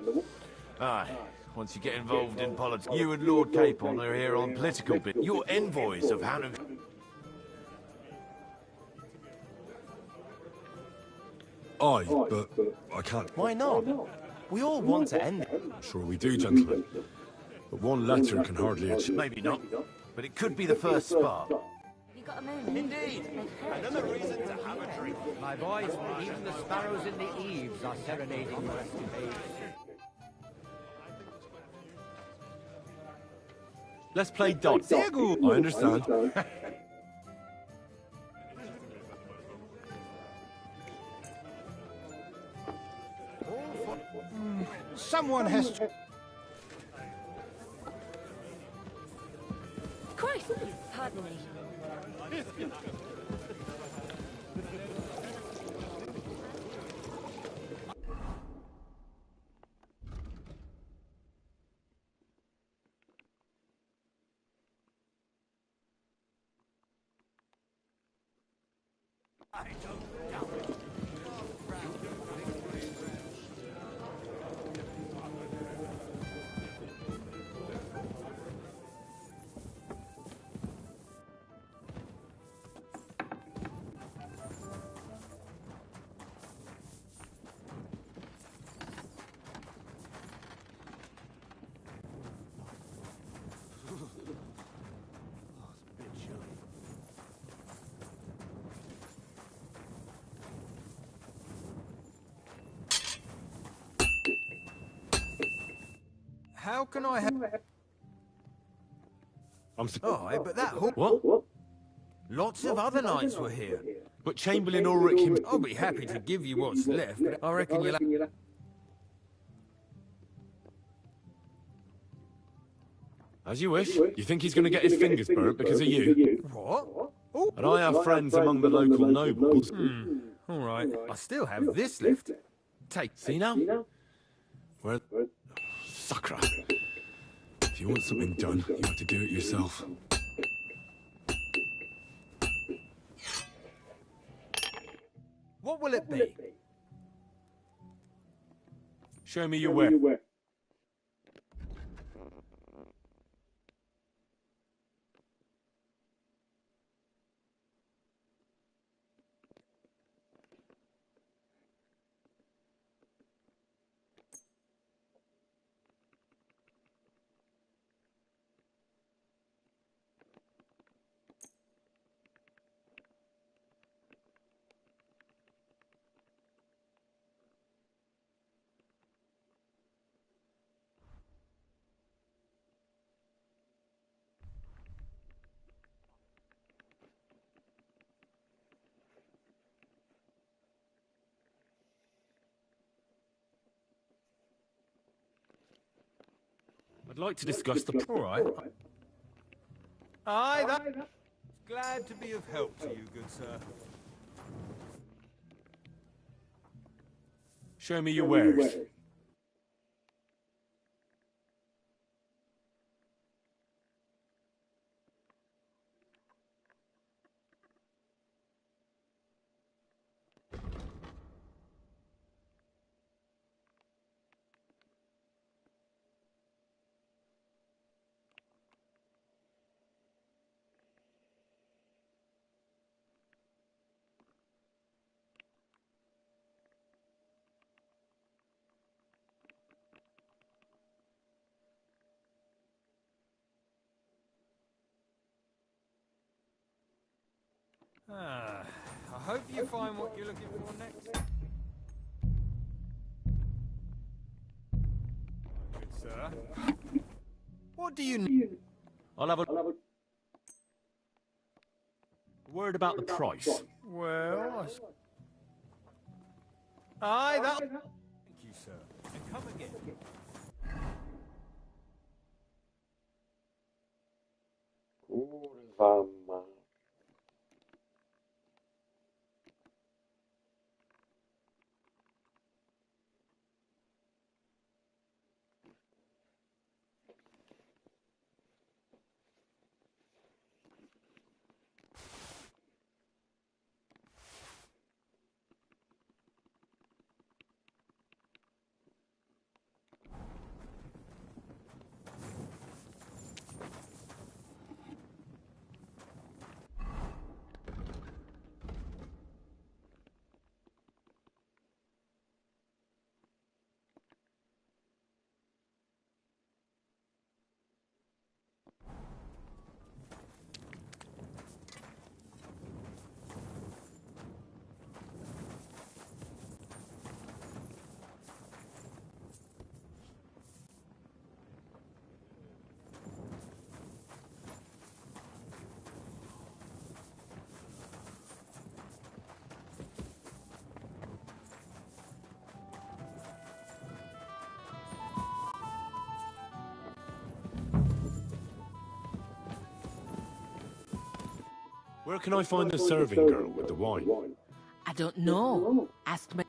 Aye. Once you get involved in politics, you and Lord Capon are here on political bit. You're envoys of Hannah...
Aye, but I can't.
Why not? We all want to end it.
Sure we do, gentlemen. But one letter can hardly achieve.
Maybe not, but it could be the first spark.
Have you got a moment?
Indeed. Another reason to have a drink.
My boys, even the sparrows in the eaves are serenading your escapades.
Let's play dice. I understand.
Someone has to...
Christ! Pardon me.
I don't doubt it.
How can I have...
I'm
but that...
What?
Lots of other knights were here.
But Chamberlain Ulrich himself...
I'll be happy to give you what's left, but I reckon you'll have...
As you wish. You think he's going to get his fingers burnt because of you?
What?
And I have friends among the local nobles.
All right. I still have this left. Take...
See now? Where... Sucker. If you want something done, you have to do it yourself.
What will it be?
Show me your where. I'd like to discuss the...
All right. Aye, that... Glad to be of help to you, good sir.
Show me your wares.
I hope you find what you're looking for next. Good sir.
What do you need? I'll have a word about the price.
Well, aye, that. Thank you, sir. And come again.
Kurwa ma.
Where can I find the serving girl with the wine?
I don't know. Ask me.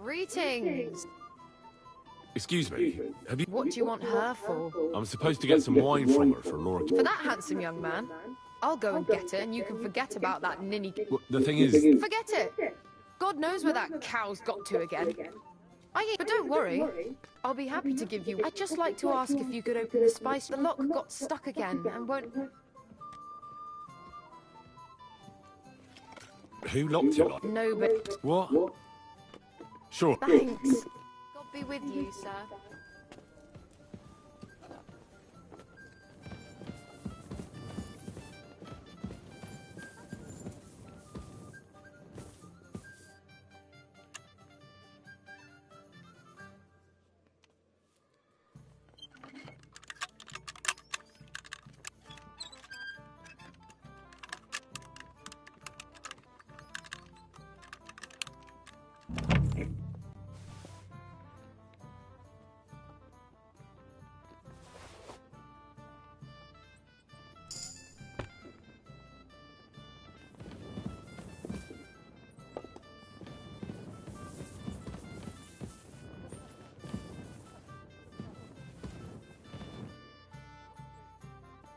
Greetings.
Excuse me, have you...
What do you want her for?
I'm supposed to get some wine from her for Laura...
For that handsome young man? I'll go and get it, and you can forget about that ninny...
Well, the thing is...
Forget it! God knows where that cow's got to again. But don't worry. I'll be happy to give you... I'd just like to ask if you could open the spice... The lock got stuck again, and won't...
Who locked it?
No, but...
What? Sure.
Thanks. God be with you, sir.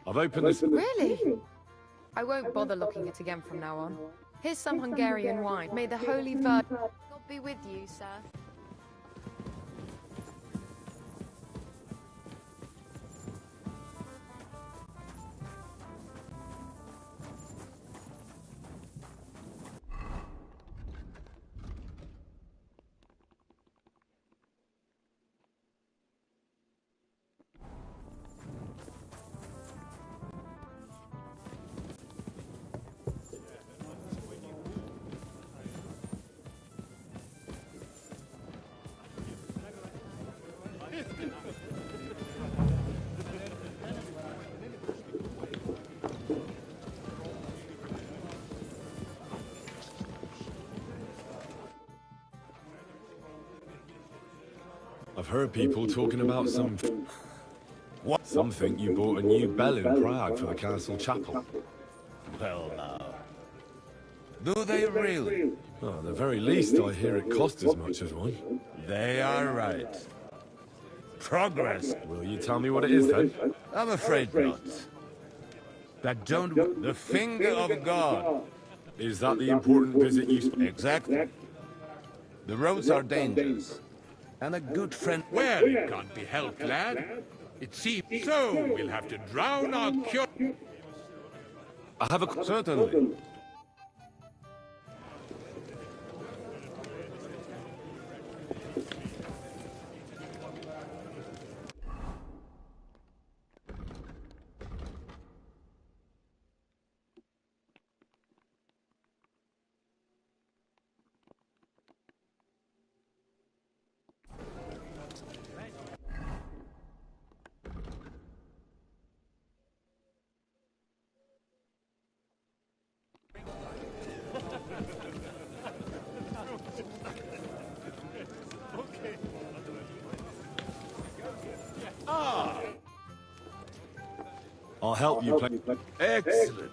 I've opened this...
Really? I won't bother looking it again from now on. Here's some Hungarian wine. May the Holy Virgin...
God be with you, sir.
I've heard people talking about some... What? Some think you bought a new bell in Prague for the castle chapel.
Well, now. Do they really?
Well, at the very least, I hear it cost as much as one.
They are right. Progress.
Will you tell me what it is, then?
I'm afraid not. That don't... The finger of God.
Is that the important visit you...
Exactly. The roads are dangerous. And a good friend...
Well, it can't be helped, lad. It seems so. We'll have to drown our cure...
I have a...
Certainly.
I'll help you play...
Excellent.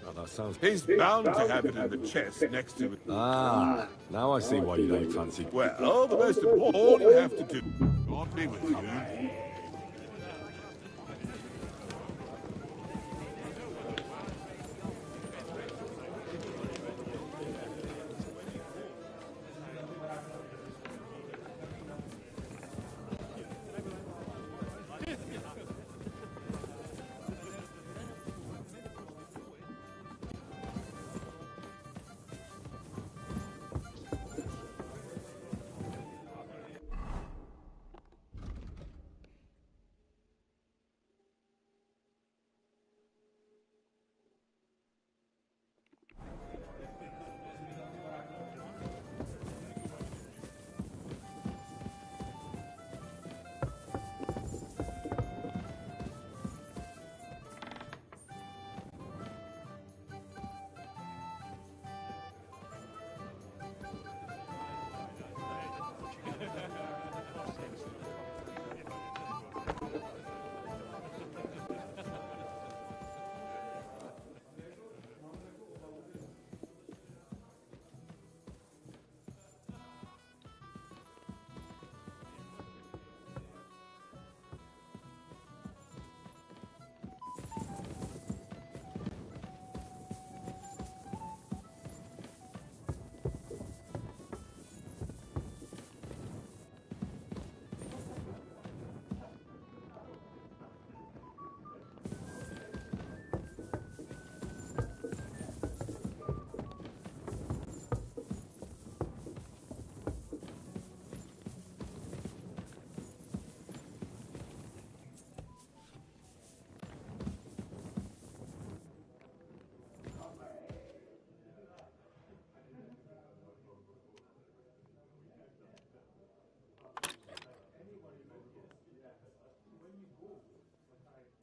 Oh, that sounds...
He's bound to have it in the chest next to it.
Ah, now I see why you don't fancy...
Well, the most important, all you have to do... God be with you.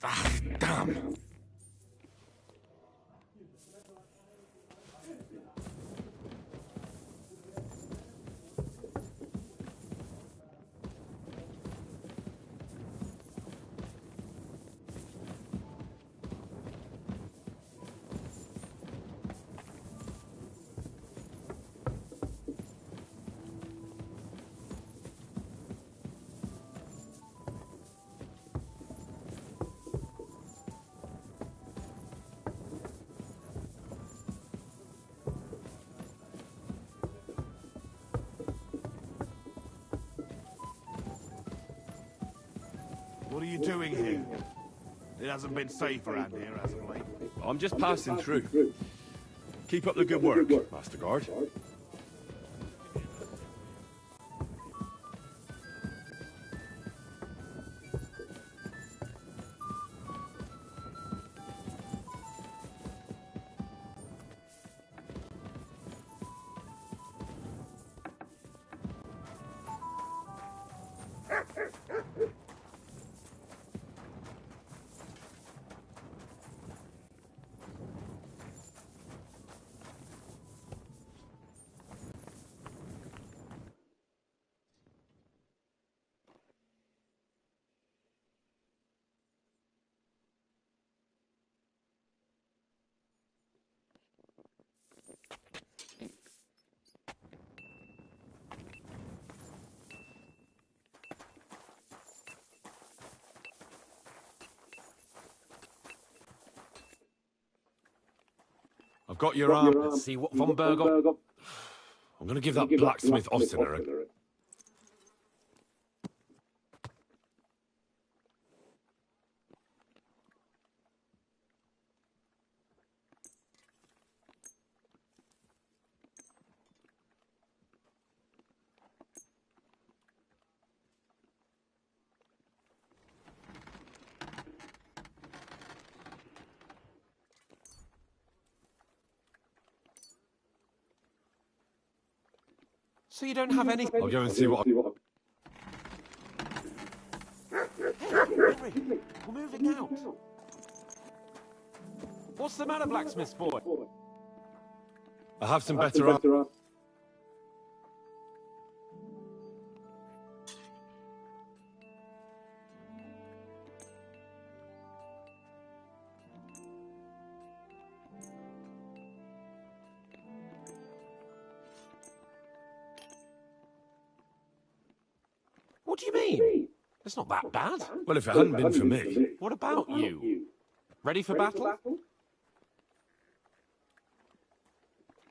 Ah, damn!
What are you doing here? It hasn't been safe around here as of late.
I'm just passing through. Keep up the good work, Master Guard. I've got your arm. Let's see what von Berg. I'm going to give that blacksmith Ossiner a...
So you don't have any...
I'll go and see what...
Henry, we're moving out. What's the matter, blacksmith's boy?
I have some better arm.
What do you mean? It's not that bad.
Well, if it hadn't been for me...
What about you? Ready for battle?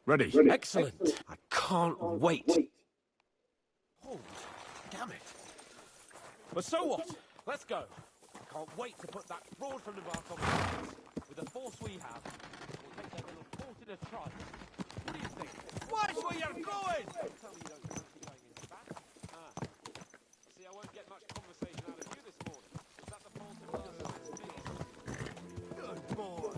Ready.
Excellent. I can't wait. Oh, damn it. But so what? Let's go. I can't wait to put that fraud from the mark on the streets. With the force we have, we'll take their little fort in a trice. What do you think? Watch where you're going! Tell me you don't fancy going into battle. See, I won't get much conversation out of you this morning. Was that the fault of last night's meeting? Good boy.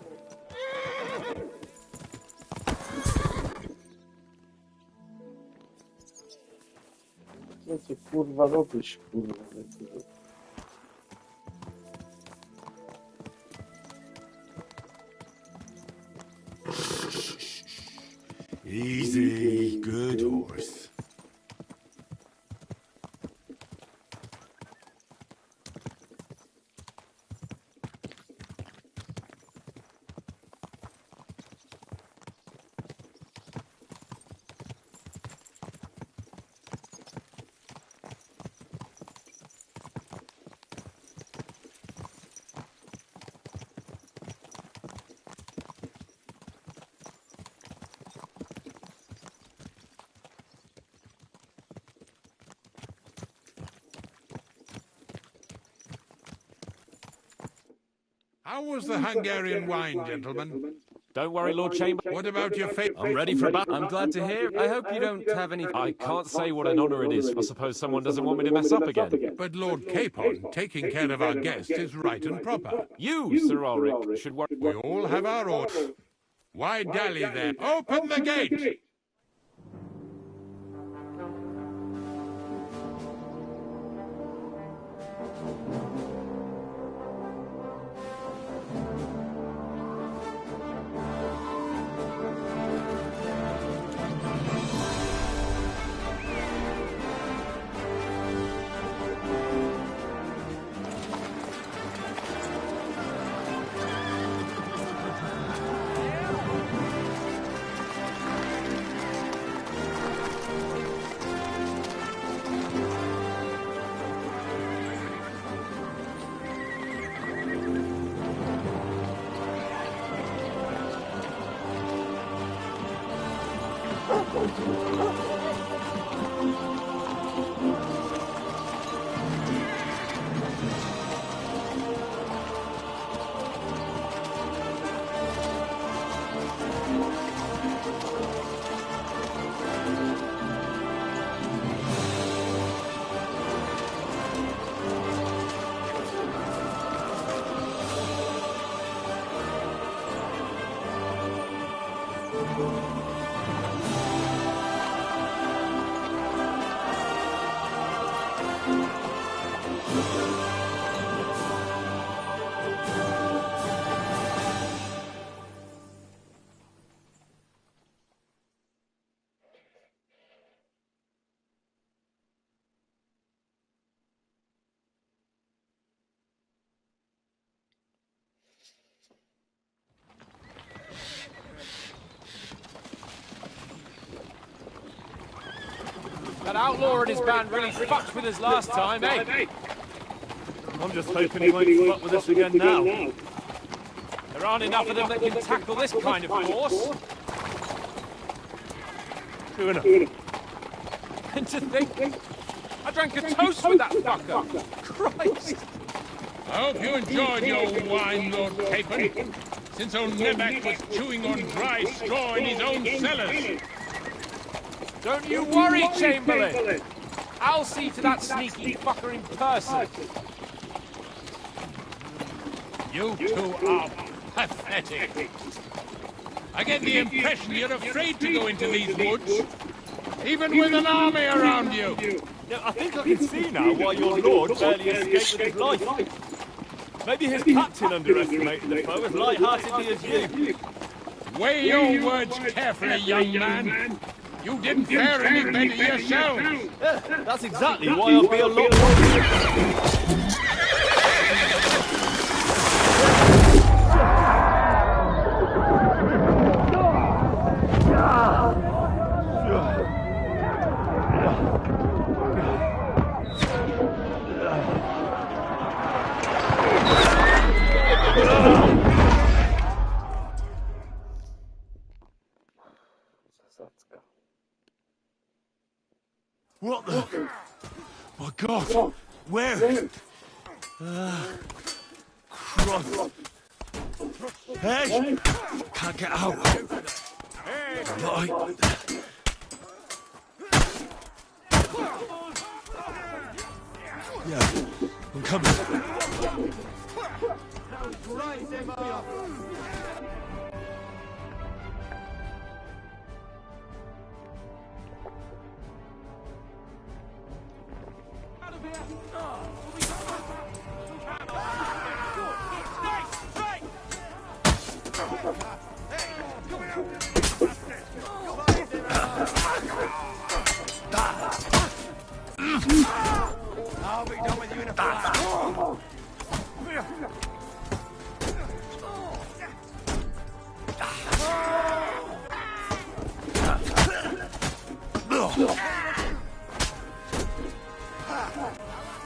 Co ty kurwa robisz, kurwa?
Easy, good horse.
How was the Hungarian wine, gentlemen?
Don't worry, Lord Chamber.
What about your fate?
I'm ready for battle.
I'm glad to hear. I hope you don't have any...
I can't say what an honour it is. I suppose someone doesn't want me to mess up again.
But Lord Capon, taking care of our guest is right and proper.
You, Sir Ulrich, should worry.
We all have our orders. Why dally then? Open the gate!
That outlaw and his band really fucked with us last time, eh?
I'm just hoping he won't fuck with us again now.
There aren't enough of them that can tackle this kind of force.
True enough.
And to think, I drank a toast with that fucker. Christ!
I hope you enjoyed your wine, Lord Capon, since old Neback was chewing on dry straw in his own cellars.
Don't you worry, Chamberlain. I'll see to that sneaky fucker in person.
You two are pathetic. I get the impression you're afraid to go into these woods, even with an army around you.
Yeah, I think I can see now why your lord barely escaped with his life. Maybe his captain underestimated the foe as light-heartedly as you.
Weigh your words carefully, young man. You didn't fare any better yourselves.
Yeah, that's exactly why I'll be a lot more... What the? My God! Where? Christ! Hey! Can't get out! Right. Yeah, I'm coming.
I'll be done with you in a flash.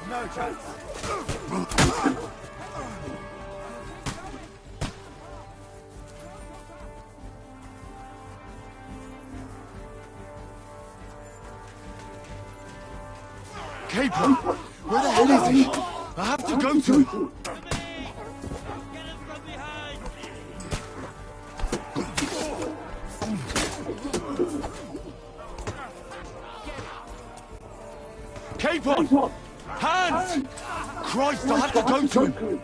No chance.
Capon! Where the hell is he? I have to go to him! Capon! Hands! Christ, I have to go to him!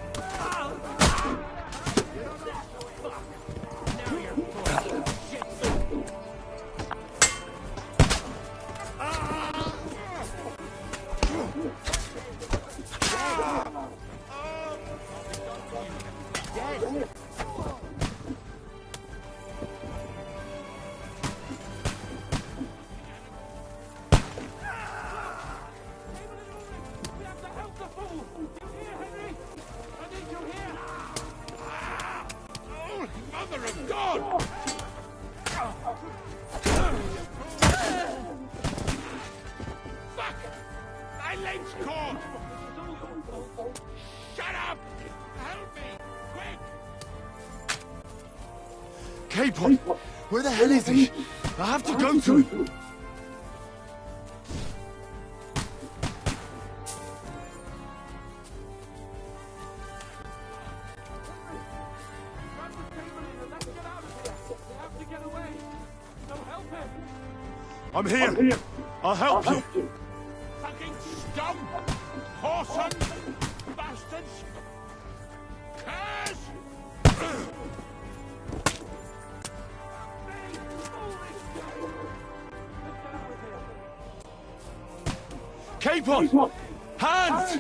Mother of God! Fuck! My leg's caught! Shut up! Help me! Quick!
Capon! Where the hell is he? I have to go to him! I'm here. I'll help you.
Fucking scum! Whoreson! Bastards! Curse!
Capon! Hands!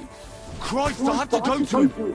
Christ, I have to go to...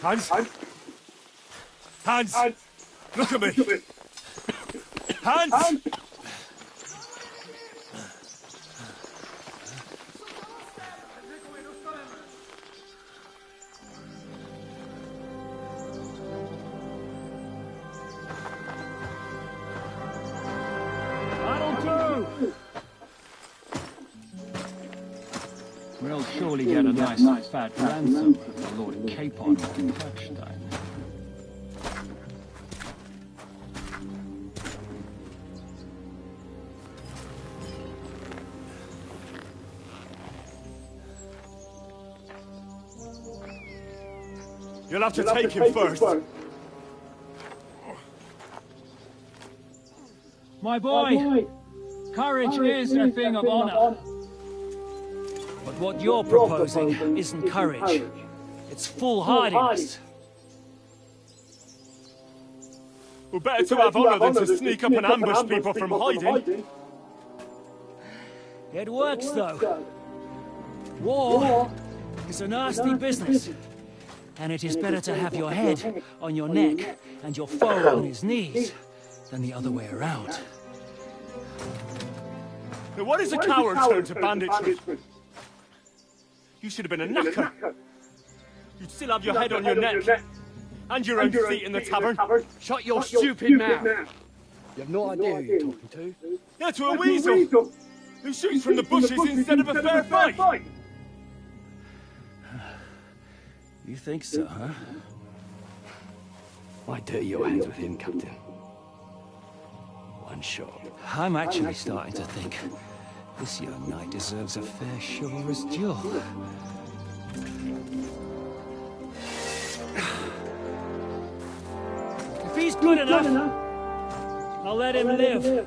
Hans? Hans! Look at me! Hans!
We'll surely get a nice fat ransom for Lord Capon or Kirkstein.
You'll have to take him first.
My boy, courage is a thing of honor. But what you're proposing isn't courage. It's foolhardiness.
Well, better to have honor than to sneak up and ambush people from hiding.
It works, though. War is a nasty business. And it is better to have your head on your neck and your foe on his knees than the other way around.
Now, what is a coward turned to banditry?
You should have been a knacker. You'd still have your head on your neck. And your own feet in the tavern.
Shut your stupid mouth. You have no idea who you're talking to.
Yeah, to a weasel. Who shoots from the bushes instead of a fair fight.
You think so, huh? Why dirty your hands with him, Captain? One shot. I'm actually starting to think this young knight deserves a fair chivalrous duel. If he's good enough, I'll let him live.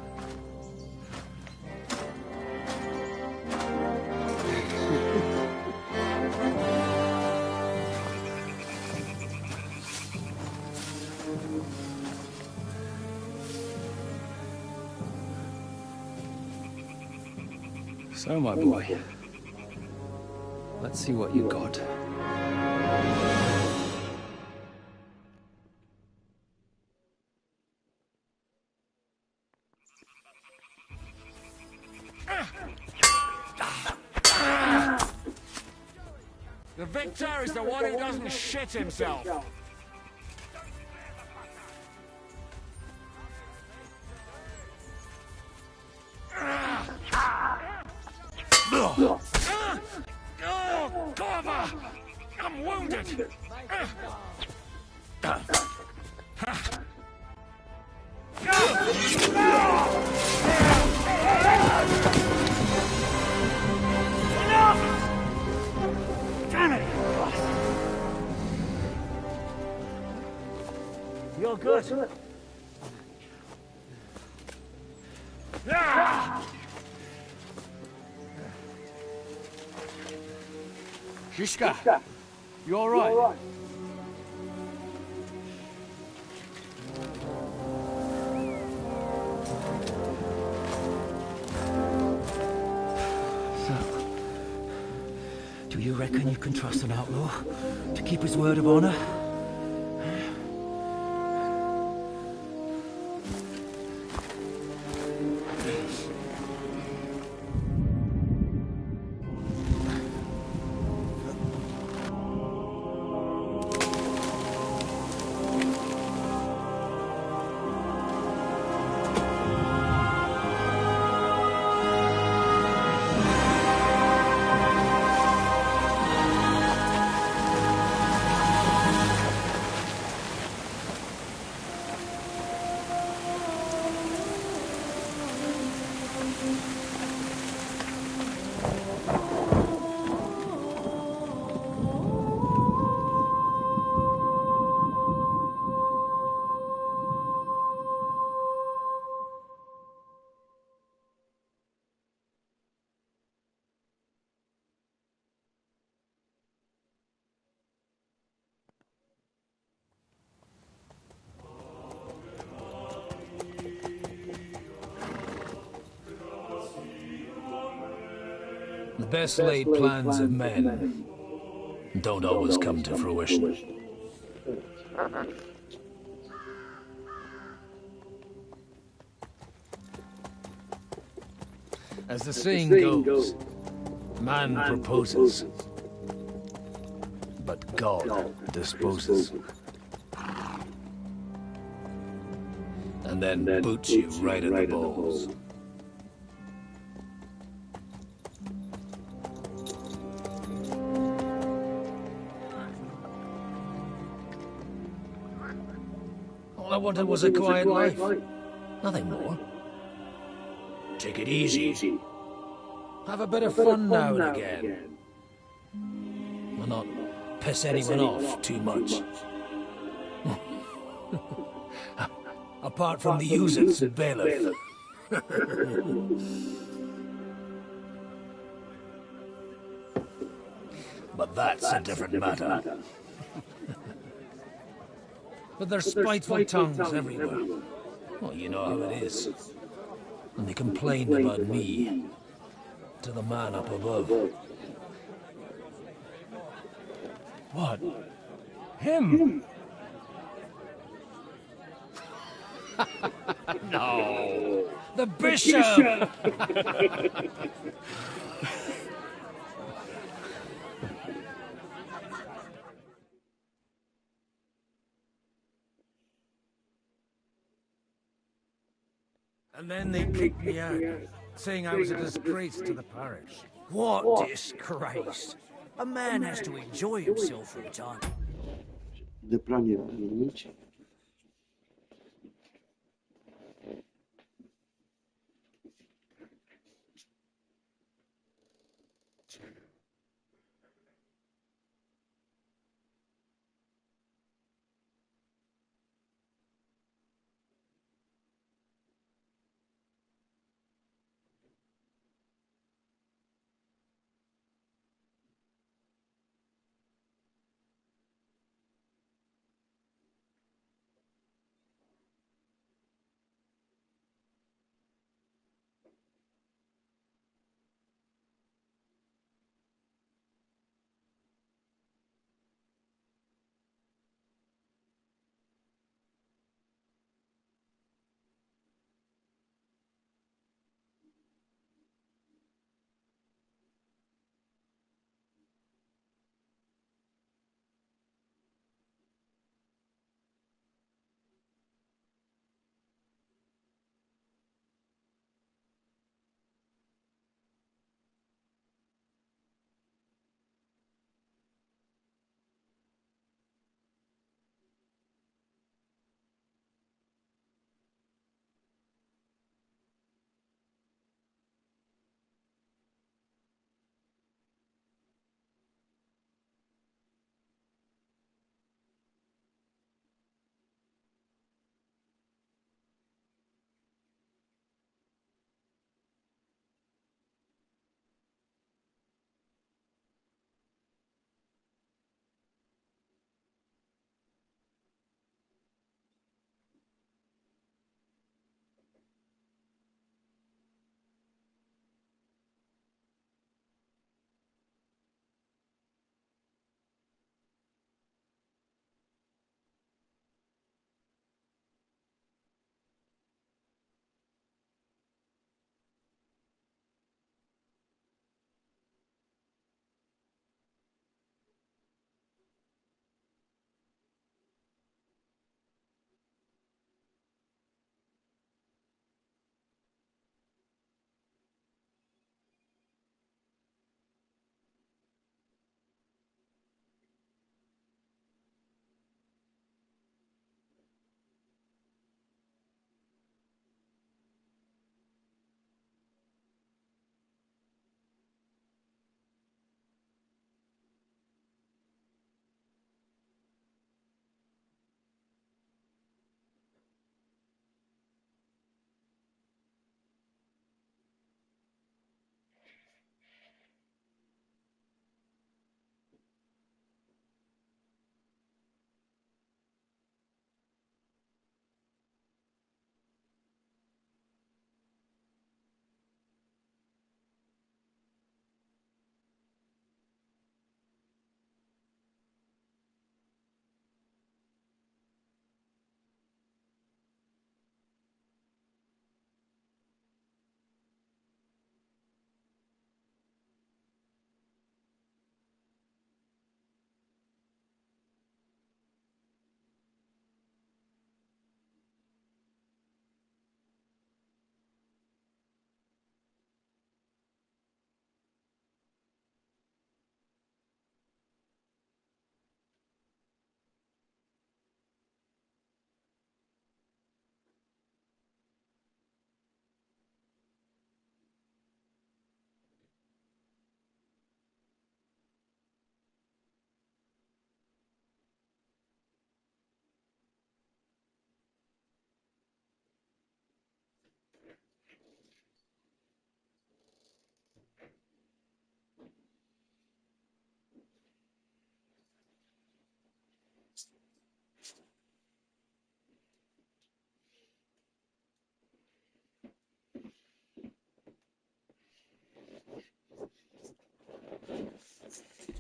So, my boy, let's see what you got.
The victor is the one who doesn't shit himself. Oh, cover! I'm wounded!
Damn it! You're good. Shishka, you all right? So, do you reckon you can trust an outlaw to keep his word of honor? The best laid plans of men don't always come to fruition. As the saying goes, man proposes, but God disposes. And then boots you right in the balls. All I wanted was a quiet life. Nothing more. Take it easy. Have a bit of fun now and again. And not piss anyone off too much. Apart from the users and bailiff. But that's a different matter. But there's spiteful tongues everywhere. Well, you know how it is. And they complain about me to the man up above. What? Him? No. The bishop!
And then they kicked me out, saying I was a disgrace to the parish.
What disgrace? A man has to enjoy himself from time.
De planie wymienić.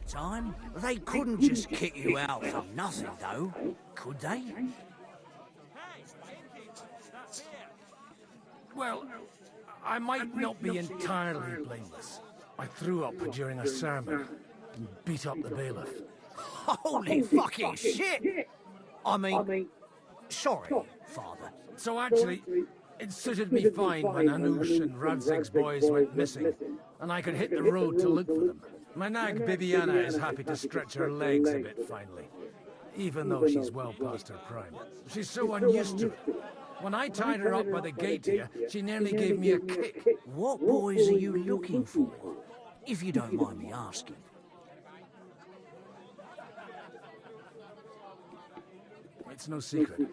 Time? They couldn't just kick you out for nothing, though, could they?
Well, I might not be entirely blameless. I threw up during a sermon and beat up the bailiff.
Holy fucking shit! I mean, sorry, Father.
So actually, It suited me fine when Anush and Radzig's boys went missing, and I could hit the road to look for them. My nag Bibiana is happy to stretch her legs a bit finally, even though she's well past her prime. She's so unused to it. When I tied her up by the gate here, she nearly gave me a kick.
What boys are you looking for, if you don't mind me asking?
It's no secret.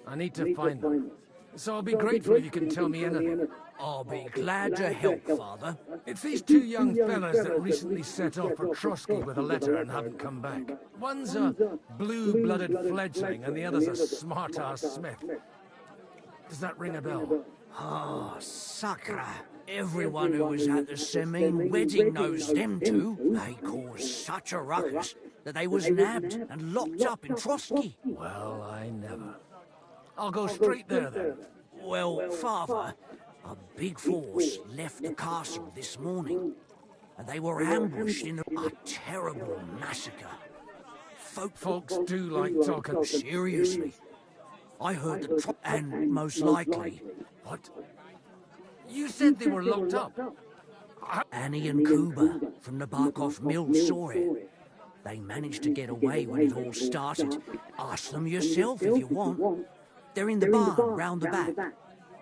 I need to find them. So I'll be grateful if you can tell me anything.
I'll be glad to help, Father.
It's these two young fellas that recently set off for Trotsky with a letter and haven't come back. One's a blue-blooded fledgling and the other's a smart-ass smith. Does that ring a bell?
Ah, sucker. Everyone who was at the Semine wedding knows them two. They caused such a ruckus that they was nabbed and locked up in Trotsky.
Well, I never. I'll go straight there, then.
Well, Father, a big force left the castle this morning, and they were ambushed in a terrible massacre.
Folks do like talking.
Seriously. I heard the and most likely...
What? You said they were locked up?
Annie and Kuba from the Barkov Mill saw it. They managed to get away when it all started. Ask them yourself if you want. They're in the barn round the back.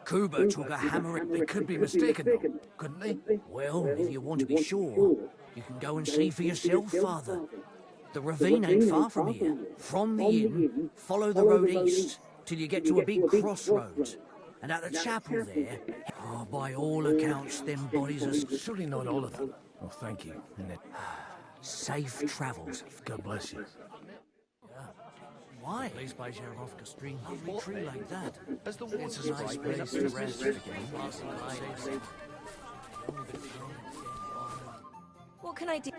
Kuba took a hammer and...
They could be mistaken, though, couldn't they?
Well, if you want to be sure, you can go and see for yourself, Father. The ravine ain't far from here. From the inn, follow the road east till you get to a big crossroads. And at the chapel there, oh, by all accounts, them bodies are...
Surely not all of them. Oh, thank you.
Safe travels.
God bless you.
Why? Place by Zherovka Stream. Lovely tree like that. It's a nice place to rest again.
What can I do?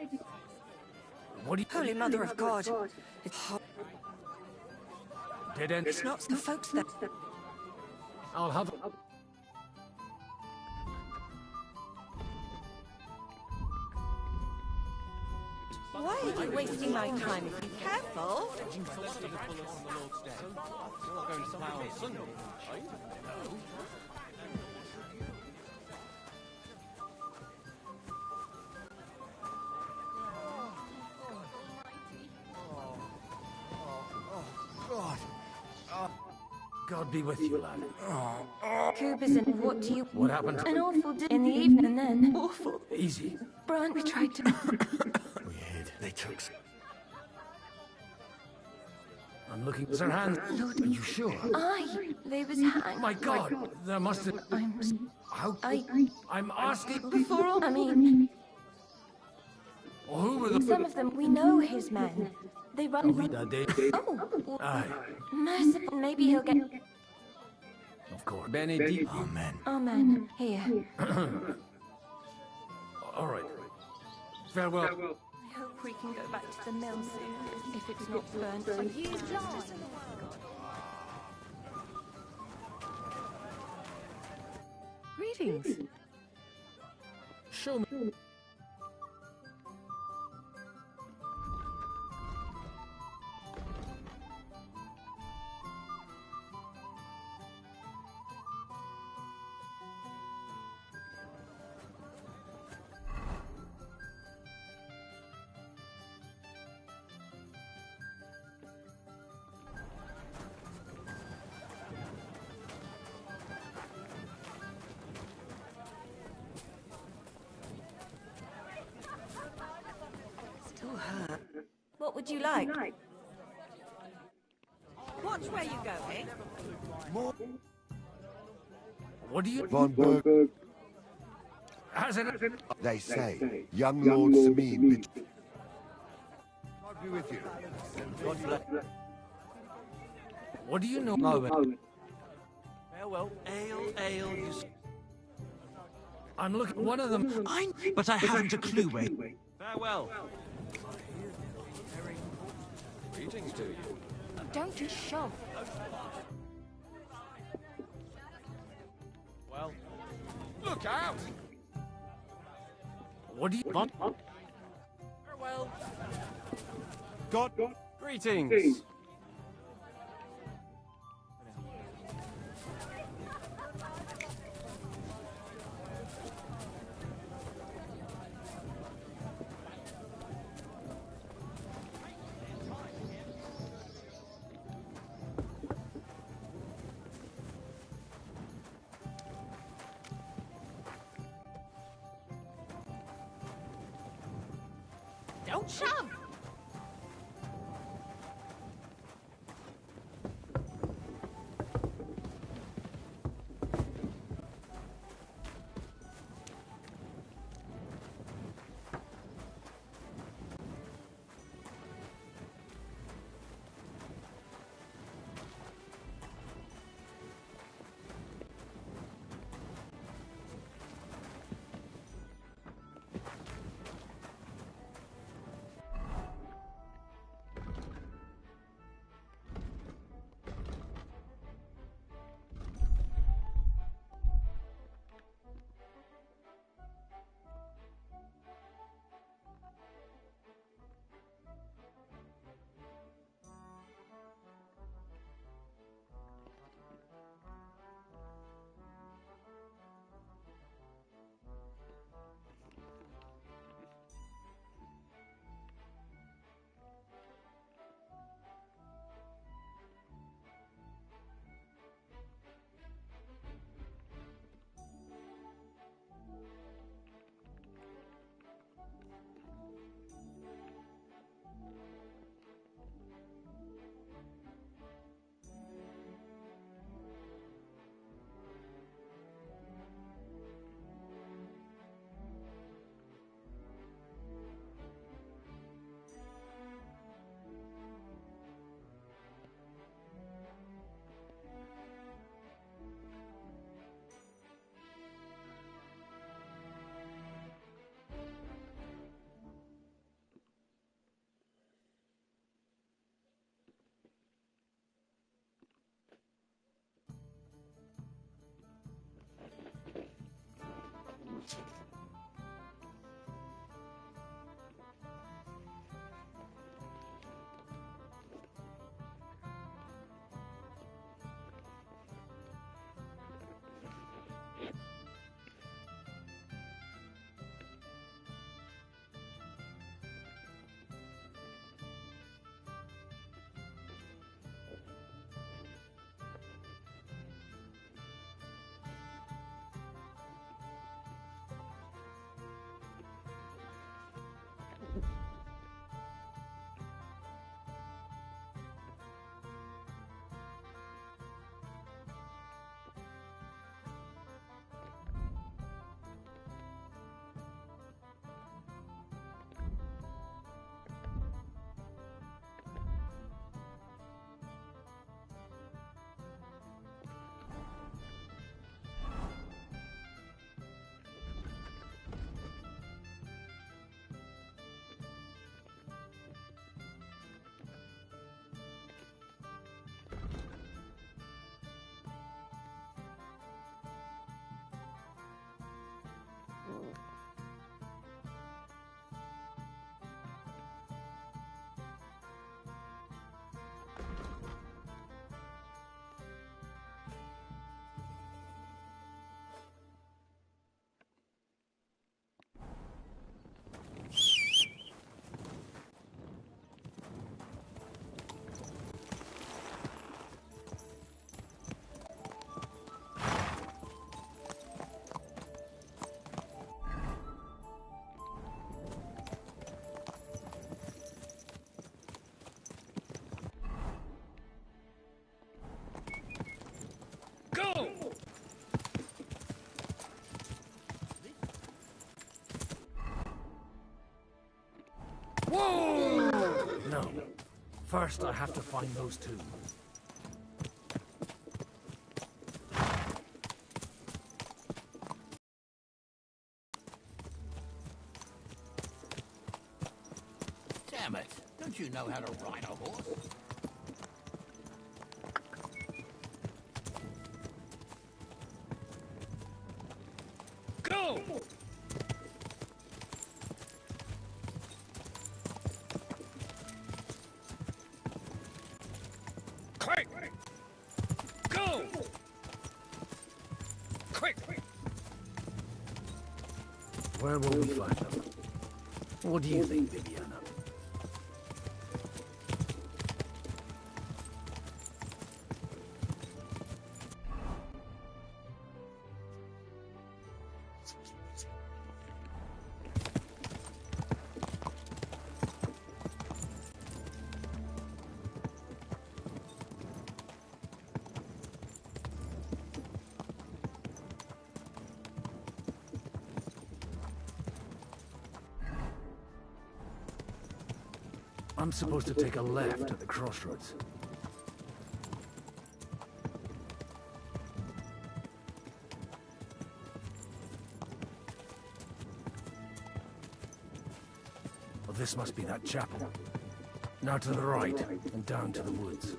What do you...
Holy Mother of God. It's not the folks that...
I'll have...
Why are you wasting my time? Be careful.
God be with you, lad.
Kuba's in. What do you...
What happened?
An awful day in the evening, and then... Awful.
Easy.
Brant, we tried to...
We hid. They took... I'm looking at their hands.
Lord,
are you sure?
They was hanged.
Oh my God! There must have... I'm asking...
Before all... I mean...
Well, who were the...
Some of them, we know his men. They run...
Oh! Aye.
Merciful. Maybe he'll get...
Of course. Benedict. Amen.
Amen. Here.
All right. Farewell.
I hope we can go back to the mill soon, if it's not burnt.
Greetings.
Show me.
What would you like?
Watch where you go, eh?
What do you...
Von Berg.
Has it...
They say, young Lord Semine... God be with you.
God bless. What do you know?
Farewell. Ale, you...
I'm looking... One of them...
But I haven't a clue where... Farewell.
Greetings to you.
Don't just shove.
Well, look out!
What do you want?
Farewell.
God.
Greetings.
Don't shove!
Go! Whoa! No. First, I have to find those two.
Damn it! Don't you know how to ride a horse?
Go! Quick! Go! Quick! Where will we find them? What do you think, Viviana?
I'm supposed to take a left at the crossroads. Well, this must be that chapel. Now to the right, and down to the woods.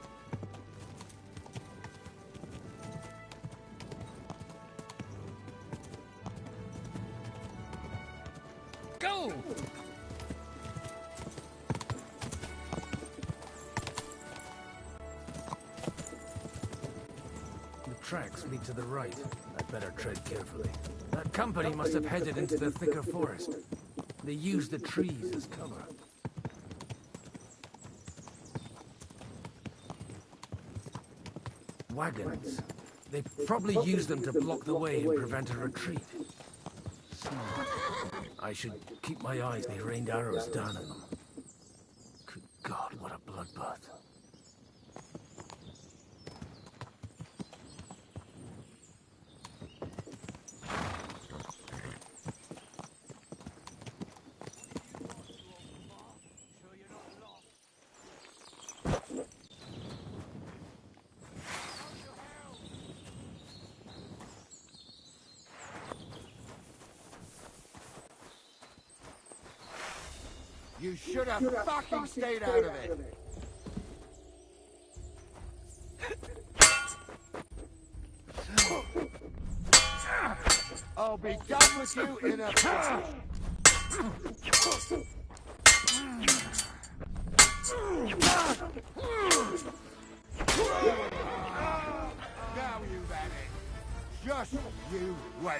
Go!
The tracks lead to the right. I'd better tread carefully. That company must have headed into the thicker forest. They used the trees as cover. Wagons. They probably used them to block the way and prevent a retreat. I should keep my eyes. They rained arrows down on them. Good God, what a bloodbath.
You should have fucking stayed out of it. I'll be done with you in a flash. Now you've had it. Just you wait.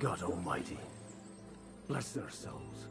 God Almighty. Bless their souls.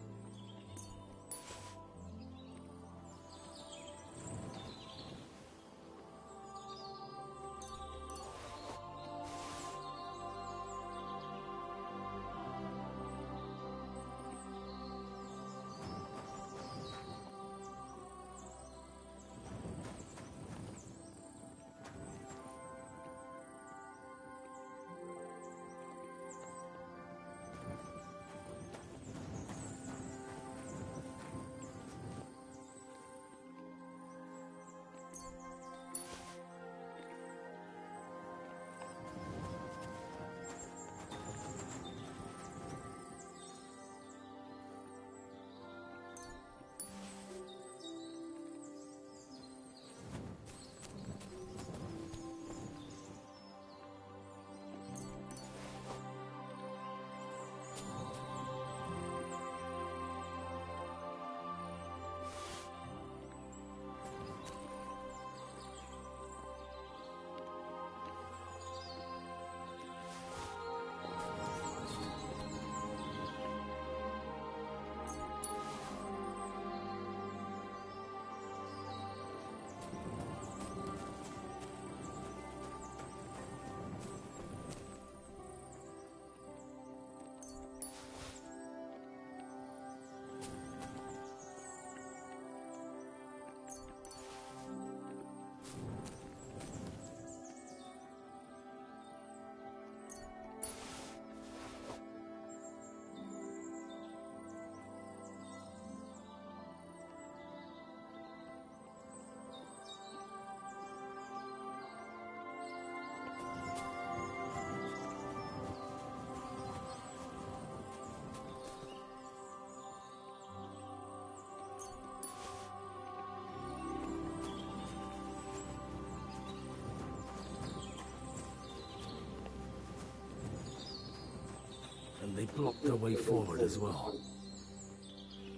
And they blocked their way forward as well.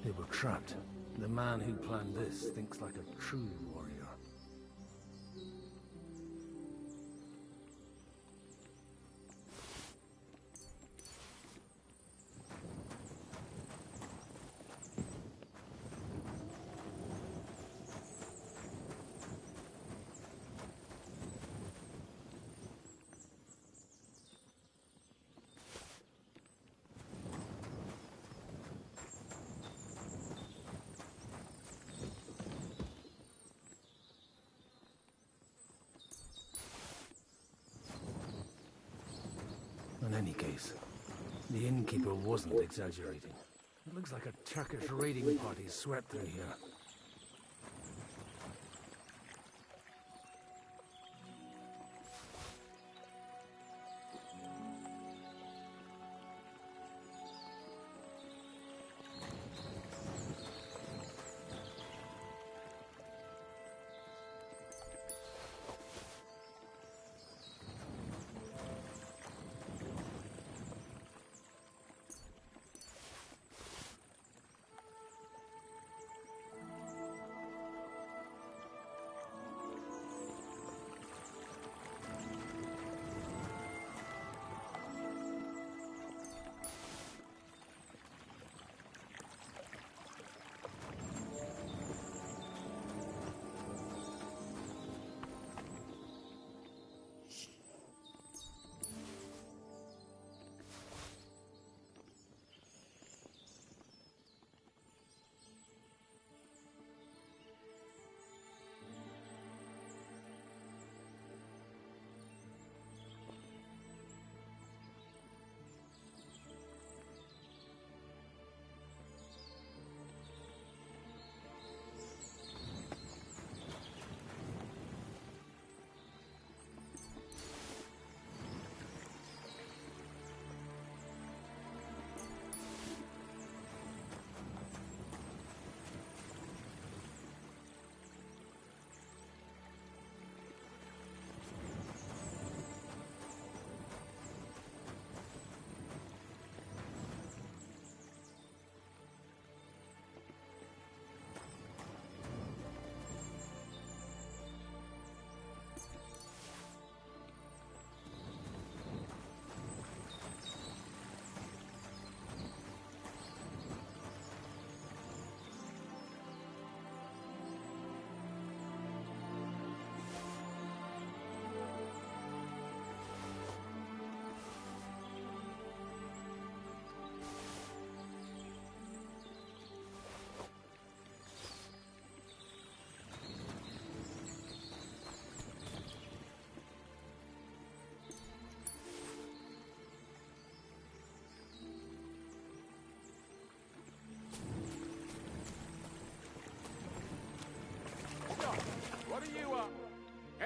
They were trapped. The man who planned this thinks like a true warrior. In any case, the innkeeper wasn't exaggerating. It looks like a Turkish raiding party swept through here.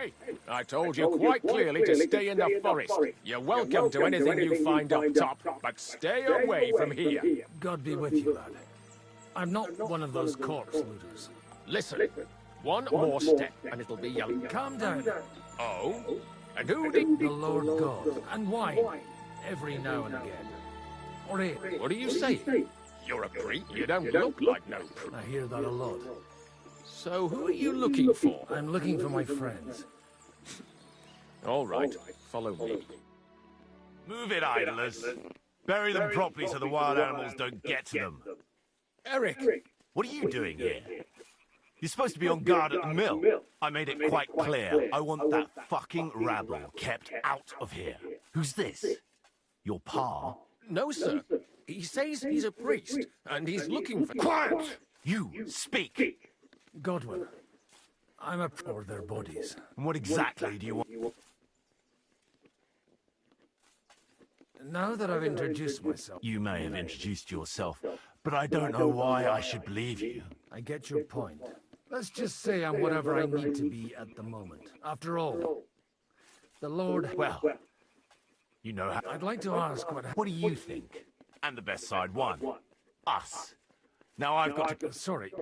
Hey, I told you quite clearly to stay in the forest. You're welcome to anything you find up top, but stay away from here.
God be with you, lad. I'm not one of those corpse looters.
Listen, one more step and it'll be your...
Calm down.
Oh? And who did...
The Lord God. And wine. Every now and again. Or ale.
What do you say? You're a priest. You don't look like no priest.
I hear that a lot.
So who are you looking for?
I'm looking for my friends.
All right, follow me.
Move it, idlers. Bury them properly so the wild animals don't get to them.
Eric!
What are you doing here? You're supposed to be on guard at the mill. I made it quite clear. I want that fucking rabble kept out of here. Who's this? Your pa?
No, sir. He says he's a priest, and he's looking for...
Quiet! You, speak!
Godwin, I'm a for their bodies.
And what exactly do you want?
Now that I've introduced myself...
You may have introduced yourself, but I don't know why I should believe you.
I get your point. Let's just say I'm whatever I need to be at the moment. After all, the Lord...
Well, you know how...
I'd like to ask
What do you think? And the best side won. Us. Now I've got to...
Sorry.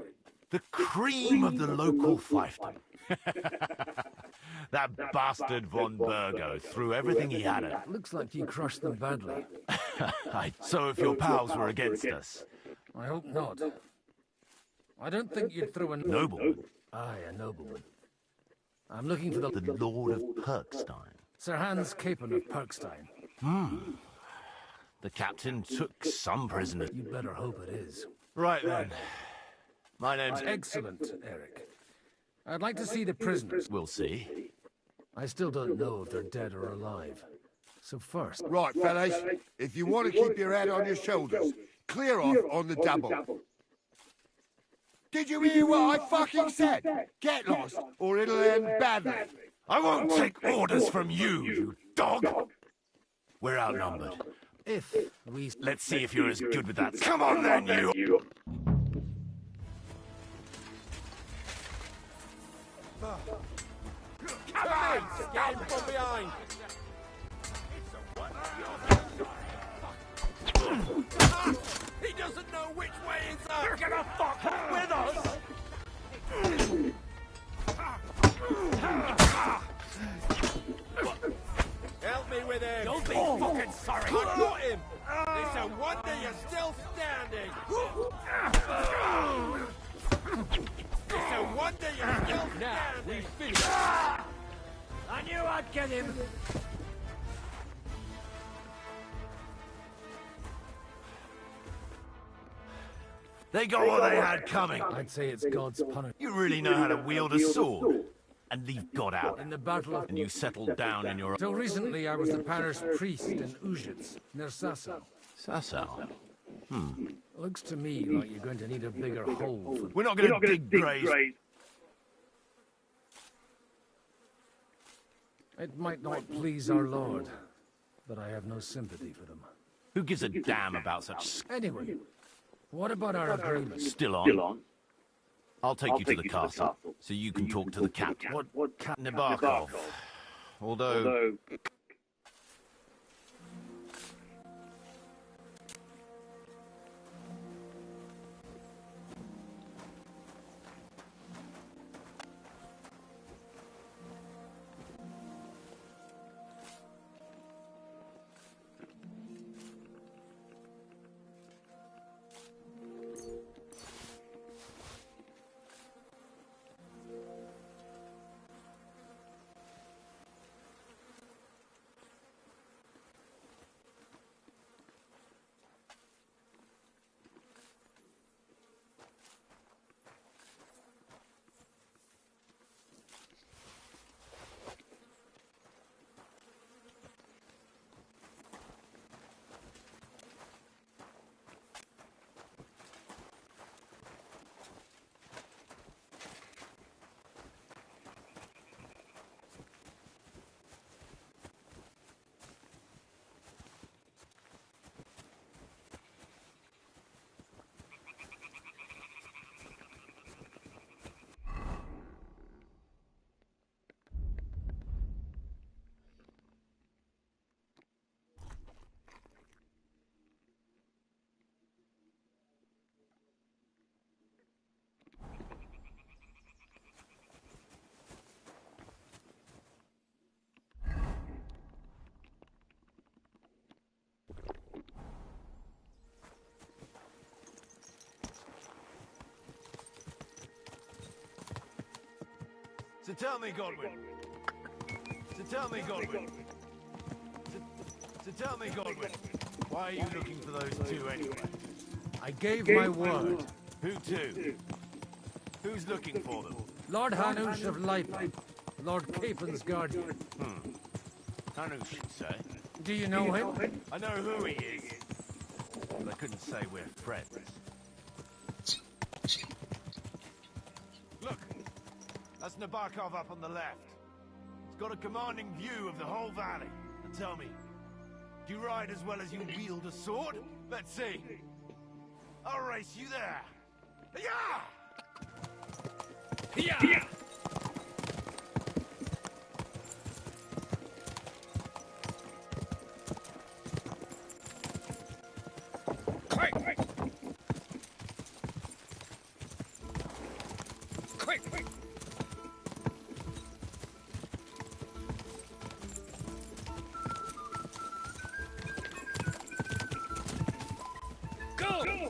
The cream of the local fiefdom. That bastard von Burgo threw everything he had at.
Looks like you crushed them badly.
So if your pals were against us...
I hope not. I don't think you'd throw a...
Nobleman?
Aye, a nobleman. I'm looking for
the Lord of Perkstein.
Sir Hans Capon of Perkstein.
The captain took some prisoners.
You better hope it is.
Right then. My name's...
Excellent, Eric. I'd like to see the prisoners.
We'll see.
I still don't know if they're dead or alive. So first...
Right, fellas. If you want to keep your head on your shoulders, clear off on the double. Did you hear what I fucking said? Get lost, or it'll end badly.
I won't take orders from you, you dog! We're outnumbered.
If we...
Let's see if you're as good with that. Come on then, you...
Get him from behind! He doesn't know which way is up! You're gonna fuck with us! Help me with him! Don't be fucking sorry! I got him! It's a wonder you're still standing! It's a wonder you're still standing! Now, we finished! I knew I'd get him!
They got what they had coming.
I'd say it's God's punishment.
You really know how to wield a sword. And leave God out.
In the battle of...
And you settled down in your...
Till recently, I was the parish priest in Ujits, near Sasau.
Sasau?
Looks to me like you're going to need a bigger hole for...
We're not going to dig graves.
It might not please our Lord, but I have no sympathy for them.
Who gives a damn about such...
Anyway, what about our agreement?
Still on? I'll take you to the castle, so you can talk to the captain.
What captain?
Nabokov. Although...
So tell me, Godwin. So tell me, Godwin. So tell me, Godwin. Why are you looking for those two anyway?
I gave my word.
Who to? Who's looking for them?
Lord Hanush of Lipa, Lord Capon's guardian.
Hanush, you say?
Do you know him?
I know who he is, but I couldn't say we're friends. Look, that's Nabokov up on the left. It's got a commanding view of the whole valley. And tell me, do you ride as well as you wield a sword? Let's see. I'll race you there. Yeah! Yeah!
Quick! Quick! Go!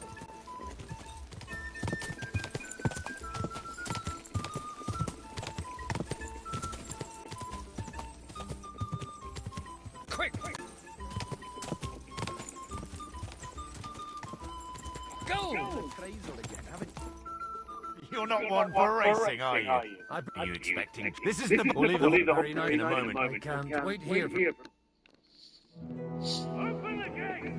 Quick! Go!
You're not one for racing, are you? Are you expecting? This is the... We'll leave the very night in a moment.
I can't wait here.
Open the gate!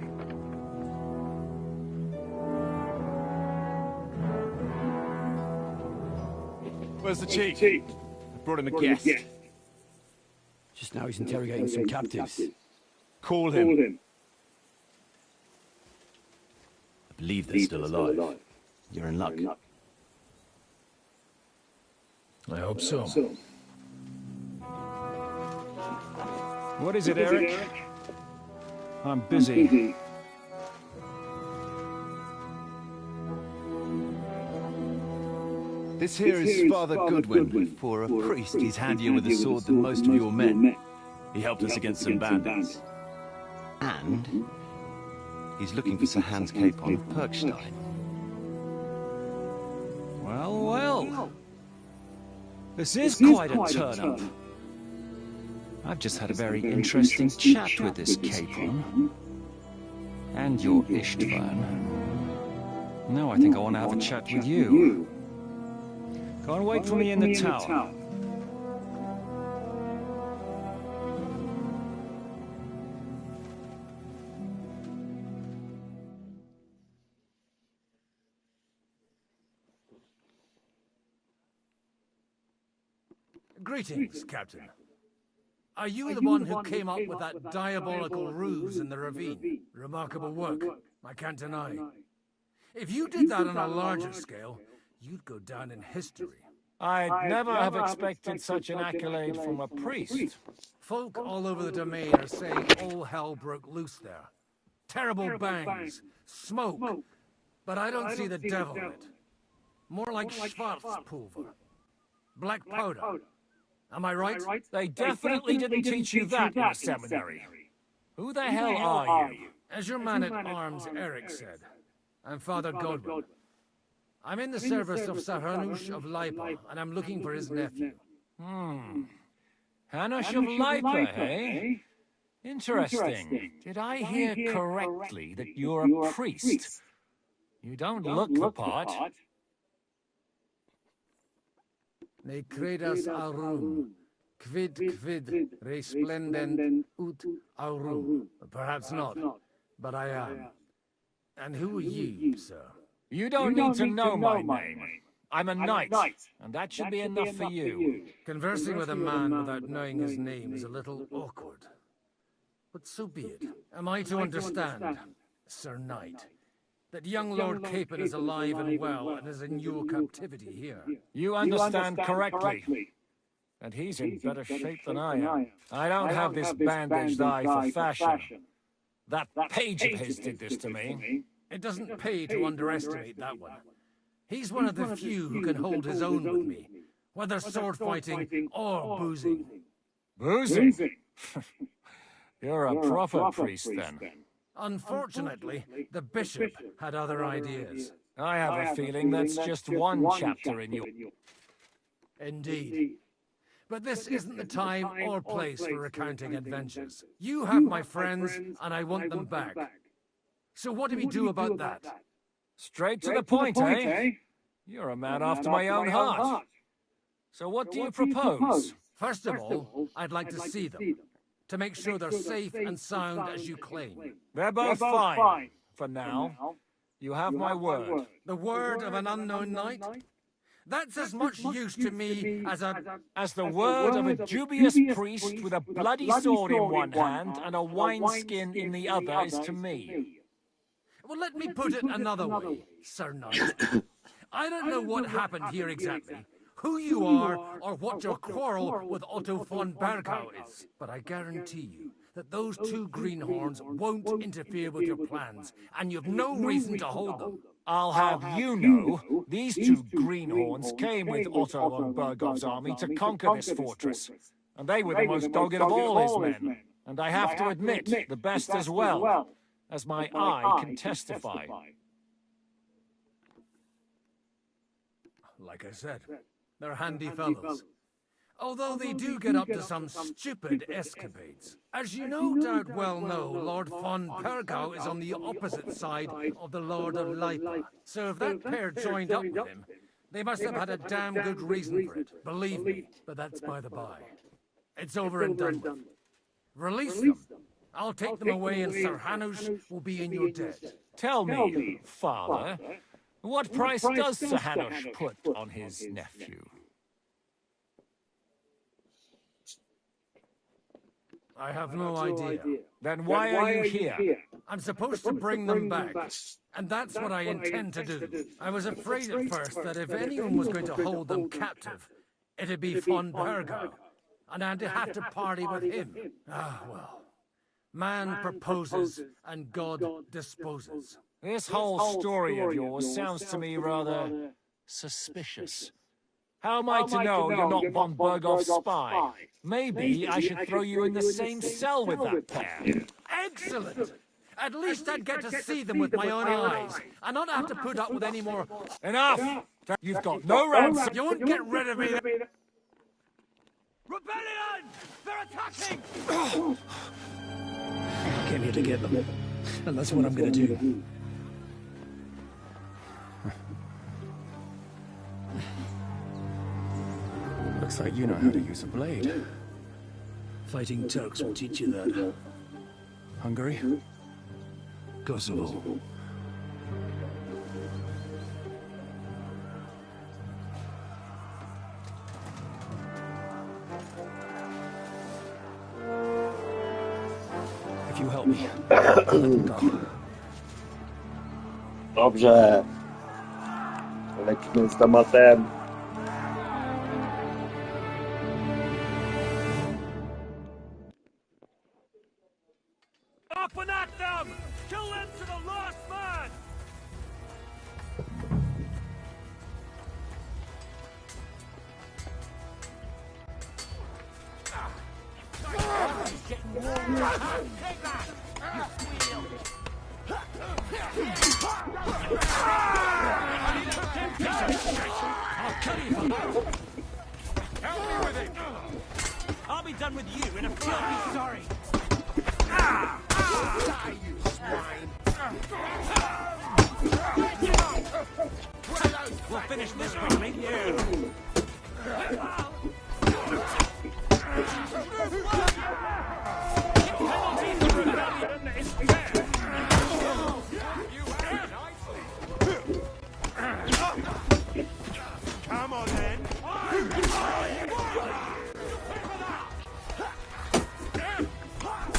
Where's the chief? I brought him a guest.
Just now he's interrogating some captives.
Call him.
I believe they're still alive. You're in luck.
I hope so.
What is it, Eric? I'm busy.
This here is Father Goodwin. For a priest, he's handier with a sword than most of your men. He helped us against some bandits. And he's looking for Sir Hans Capon of Perkstein.
Well. This is quite a turn-up. I've just had a very interesting chat with this Capon. And your Istvan. Now I think I want to have a chat with you. Go and wait for me in the tower.
Greetings, Captain. Are you the one who came up with that diabolical ruse in the ravine? Remarkable work, I can't deny. If you did that on a larger scale, you'd go down in history.
I'd never have expected such an accolade from a priest.
Folk all over the domain are saying all hell broke loose there. Terrible bangs, smoke, but I don't see the devil in it. More like Schwarzpulver. Black powder. Am I right?
They definitely didn't teach you that in a seminary. Who the hell are you?
As your man-at-arms, Eric said, I'm Father Godwin. I'm in the service of Sir Hanush of Lipa, and I'm looking for his nephew.
Hanush of Lipa, eh? Interesting. Did I hear correctly that you're a priest? You don't look the part.
Ne credas aurum, quid resplendent ut aurum. Perhaps not, but I am. And who are you, sir?
You don't need to know my name. I'm a knight, and that should be enough for you.
Conversing with a man without knowing his name is a little awkward. But so be it. Am I to understand, Sir Knight, that young Lord Capon is alive and well and is in your captivity here?
You understand correctly. And he's in better shape than I am. I don't have this bandaged eye for fashion. That page of his did this to me.
It doesn't pay to underestimate that one. He's one of the few who can hold his own with me, whether sword fighting or boozing.
Boozing? You're a proper priest, then.
Unfortunately, the bishop had other ideas.
I have a feeling that's just one chapter in your...
Indeed. But this isn't the time or place for recounting adventures. You have my friends, and I want them back. So what do we do about that?
Straight to the point, eh? You're a man after my own heart. So what do you propose?
First of all, I'd like to see them, to make sure they're safe and sound as you claim.
They're both fine. For now, you have my word.
The word of an unknown knight? That's as much use to me
as the word of a dubious priest with a bloody sword in one hand and a wineskin in the other is to me.
Well, let me put it another way, Sir Knight. I don't know what happened here exactly, who you are, or what your quarrel with Otto von Bergau is. But I guarantee you that those two greenhorns won't interfere with your plans, and you've no reason to hold them.
I'll have you know, these two greenhorns came with Otto von Bergau's army to conquer this fortress, and they were the most dogged of all his men, and I have to admit, the best as well, as my eye can testify.
Like I said, they're handy fellows. Although they do get up to some stupid escapades. As you no doubt well know, Lord von Bergau is on the opposite side of the Lord of Leipa. So if that pair joined up with him, they must have had a damn good reason for it. Believe me, but that's by the by. It's over and done with. Release them. I'll take them away and Sir Hanush will be in your debt.
Tell me, Father, what price does Sir Hanush put on his nephew?
I have no idea.
Then why are you here?
I'm supposed to bring them back, and that's what I intend to do. I was afraid at first that if anyone was going to hold them captive, it'd be von Bergau, and I'd have to party with him. Ah, well. Man proposes, and God disposes.
This whole story of yours sounds to me rather suspicious. How am I to know you're not von Bergau's spy? Maybe I should throw you in the same cell with that pair.
Excellent! At least I'd get to see them with my own eyes, and not have to put up with any more...
Enough! You've got no ransom!
You won't get rid of me!
Rebellion! They're attacking!
I came here to get them, and that's what I'm gonna do.
Looks like you know how to use a blade.
Fighting Turks will teach you that.
Hungary?
Kosovo.
If you help me, let them go.
Dobrze. Lecimy z tematem.
Up and at them! Kill them to the last man! He's getting warm. Take that! You squeal!
I'll cut you!
Help me with it!
I'll be done with you in a few. I'll be sorry.
Die, you swine!
We'll finish this quickly.
Come on, then!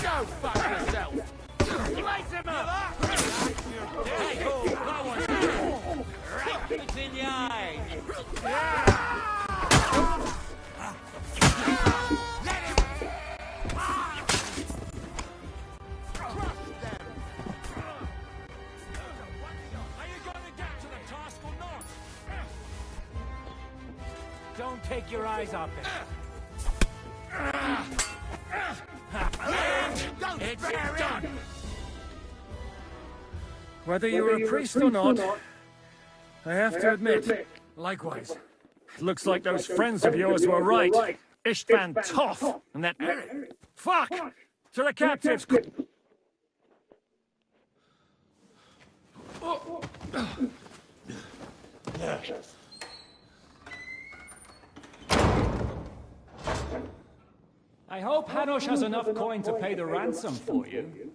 Go fuck yourself! Slice him up!
Hey, go on. Right between the eyes.
Don't take your eyes off it.
It's done!
Whether you're a priest or not, I have to admit,
Likewise.
it looks like those friends of yours were right. Istvan Toth, and then fuck to the captives. I hope Hanush has enough coin to pay the ransom for you.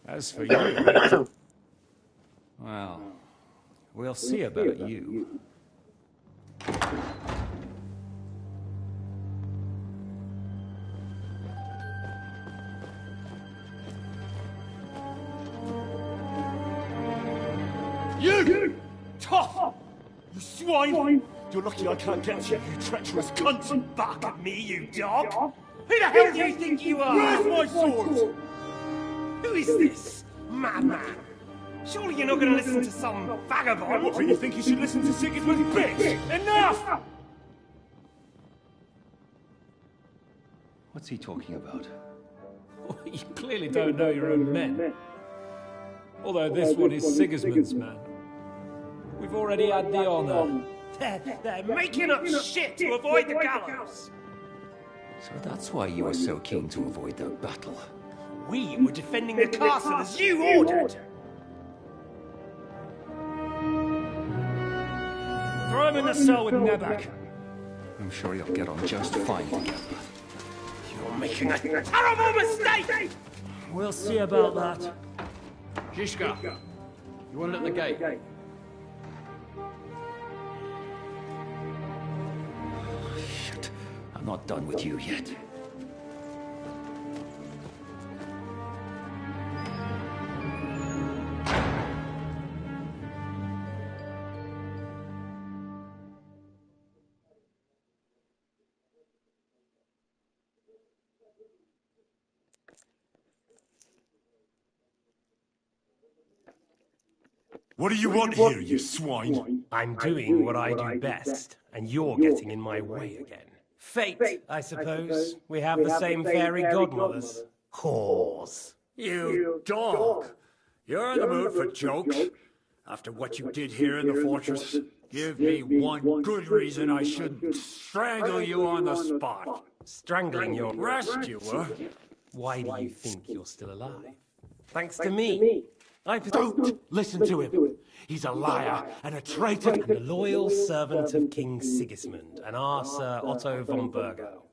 As for you, well, we'll see about you.
You! Tough! You swine! You're lucky I can't get to you, you treacherous cunt! Back at me, you dog! Who the hell do you think you are? Where's my sword? Who is this? Madman! Surely you're not going to listen to some vagabond? What, you think you should listen to Sigismund's bitch? Enough!
What's he talking about?
Well, you clearly don't know your own men. Although this one is Sigismund's man. We've already had the honor.
They're making up shit to avoid the gallows!
So that's why you were so keen to avoid that battle.
We were defending the castle as you ordered!
Throw him in the cell with Nebak.
I'm sure you'll get on just fine together.
You're making a terrible mistake!
We'll see about that.
Zhishka, you want it at the gate?
Shit, I'm not done with you yet.
What do you want here, you swine?
I'm doing what I do best, and you're getting in my way again. Fate, I suppose. We have the same fairy godmothers. Whores.
You dog! You're in the mood for jokes? After what you did here in the fortress, give me one good reason I shouldn't strangle you on the spot.
Strangling your
rescuer?
Why do you think you're still alive? Thanks to me. Don't
listen to him. He's a liar and a traitor
and a loyal servant of King Sigismund and our Sir Otto von Burgo.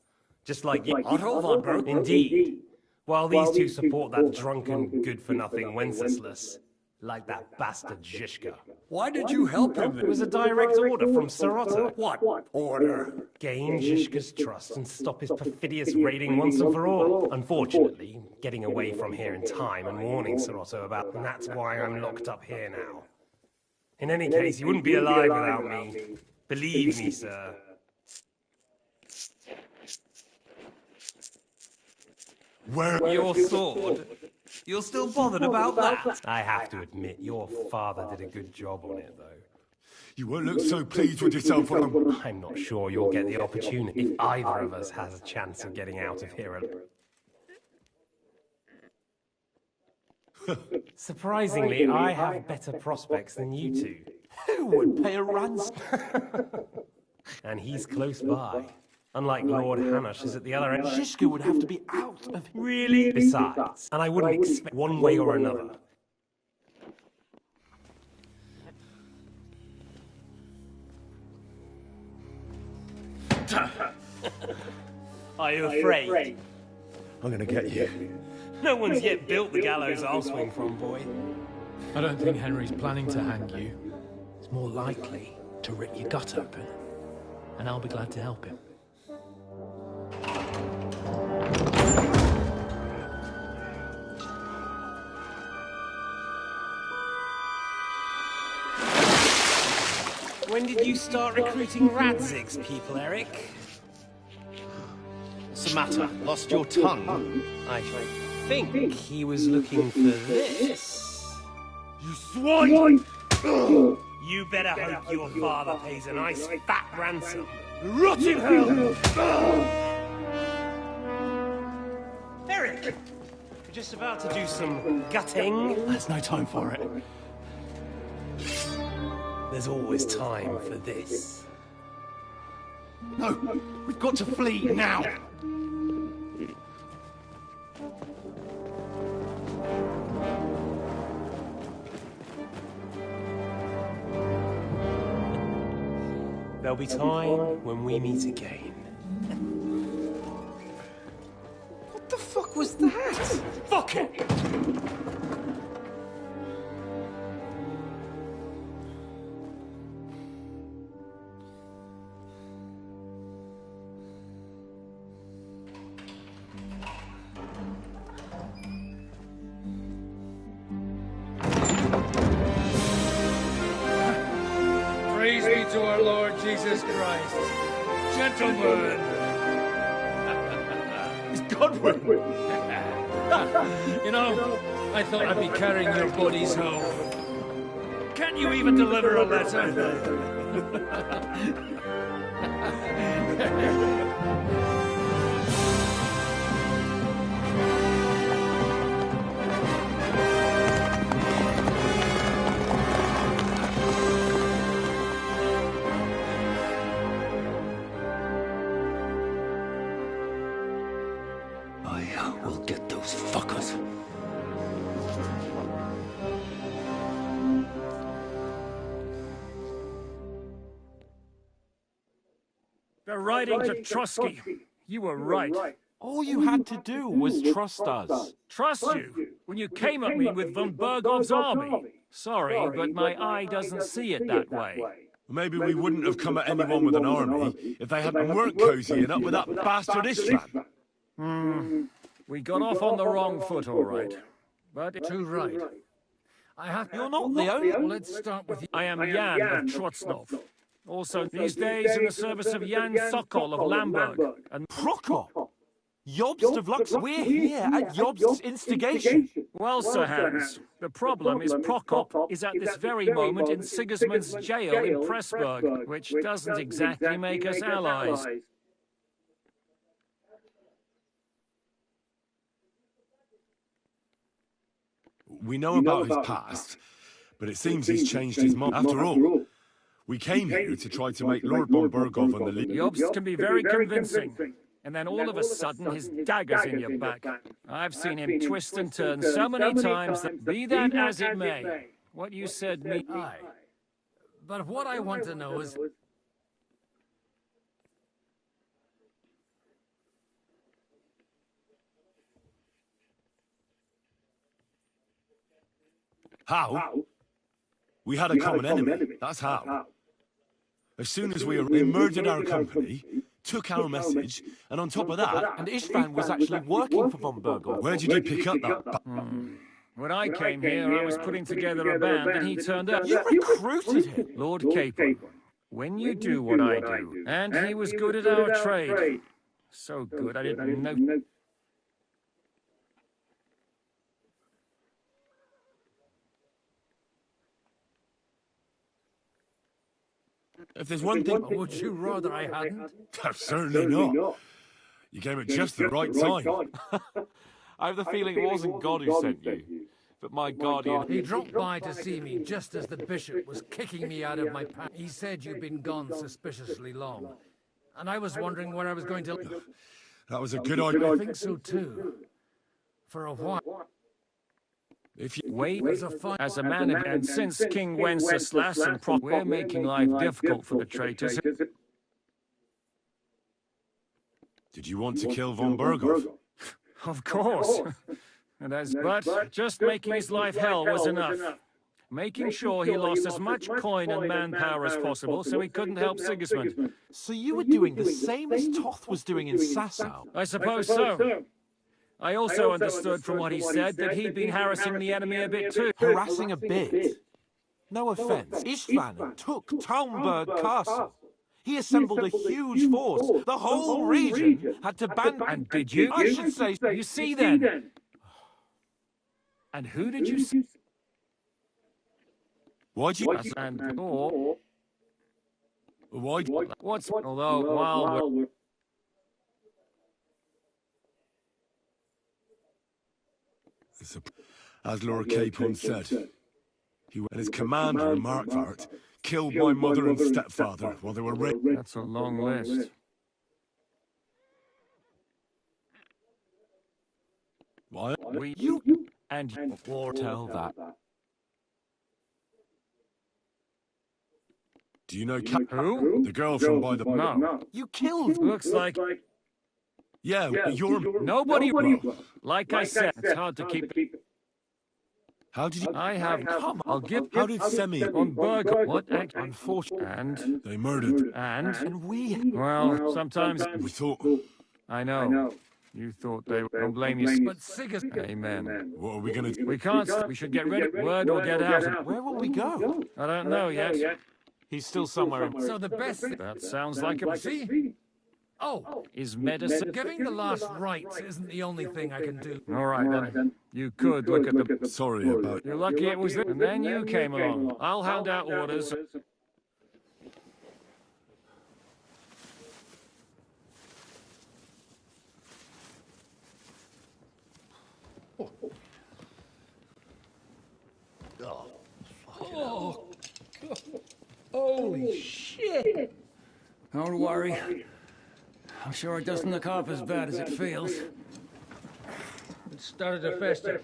Just like you.
Otto von Burgo?
Indeed. While these two support that drunken, good-for-nothing Wenceslas. Like that bastard Zhishka.
Why did you help him?
It was a direct order from Sir Otto.
What order?
Gain Zhishka's trust and stop his perfidious raiding once and for all. Unfortunately, getting away from here in time and warning Sir Otto about, and that's why I'm locked up here now. In any case, he wouldn't be alive without me. Believe me, sir.
Where?
Your sword? You're still bothered about that? I have to admit, your father did a good job on it, though.
You won't look so pleased with yourself when
I'm not sure you'll get the opportunity if either of us has a chance of getting out of here. Surprisingly, I have better prospects than you two.
Who would pay a ransom?
And he's close by. Unlike Lord Hanush is at the other end.
Zhishka would have to be out of...
Really? Besides, and I wouldn't expect one way or another. Are you afraid?
I'm gonna get you.
No one's yet built the gallows I'll swing from, boy.
I don't think Henry's planning to hang you. It's more likely to rip your gut open. And I'll be glad to help him.
When did you start recruiting Radzig's people, Eric?
What's the matter? Lost your tongue?
I think he was looking for this.
You swine!
You better hope your father pays a nice fat ransom. Rot in hell! Eric! We're just about to do some gutting.
There's no time for it.
There's always time for this.
No, we've got to flee now.
There'll be time when we meet again.
What the fuck was that?
Fuck it!
Praise be to our Lord Jesus Christ. Gentlemen.
It's Godwin.
You know, I thought I'd be carrying your bodies home. Can't you even deliver a letter?
I will get those fuckers.
They're riding to Trusky. You were right.
All you had to do was trust us.
Trust you? When you came at me with von Bergov's army? Sorry, but my eye doesn't see it that way.
Maybe we wouldn't have come at anyone with an army if they hadn't weren't cozying up with that bastard Istvan.
We got off on the wrong foot, all right. But
Too right.
you're not the only.
Well, let's start with you.
I am Jan of Trotznov. Also, these days in the service of Jan Sokol of Lamberg. And
Prokop! Jobst of Lux, we're here at Jobst's instigation.
well, Sir Hans, the problem is Prokop is at this very moment in Sigismund's jail in Pressburg, which doesn't exactly make us allies.
We know about his past, but it seems he's changed his mind. After all, we came here to try to make Lord von Bergov and the League.
Jobst can be very convincing. And then all of a sudden, his dagger's in your back. I've seen him twist and turn so many times that, be that as it may, what you said me...
Aye. But what I want to know is...
How? We had a common enemy, that's how. As soon as they murdered our company, took our message, and on top of that...
And Istvan was actually working for von Bergov.
Where did you pick up that...
When I came here, I was putting together a band, and he turned up.
You recruited him?
Lord Capon. When you do what I do, and he was good at our trade. So good, I didn't know...
If there's one thing...
Would you rather I hadn't?
Certainly not. You came at just the right time.
I have the feeling it wasn't God who sent you, but my guardian...
He dropped by to see me just as the bishop was kicking me out of my pants. He said you'd been gone suspiciously long, and I was wondering where I was going to...
That was a good idea.
I think so too. For a while.
If you...
Wait, as a man of... And since King Wenceslas and Prokop, we're making life difficult for the traitors.
Did you want to kill von Bergov?
Of course. But just making his life hell was enough. Making sure he lost as much coin and manpower as possible so he couldn't help Sigismund.
So you were doing the same as Toth was doing in Sasau?
I suppose so. I also understood from what he said that he'd been harassing the enemy a bit too.
Harassing a bit? No offense, Istvan took Talmberg Castle. He assembled a huge force. The whole region had to ban...
And did you?
I should say...
You see then? And who did you see?
Why'd you...
And or...
Why'd...
What's... Although, while we're...
As Lord Capon said, he and his commander, Markvart, killed my mother and stepfather while they were raped.
That's a long list.
What?
You and you or
Tell that.
Do you know
Who?
the girl from by the...
No.
You killed.
Looks like
Yeah, you're...
nobody. Like I said, it's hard to keep.
How did you...
I have. Come, I'll give.
How did Semi...
On Burger. What? Unfortunate. And.
They murdered.
And
we.
well, sometimes
We thought...
I know. You thought they don't blame you, but Siggers. Amen.
What are we gonna do?
We can't. We should get rid of word or get out.
Where will we go?
I don't know yet.
He's still somewhere in...
So the best thing
That sounds like a.
see?
Is medicine.
Giving the last rites isn't the only thing I can do.
All right then. You could look at the.
Sorry about...
You're lucky it was there, and then you came along. I'll hand out orders.
Oh, holy shit!
Don't worry. I'm sure it doesn't look half as bad as it feels.
It started to fester.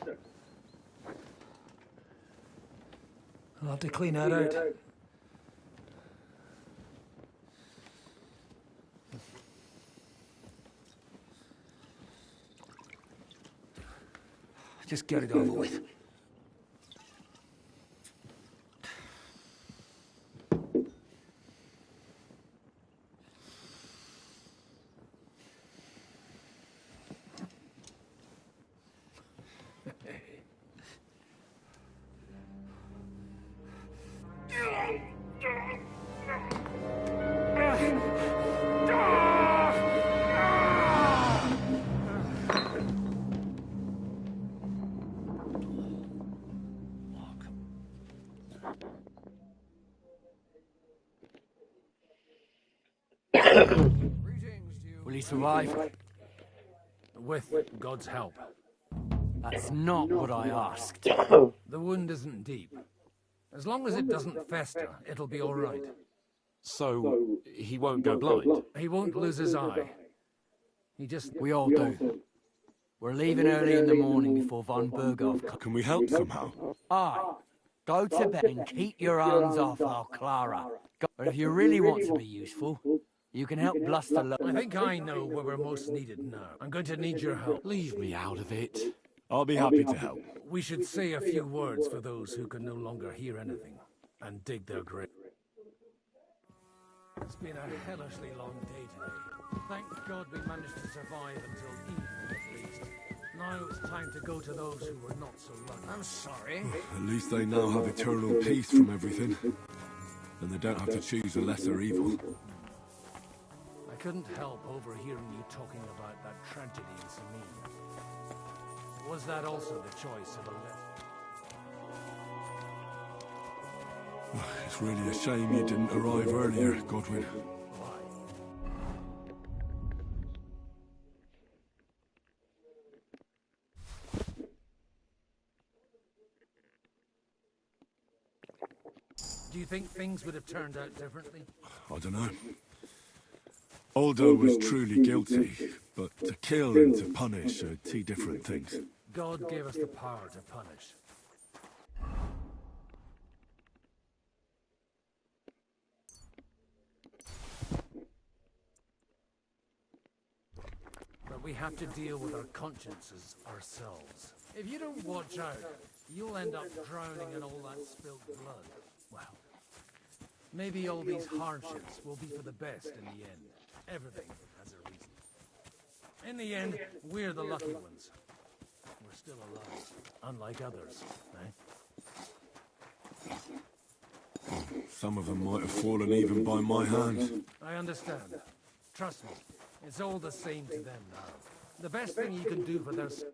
I'll have to clean that out.
Just get it over with. Will he survive?
With God's help.
That's not what I asked.
The wound isn't deep. As long as it doesn't fester, it'll be all right.
So, he won't go blind?
He won't lose his eye. He just...
We all do. We're leaving early in the morning before von Berghoff comes.
Can we help somehow?
Aye. Go to bed and keep your hands off our Clara. But if you really want to be useful, you can help Bluster.
I think I know where we're most needed now. I'm going to need your help.
Leave me out of it.
I'll be happy to help.
We should say a few words for those who can no longer hear anything and dig their grave. It's been a hellishly long day today. Thank God we managed to survive until evening at least. Now it's time to go to those who were not so lucky. I'm sorry.
At least they now have eternal peace from everything. And they don't have to choose a lesser evil.
I couldn't help overhearing you talking about that tragedy in Samin. Was that also the choice of a
It's really a shame you didn't arrive earlier, Godwin.
Do you think things would have turned out differently?
I don't know. Aldo was truly guilty, but to kill and to punish are two different things.
God gave us the power to punish. But we have to deal with our consciences ourselves. If you don't watch out, you'll end up drowning in all that spilled blood. Well, maybe all these hardships will be for the best in the end. Everything has a reason. In the end, we're the lucky ones. We're still alive, unlike others, eh?
Some of them might have fallen even by my hand.
I understand. Trust me, it's all the same to them now. The best thing you can do for their...
Do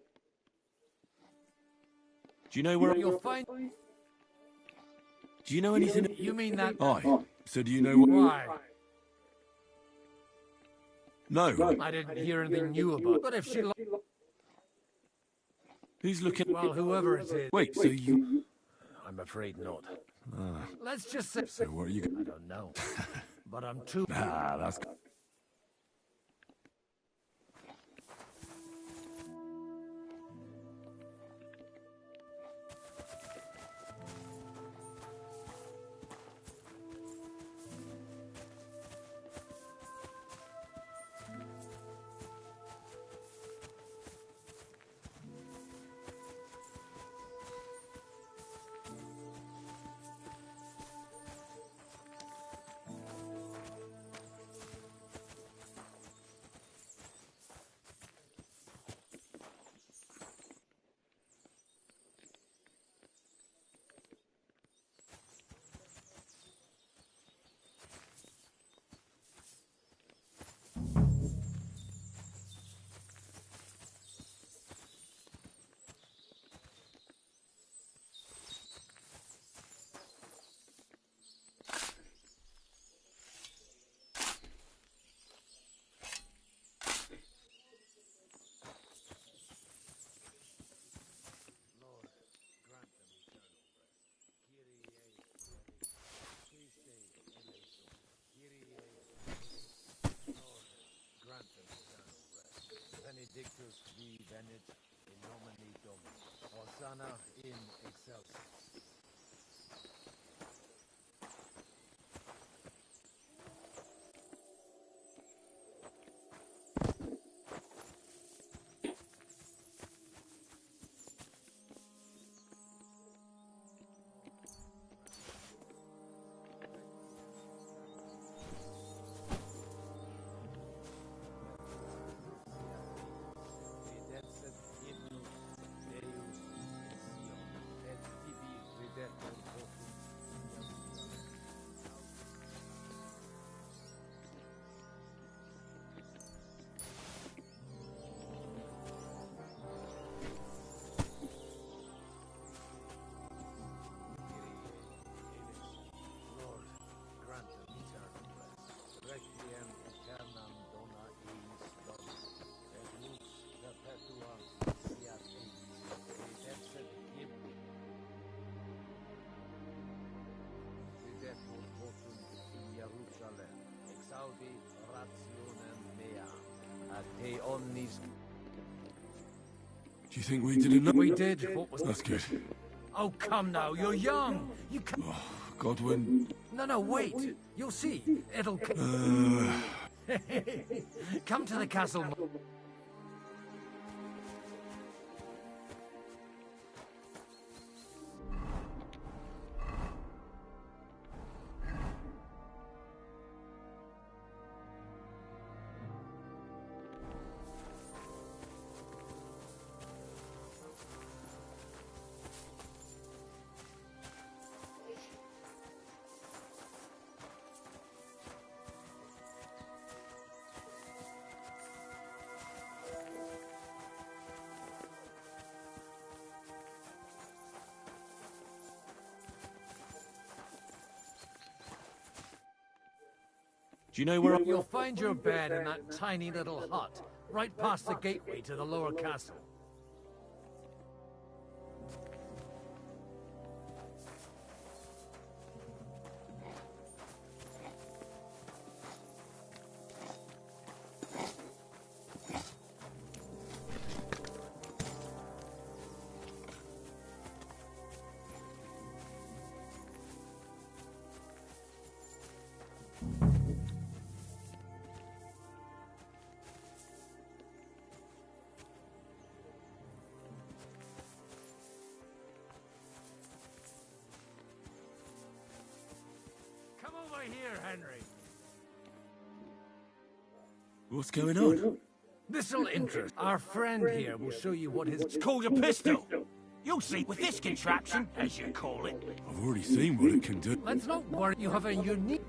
you know where...
You'll find...
Do you know anything...
You mean that...
Aye. So do you know what...
Why?
No.
I didn't hear anything new about it. But if she...
Who's looking...
Well, whoever it is...
Wait, so you...
I'm afraid not.
Ah.
Let's just say...
So what are you...
I don't know. But I'm too...
Nah, that's...
benedictus vi venit in nomine Domini. Hosanna in excelsis. Requiem aeternam dona eis Domini, et lux perpetua fiat eis, redempset Ieru. Videtur votum in Jerusalem, exaudi rationem mea, ad te omnis.
Do you think we did enough?
We did. What was
That's good.
Oh, come now, you're young. You can.
Oh, Godwin.
No, wait. You'll see. It'll. Come to the castle.
Do you know where
You'll find your bed in that tiny little hut, right past the gateway to the lower castle. Come over here, Henry.
What's going on?
This'll interest. Our friend here will show you what his...
It's called a pistol. You'll see with this contraption, as you call it.
I've already seen what it can do.
Let's not worry. You have a unique...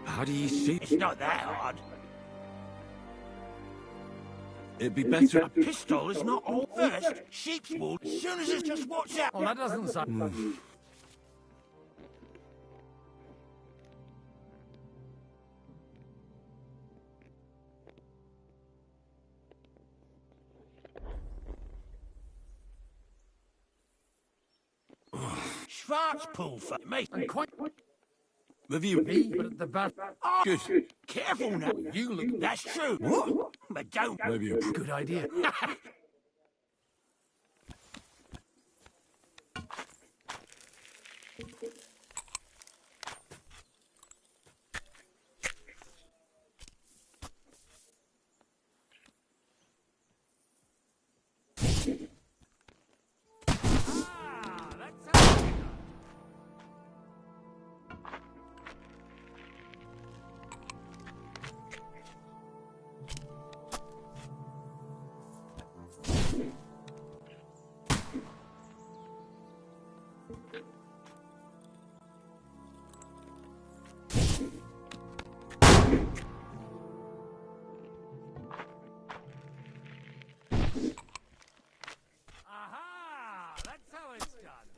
How do you see?
It's not that hard.
It'd be better.
A pistol is not all. First, sheep's wool. As soon as it's just watch out.
Oh, that doesn't sound...
Schwarzpulver, mate.
And quite...
Have you?
Me, but at the back...
Oh,
Good.
careful now. You look... That's true. What? But don't...
Maybe a...
Good idea. Aha! That's how it's done.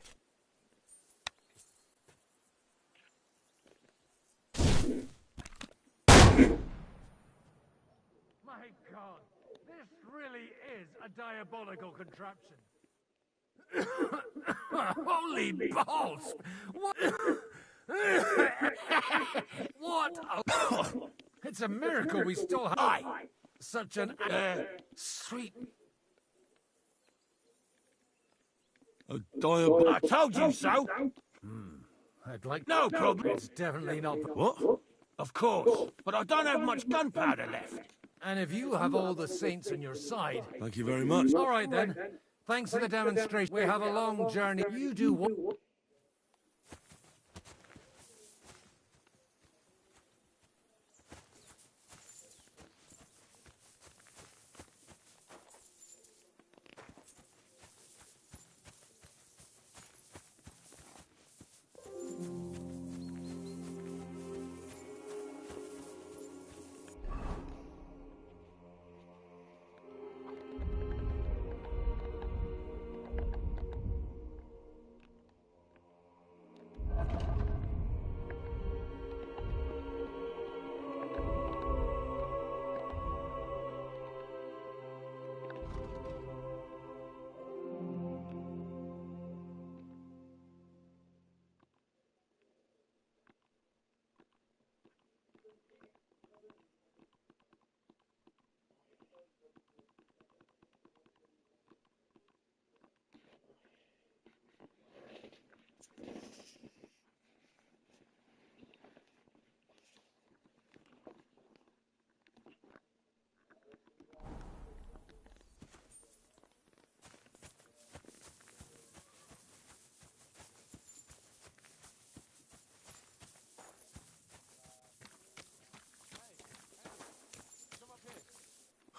My God, this really is a diabolical contraption. Holy balls! What? What What? It's a miracle we still have such an sweet.
A diabolical.
I told you so. I'd like no problem. It's definitely not.
What?
Of course, but I don't have much gunpowder left. And if you have all the saints on your side.
Thank you very much.
All right then. Thanks for the demonstration. We have a long journey. You do what?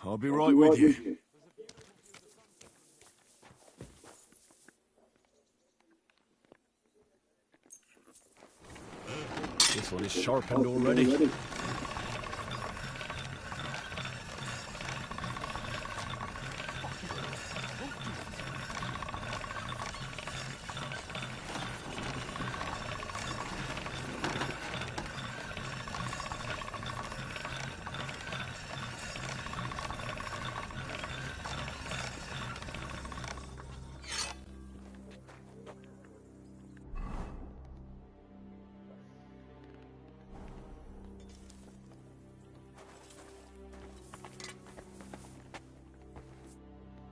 I'll be right with you. This one is sharpened already.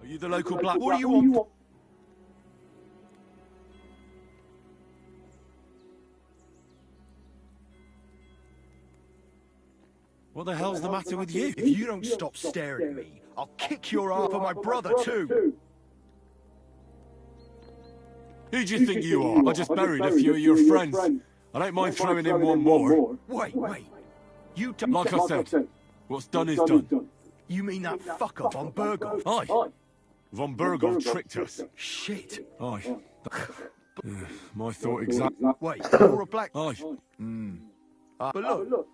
Are you the local black? What do you want? What the hell's the matter with you?
If you don't stop staring at me, I'll kick your ass for my brother too.
Who do you think you are? I just buried a few of your friends. I don't mind throwing in one more.
Wait. You
like I said, what's done is done.
You mean that fucker von Berghoff?
Aye. Von Berghoff tricked us.
Shit.
Aye. My thought exactly.
Wait, you're a black...
Aye.
But look.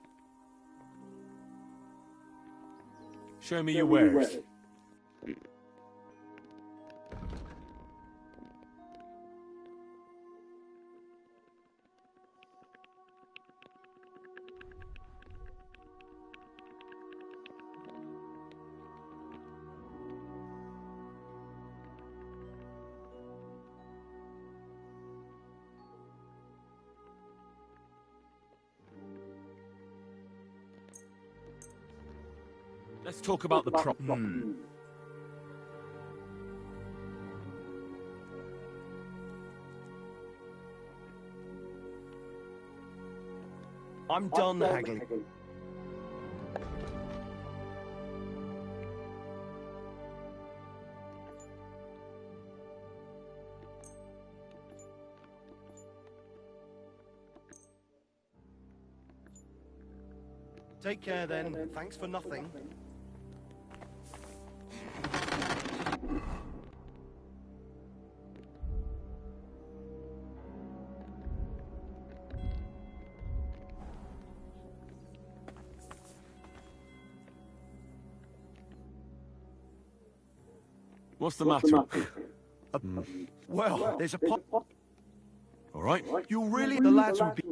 Show me your wares. Let's talk about the problem.
I'm done haggling. Take care then. Thanks for nothing.
What's the matter?
Well, there's a pot.
All right.
You really... The lads will be...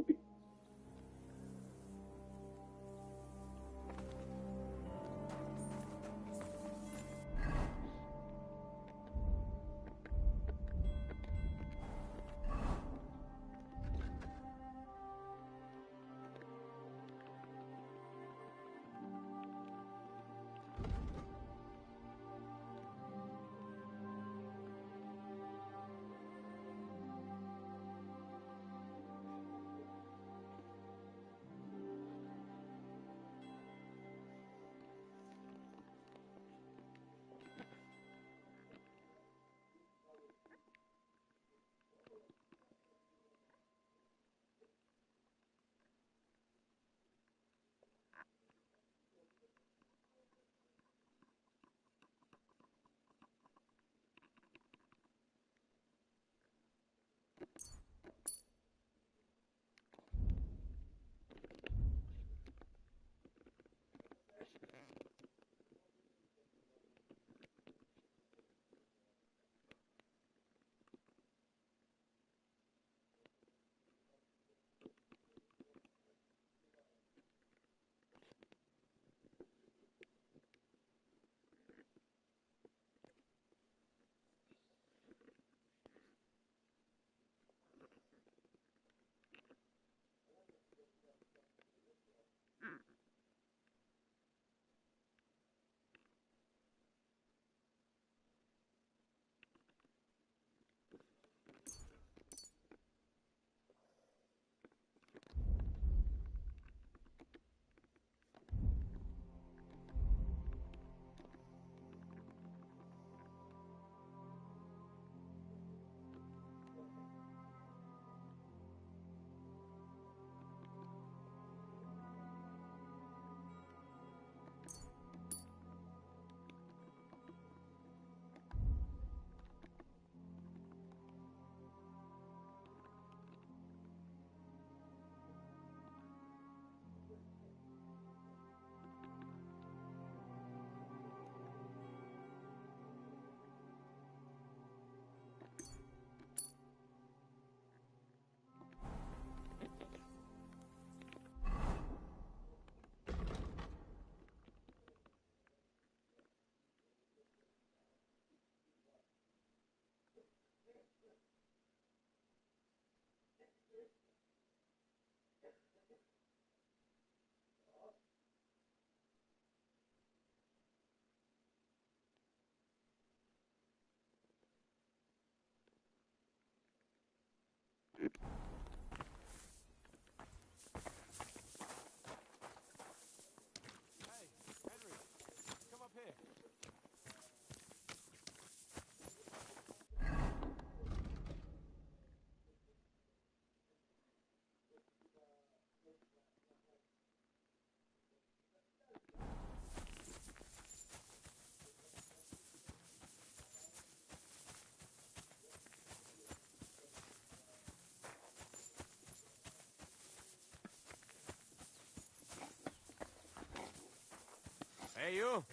Hey, you.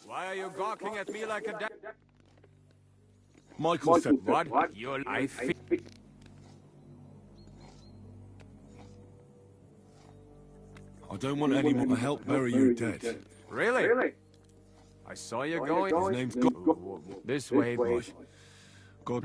Why are you gawking at me like a duck?
Michael said,
What? Your life?
I don't want any more help bury you dead.
Really? I saw you going.
His name's God.
This way, boy.
God.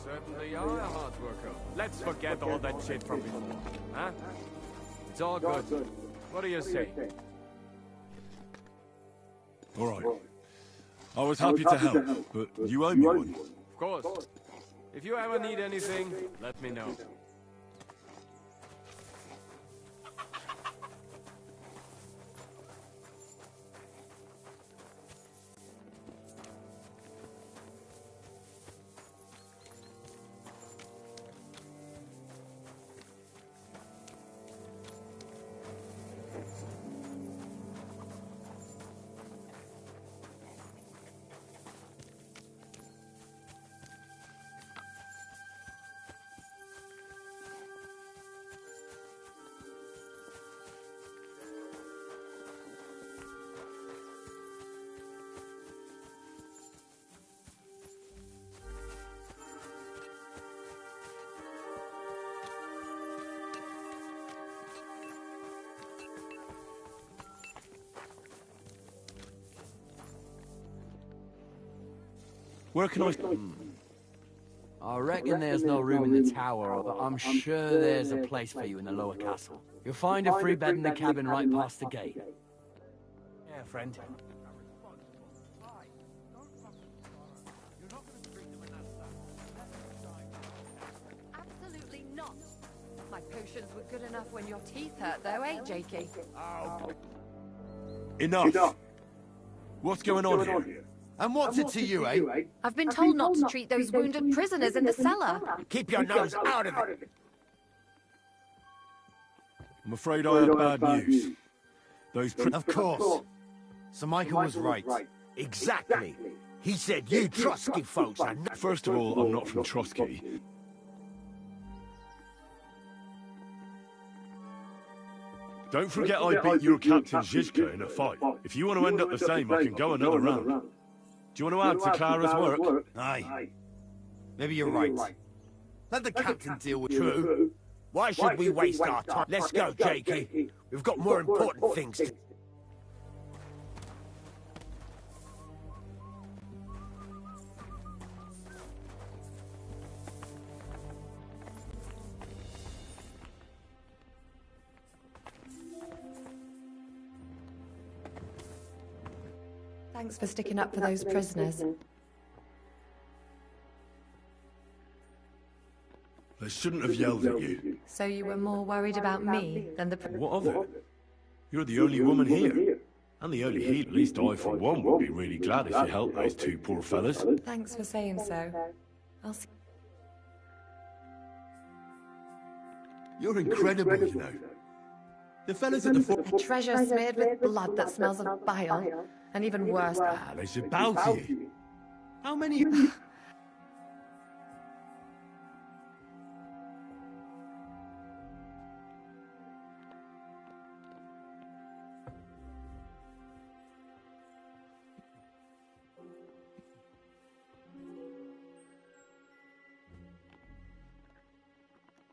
Certainly are a hard worker. Let's forget all that shit from before, huh? It's all good. What do you say?
All right. I was happy to help, but you owe me one.
Of course. If you ever need anything, let me know.
Where can
I reckon there's no room in the tower, but I'm sure there's a place for you in the lower castle. You'll find a free bed in the cabin right past the gate. Yeah, friend.
Absolutely not. My potions were good enough when your teeth hurt, though, eh, Jakey? Oh.
Enough! What's going on here?
And what's it to you, eh?
I've been told not to treat those wounded prisoners in the cellar.
Keep your nose out of it.
I'm afraid I have bad news. Those
Of course. Sir Michael was right. Exactly. He said you Trotsky folks are not...
First of all, I'm not from Trotsky. Don't forget I beat your Captain Zizka in a fight. If you want to end up the same, I can go another round. Do you want to add to Clara's work?
Aye. Maybe you're right. Let the captain deal with True. Why should we waste our time? Let's go, Jakey. We've got more important things to...
Thanks for sticking up for those prisoners.
They shouldn't have yelled at you.
So you were more worried about me than the...
What of it? You're the only woman here. And the only heat, at least I, for one, would be really glad if you helped those two poor fellas.
Thanks for saying so. I'll see...
You're incredible, you know.
The fellas at the fort...
Treasure smeared with blood that smells of bile. And even worse...
They should bow to you. How many...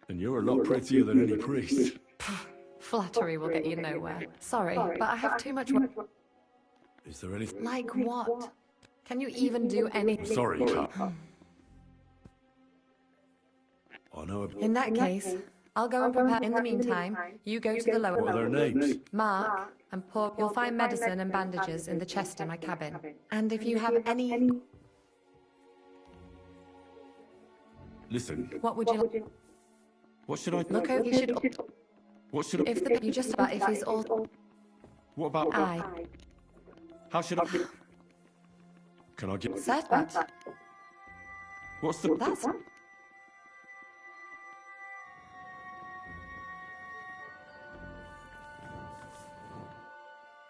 And you're a lot prettier than any priest.
Flattery will get you nowhere. Sorry, but I have too much work.
Is there anything...
Like what? Can you even do anything?
Sorry, Cut. I know...
In that case, I'll go and prepare. In the meantime, you go to the lower...
What are their names?
Mark and Paul. You'll find medicine and bandages in the chest in my cabin. And if you have any...
Listen.
What would you like?
What should I...
Look over. You should...
What should I...
If the... You just about if he's all...
What about...
I...
How should I... Can I get...
Set that.
What's the...
That's...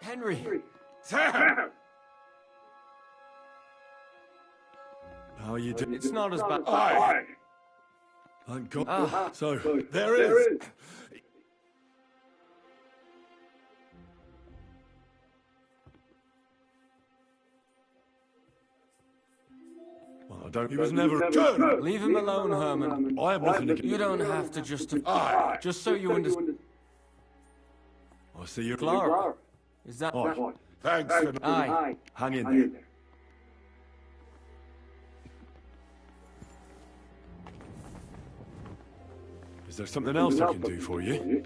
Henry!
Sam! How are you doing?
It's not as bad...
Aye! Thank God. So, there is... Well, I don't... He was never...
Leave him alone, Herman.
I have nothing to...
You don't have to justify... Just so you understand...
I see you're...
Clara. Is that...
Aye. Thanks.
Aye.
Hang in there. Is there something else I can do for you?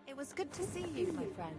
It was good to see you, my friend.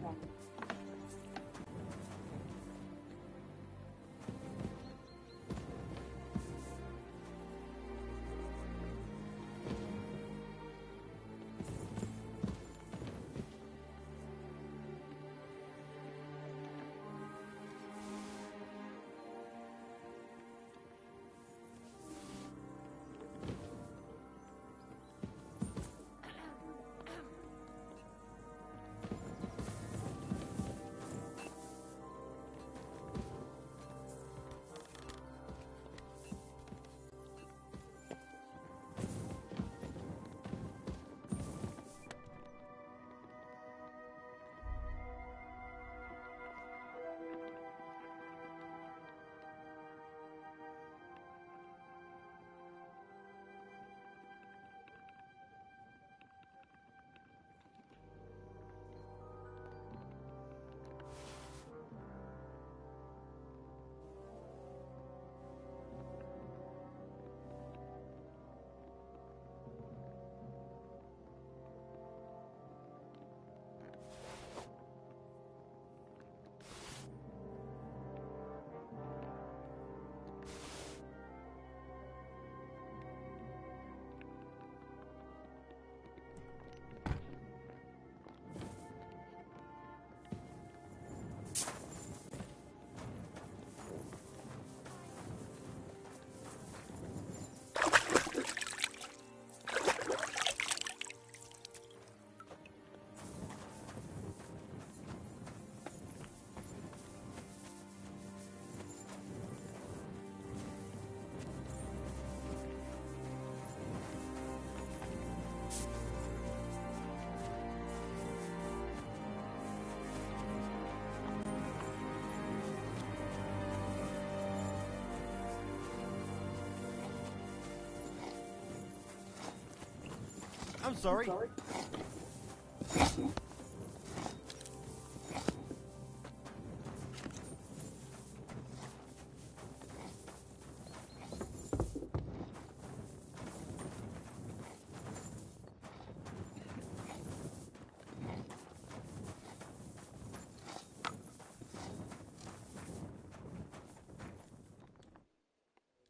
I'm sorry.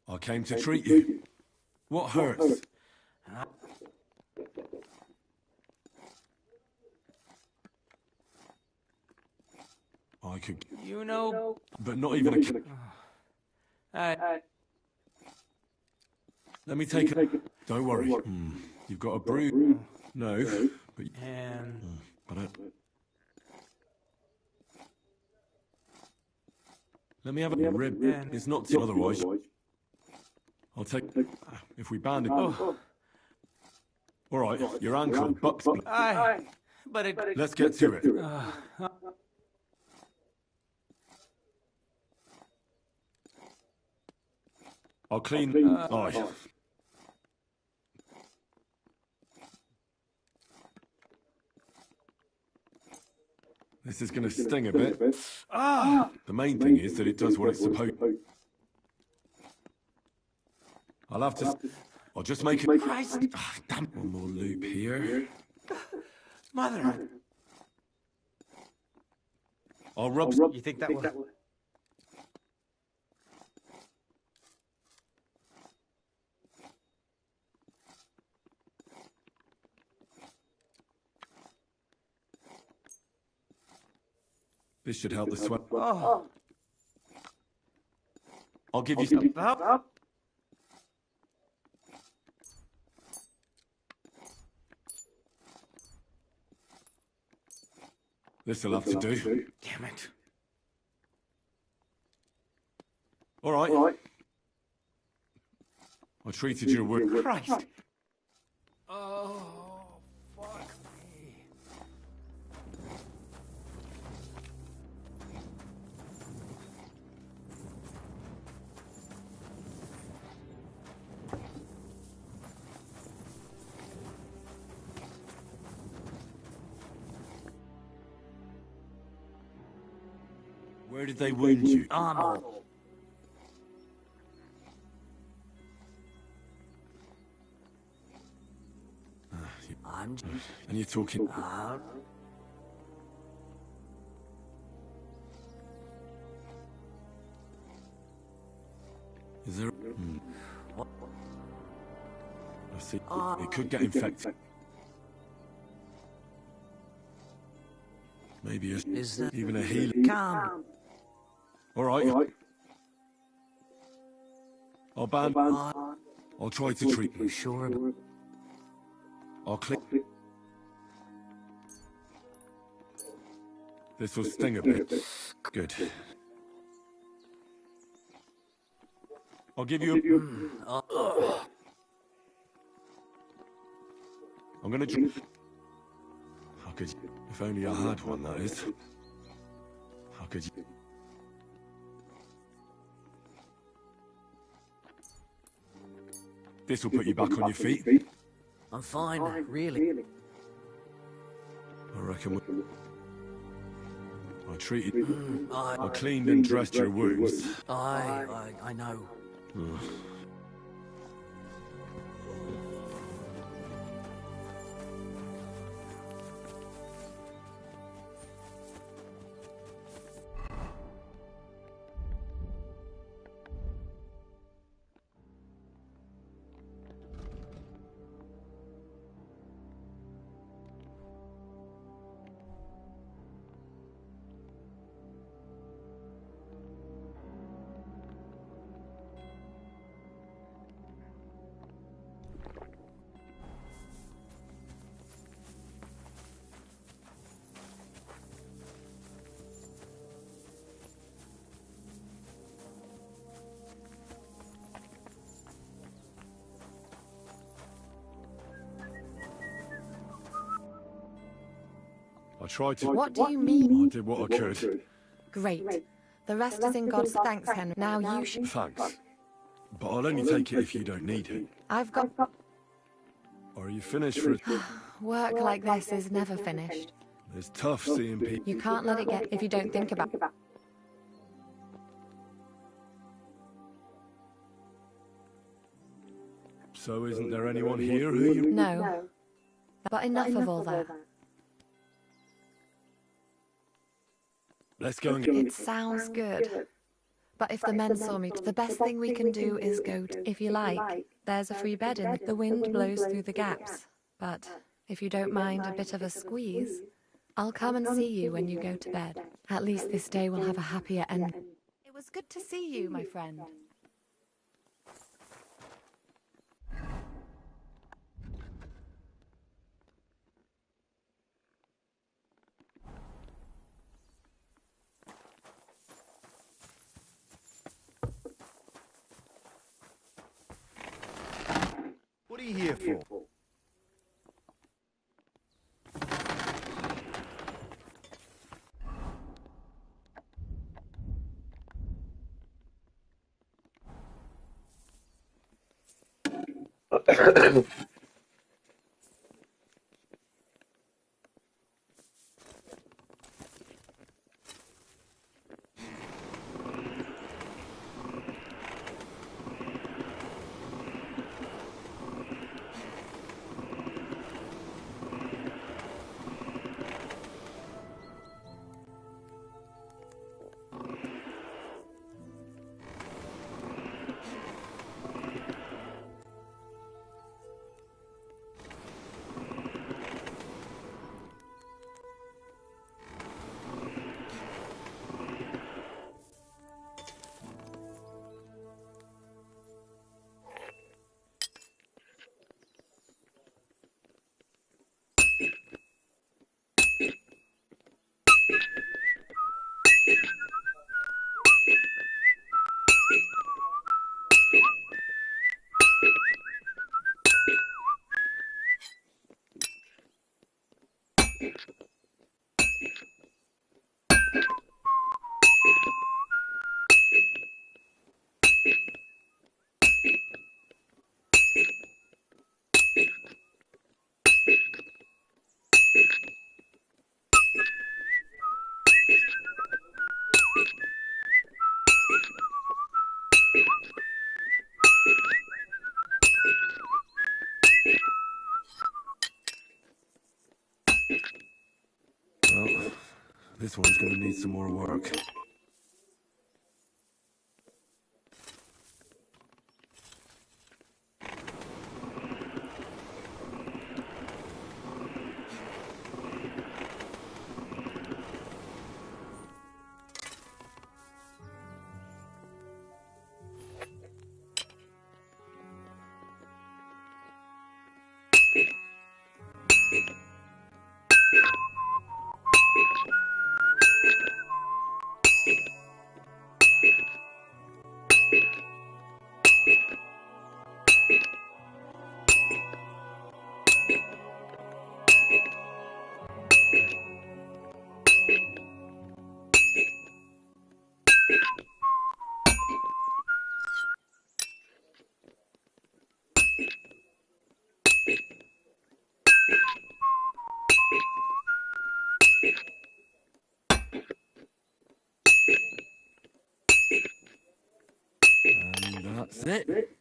I came to treat you. What hurts? I could...
You know...
But not even a... Let me take it. Don't worry. You've got a bruise. No. But... I don't... Let me have a rib. It's not too otherwise. I'll take... If we bandage... All right, your ankle, bucks...
But it...
Let's get to it. I'll clean... This is going to sting a bit. The main thing is that it does what it's supposed to. I'll have to... I'll just make it...
Christ!
Damn, one more loop here.
Mother!
I'll rub...
You think that will...
This should help the sweat. I'll give you some... This'll have to do.
Damn it.
All right. I treated your work.
Christ!
Oh, fuck me.
Where did they wound you?
Arnold.
And you're talking... Is there... I see. It could get infected. Maybe even a healing.
Calm.
All right. I'll ban... I'll try to treat you.
Sure.
I'll click. This will sting a bit. Good. I'll give you a... I'm gonna... How could you... If only I had one, that is. How could you... This will put you back on your feet.
I'm fine, really.
I reckon I treated... I cleaned and dressed your wounds.
I know.
I tried to...
What do you mean?
I did what I could.
Great. The rest is in God's thanks, Henry. Now you should...
Thanks. But I'll only take it if you don't need it.
I've got...
Are you finished for...
Work like this is never finished.
It's tough seeing people...
You can't let it get if you don't think about it.
So isn't there anyone here who you...
No. But enough of all that.
Let's go and get...
It sounds good. But if the men saw me, the best thing we can do is go if you like. There's a free bed in the wind blows through the gaps. But if you don't mind a bit of a squeeze, I'll come and see you when you go to bed. At least this day will have a happier end. It was good to see you, my friend.
What are you here for?
Well, this one's gonna need some more work. And that's it.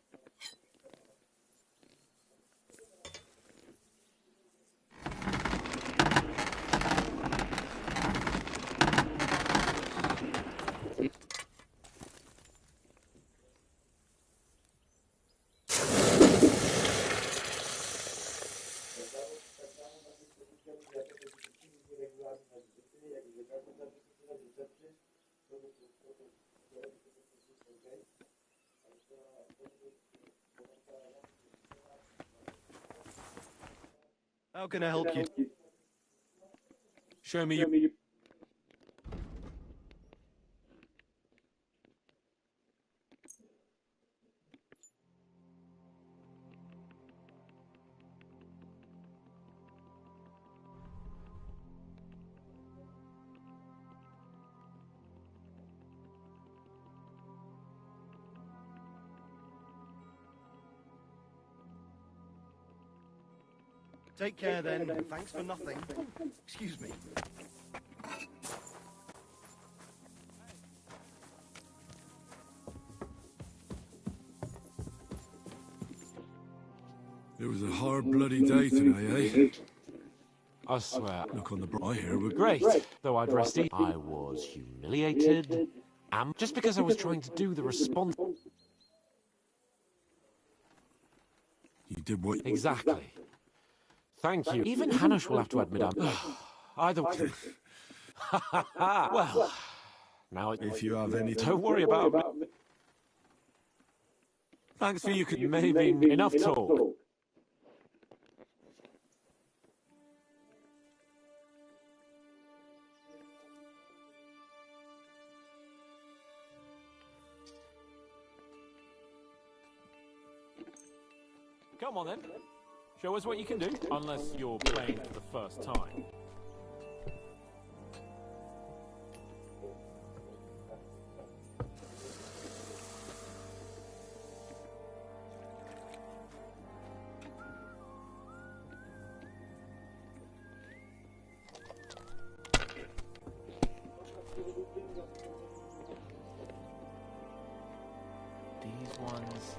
How can I help you?
Show me your...
Take care then. Thanks for nothing. Excuse me.
It was a hard bloody day today, eh?
I swear.
Look on the bright here, we're
Great. Though I'd rested, I was humiliated. And just because I was trying to do the response.
You did what...
Exactly. Thank you. Even Hanush will have to admit I'm... Either way. Well, now
if you have any...
Don't worry about me. Thanks for you. Maybe enough talk. Come on then. Show us what you can do. Unless you're playing for the first time. These ones...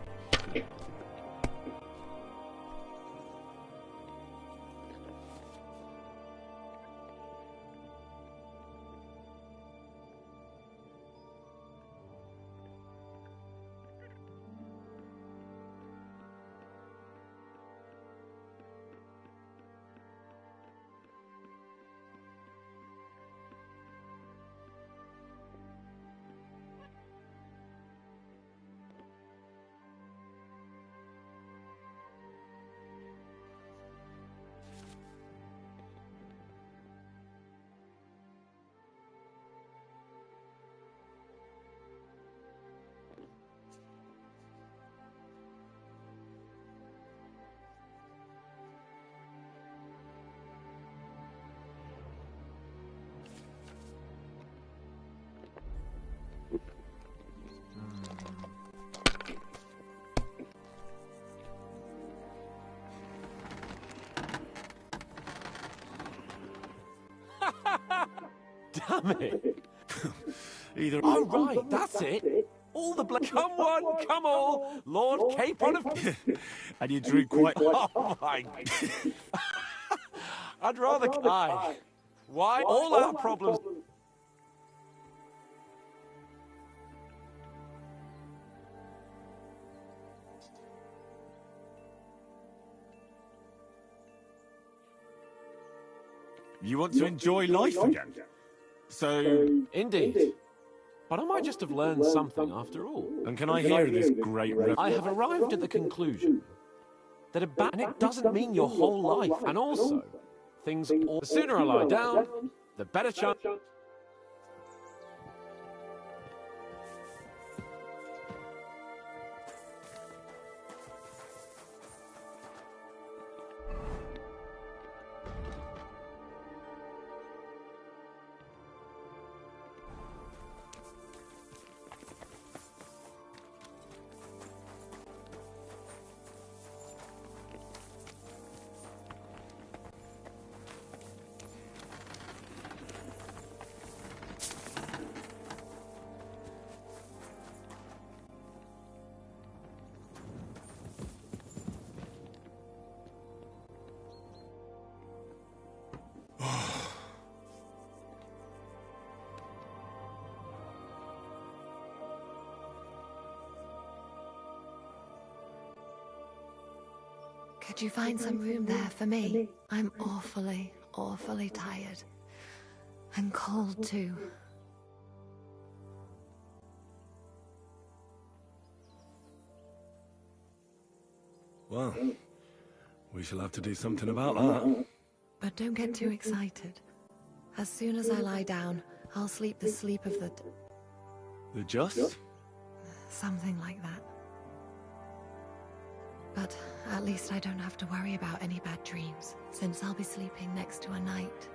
Damn it!
Either...
Oh, right, that's it. All the Come one, come all, Lord Capon of...
And you drew quite...
Oh, my... I'd rather... Aye. Why? All our problems...
You want to enjoy life again? So...
Indeed. But I might just have learned something after all.
And can I hear this great...
I have arrived at the conclusion that and it doesn't mean your whole life. And also, things... The sooner I lie down, the better chance...
Could you find some room there for me? I'm awfully, awfully tired. And cold too.
Well, we shall have to do something about that.
But don't get too excited. As soon as I lie down, I'll sleep the sleep of the...
The just?
Something like that. But at least I don't have to worry about any bad dreams, since I'll be sleeping next to a knight.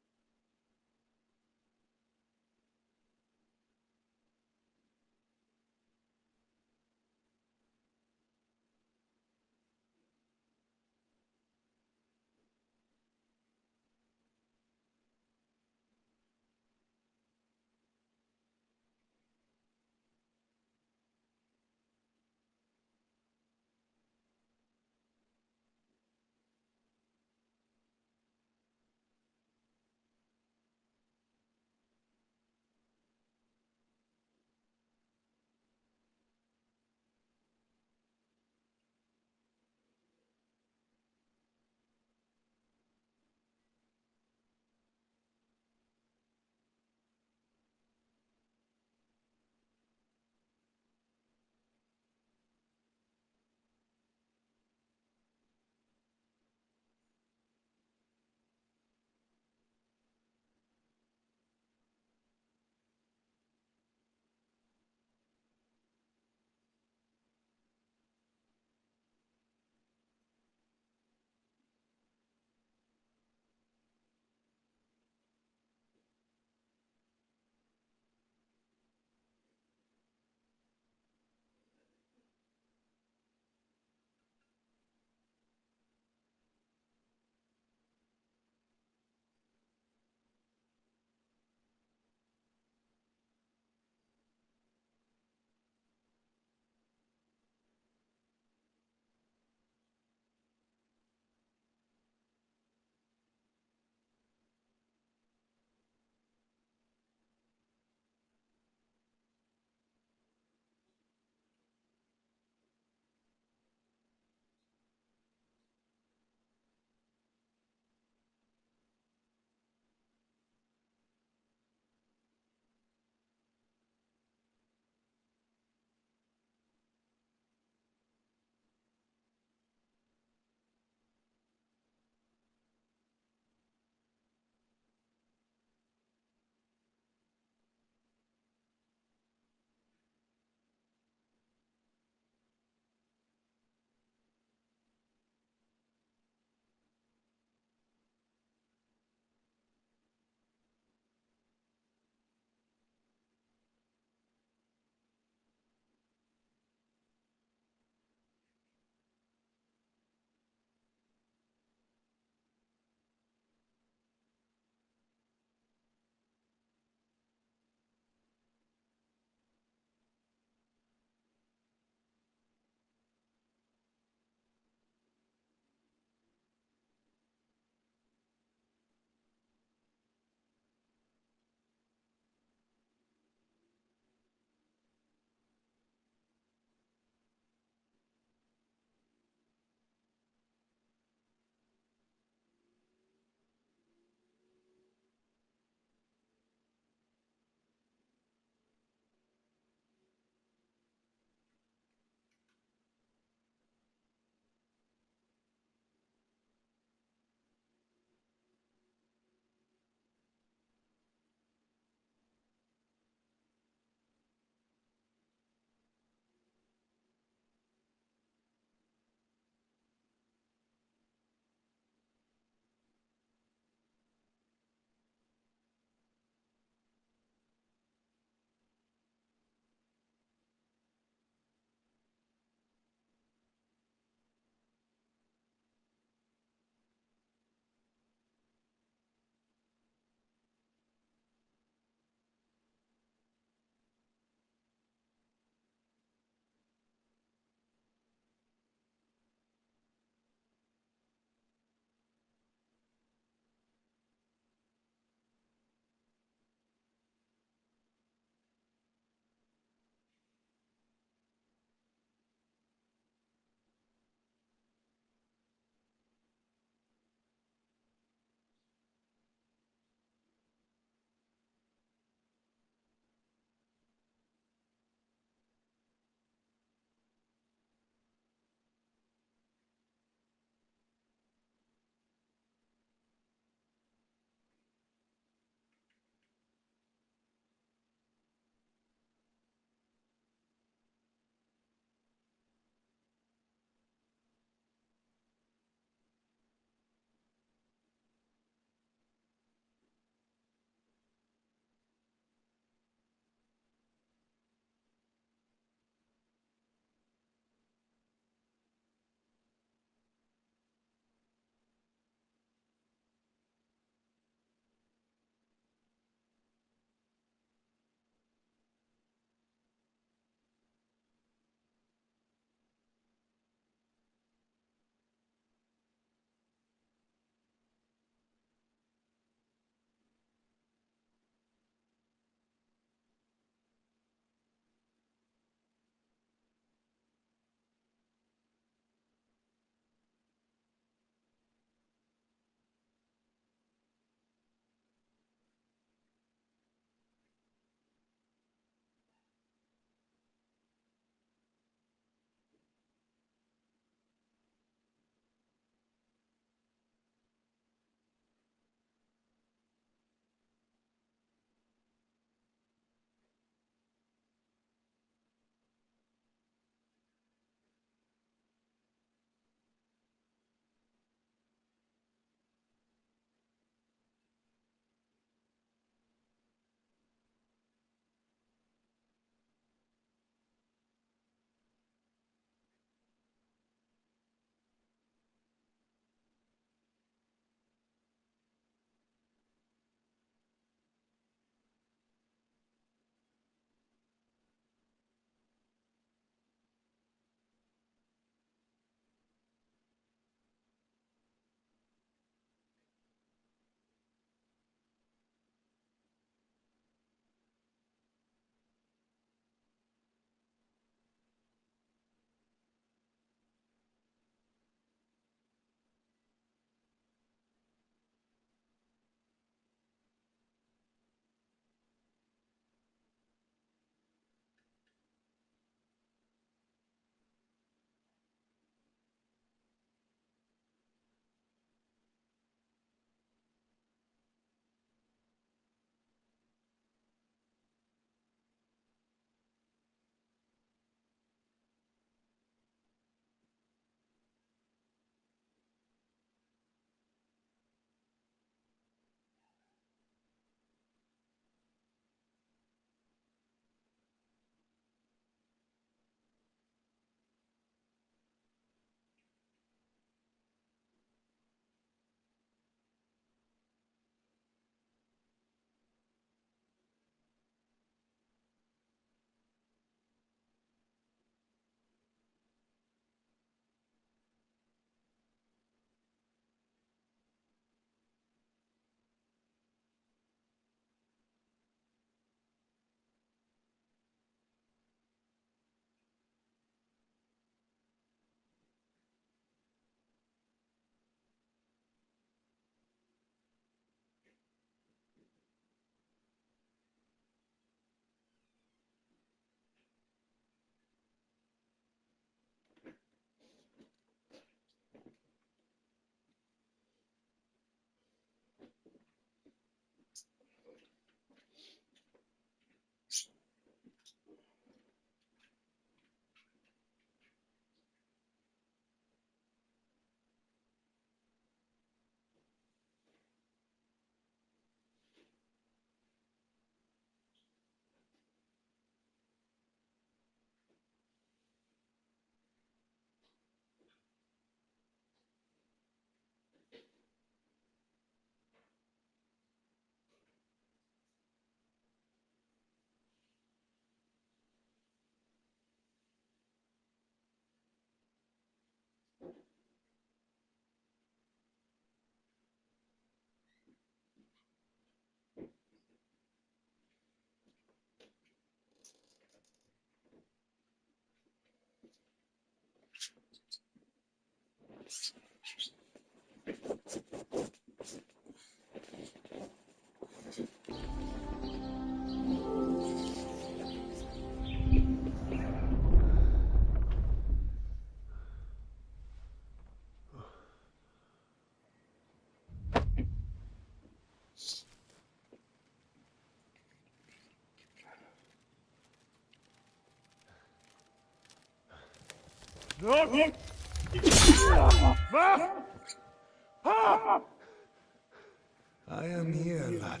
I am here, lad.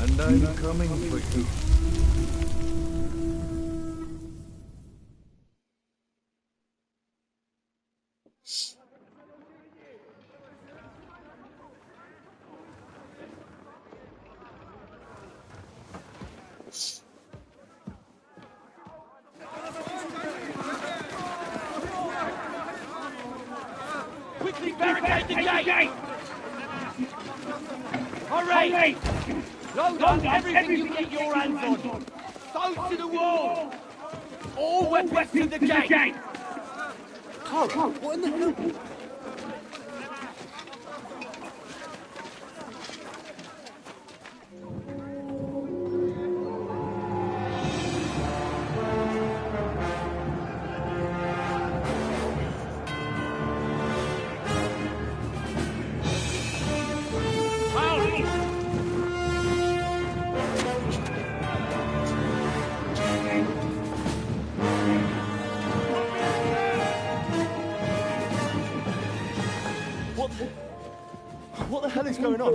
And I'm coming for you.
Quickly barricade the gate! Hurry! Load on everything you get your hands on. Stones to the wall! All weapons to the gate!
Carl, what in the hell?
What the hell is going on?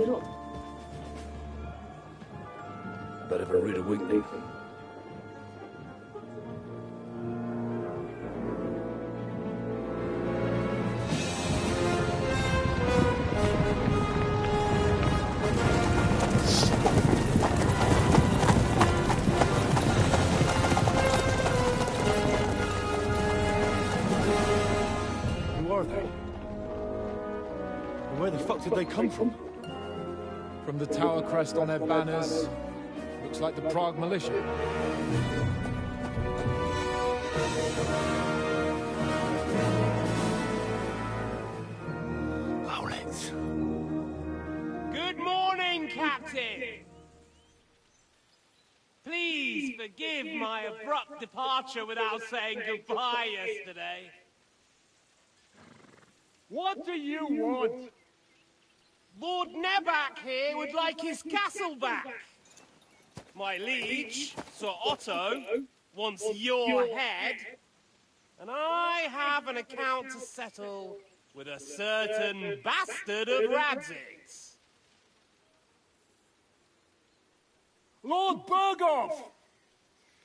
Bit of a rude awakening.
Who are they? And where the fuck did they come from?
From the tower crest on their banners. Looks like the Prague militia.
Owlets.
Good morning, Captain! Please forgive my abrupt departure without saying goodbye yesterday.
What do you want?
Lord Nebak here would like his castle back. My liege, Sir Otto, wants your head. And I have an account to settle with a certain bastard of Radzig's.
Lord Bergov!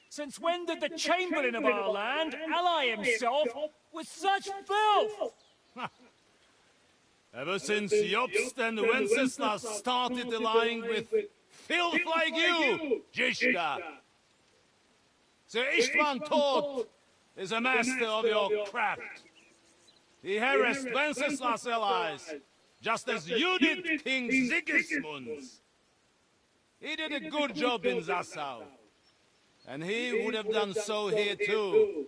Since when did the Chamberlain of our land ally himself with such filth?
Ever since Jobst and Wenceslas started allying with filth like you, Zizka. Sir Istvan Tort is a master of your craft. He harassed Wenceslas' allies, just as you did King Sigismund's. He did a good job in Zassau, and he would have done so here too.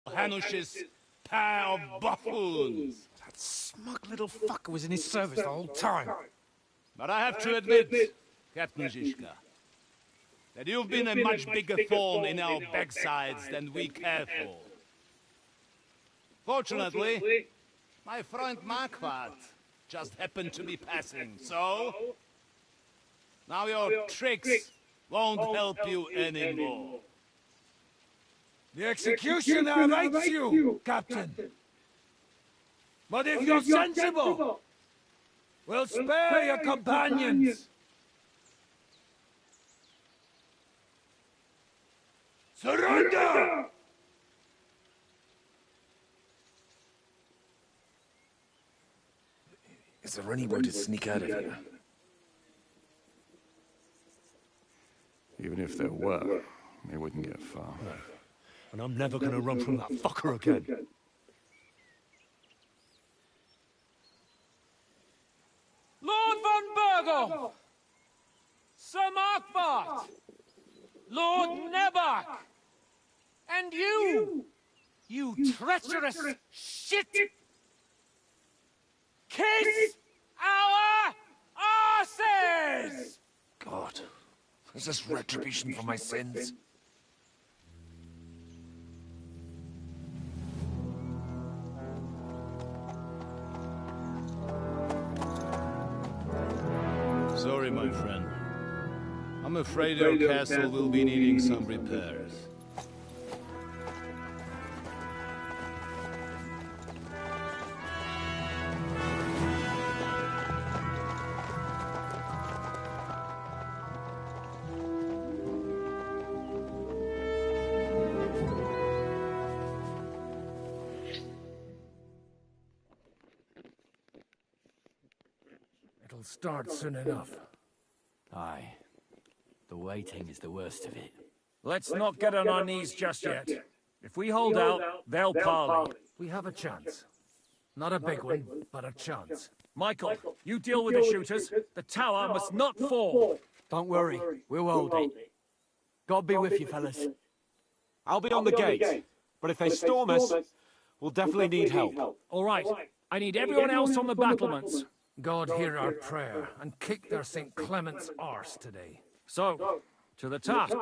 Hanush's pair of buffoons.
That smug little fucker was in his service the whole time.
But I have to admit, Captain Zizka, that you've been a much bigger thorn in our backsides than we care for. Fortunately, my friend Marquardt just happened to be passing, so now your tricks won't help you anymore.
The executioner rates you, Captain. But if you're sensible, we'll spare your companions. Surrender!
Is there any way to sneak out of here?
Even if there were, we wouldn't get far.
And I'm never gonna run from that fucker again.
Lord von Bergov! Sir Marquardt! Lord Nebak! And you! You treacherous shit! Kiss our asses!
God, is this retribution for my sins?
sorry, my friend. I'm afraid your castle will be needing some repairs.
It'll start soon enough.
Aye. The waiting is the worst of it.
Let's not get on our knees just yet. If we hold out, they'll parley.
We have a chance. Not a big one, but a chance.
Michael, you deal with the shooters. The tower must not fall.
Don't worry, we'll hold it. God be with you, fellas.
I'll be on the gate, but if they storm us, we'll definitely need help.
All right, I need everyone else on the battlements.
God hear our prayer and kick their St. Clement's arse today.
So, to the task.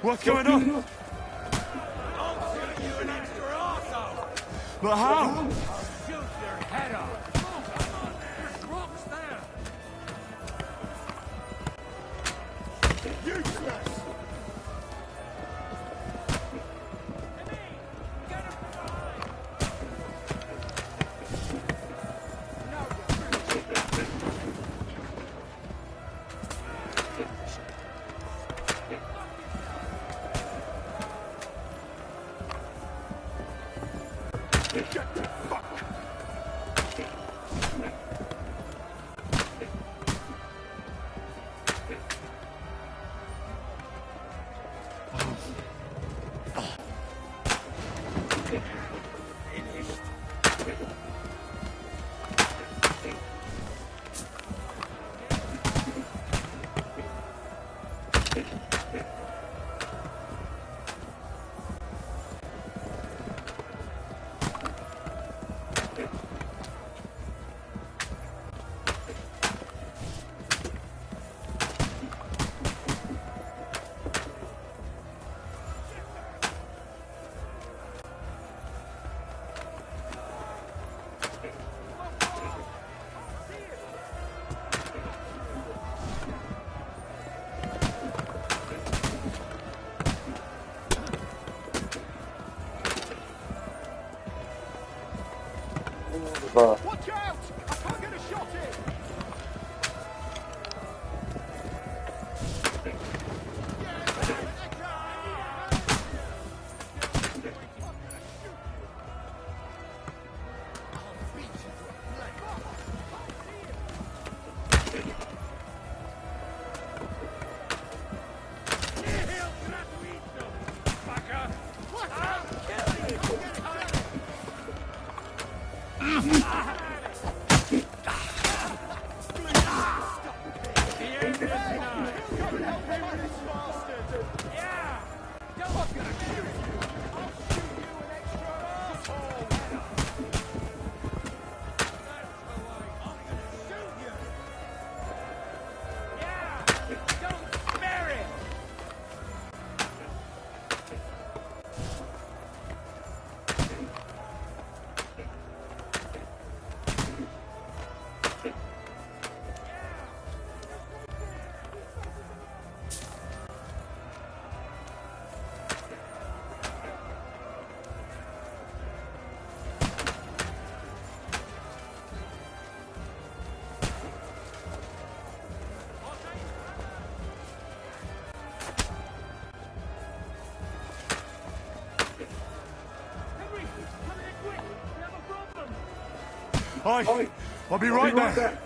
What's going on?
I'll shoot you an extra arsehole!
But how?
I'll shoot your head off! Come on, there's rocks there!
Useless!
far.
Watch out! I can't get a shot in!
I'll be right there.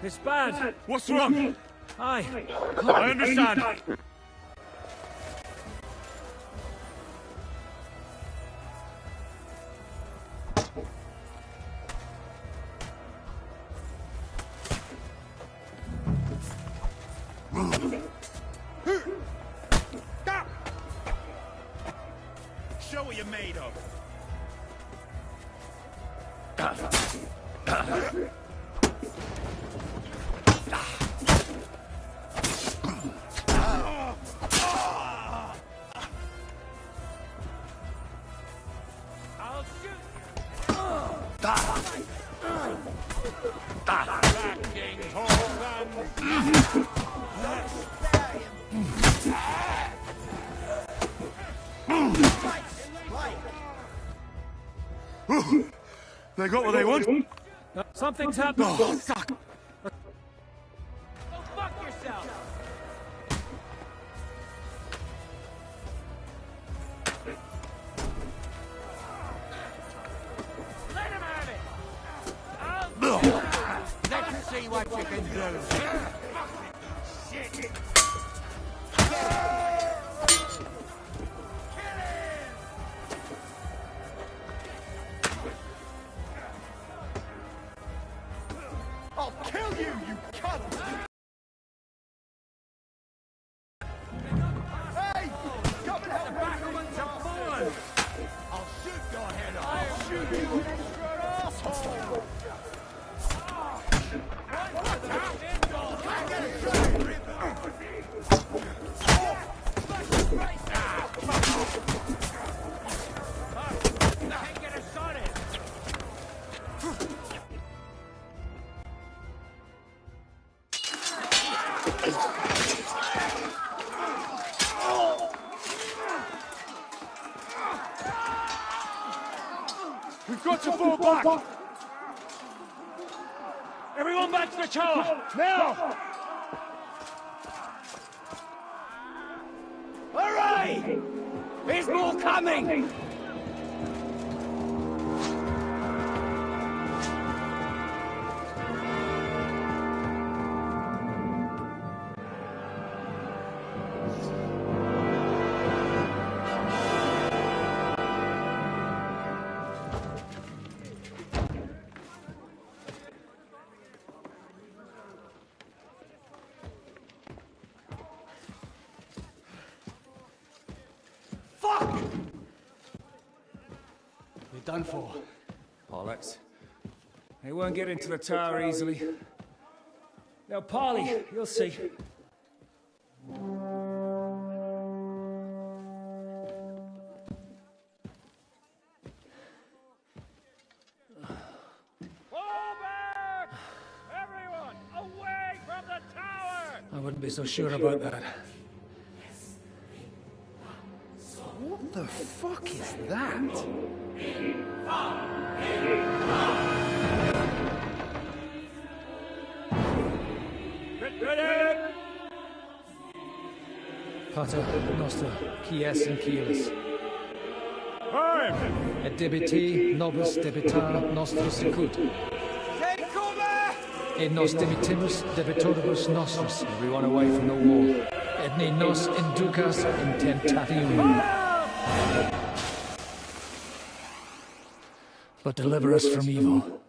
It's bad.
What's wrong?
I
understand.
Show what you're made of.
They got what they want.
Something's happened.
Oh, fuck.
Go fuck yourself! Let him have it!
Let's see what you can do.
Shit!
I'll kill you, you cunt! Hey! Come and help me! I'll shoot your head off! I'll shoot you, an extra asshole!
We've got to fall back! Everyone back to the tower! Now!
Hooray! There's more coming!
done for.
Bollocks. They won't get into the tower easily. Now, Polly, you'll see. I wouldn't be so sure about that.
What the fuck is that?
Pater Noster, Quies and Quielis. Et debiti nobis debitar nostros sicut. Et nos debitimus debitoribus nostros. Everyone away from the wall. Et ne nos inducas in tentationem. But deliver us from evil.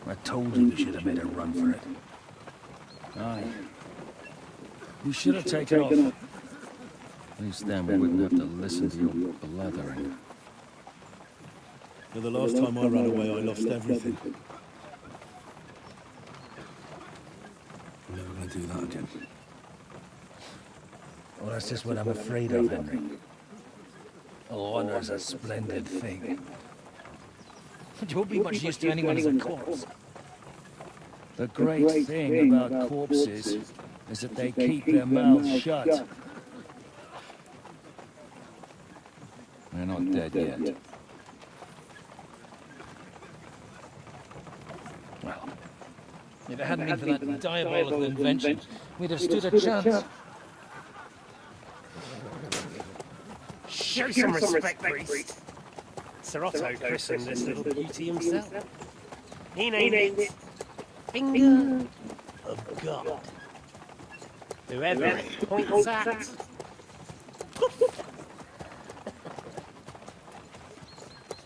I told you we should have made a run for it. Aye. We should have taken off. At least then we wouldn't have to listen to your blathering.
But the last time I ran away, I lost everything. I'm never going to do that again.
Well, that's just what I'm afraid of, Henry. Honor's a splendid thing. But you won't be much use to anyone as a corpse. The great thing about corpses is that they keep their mouths shut.
They're not dead yet.
Well, if it hadn't been for that diabolical invention, we'd have stood a chance.
Show some respect, priest. Sir Otto christened this little beauty himself. He named it Finger of God. Whoever it points at.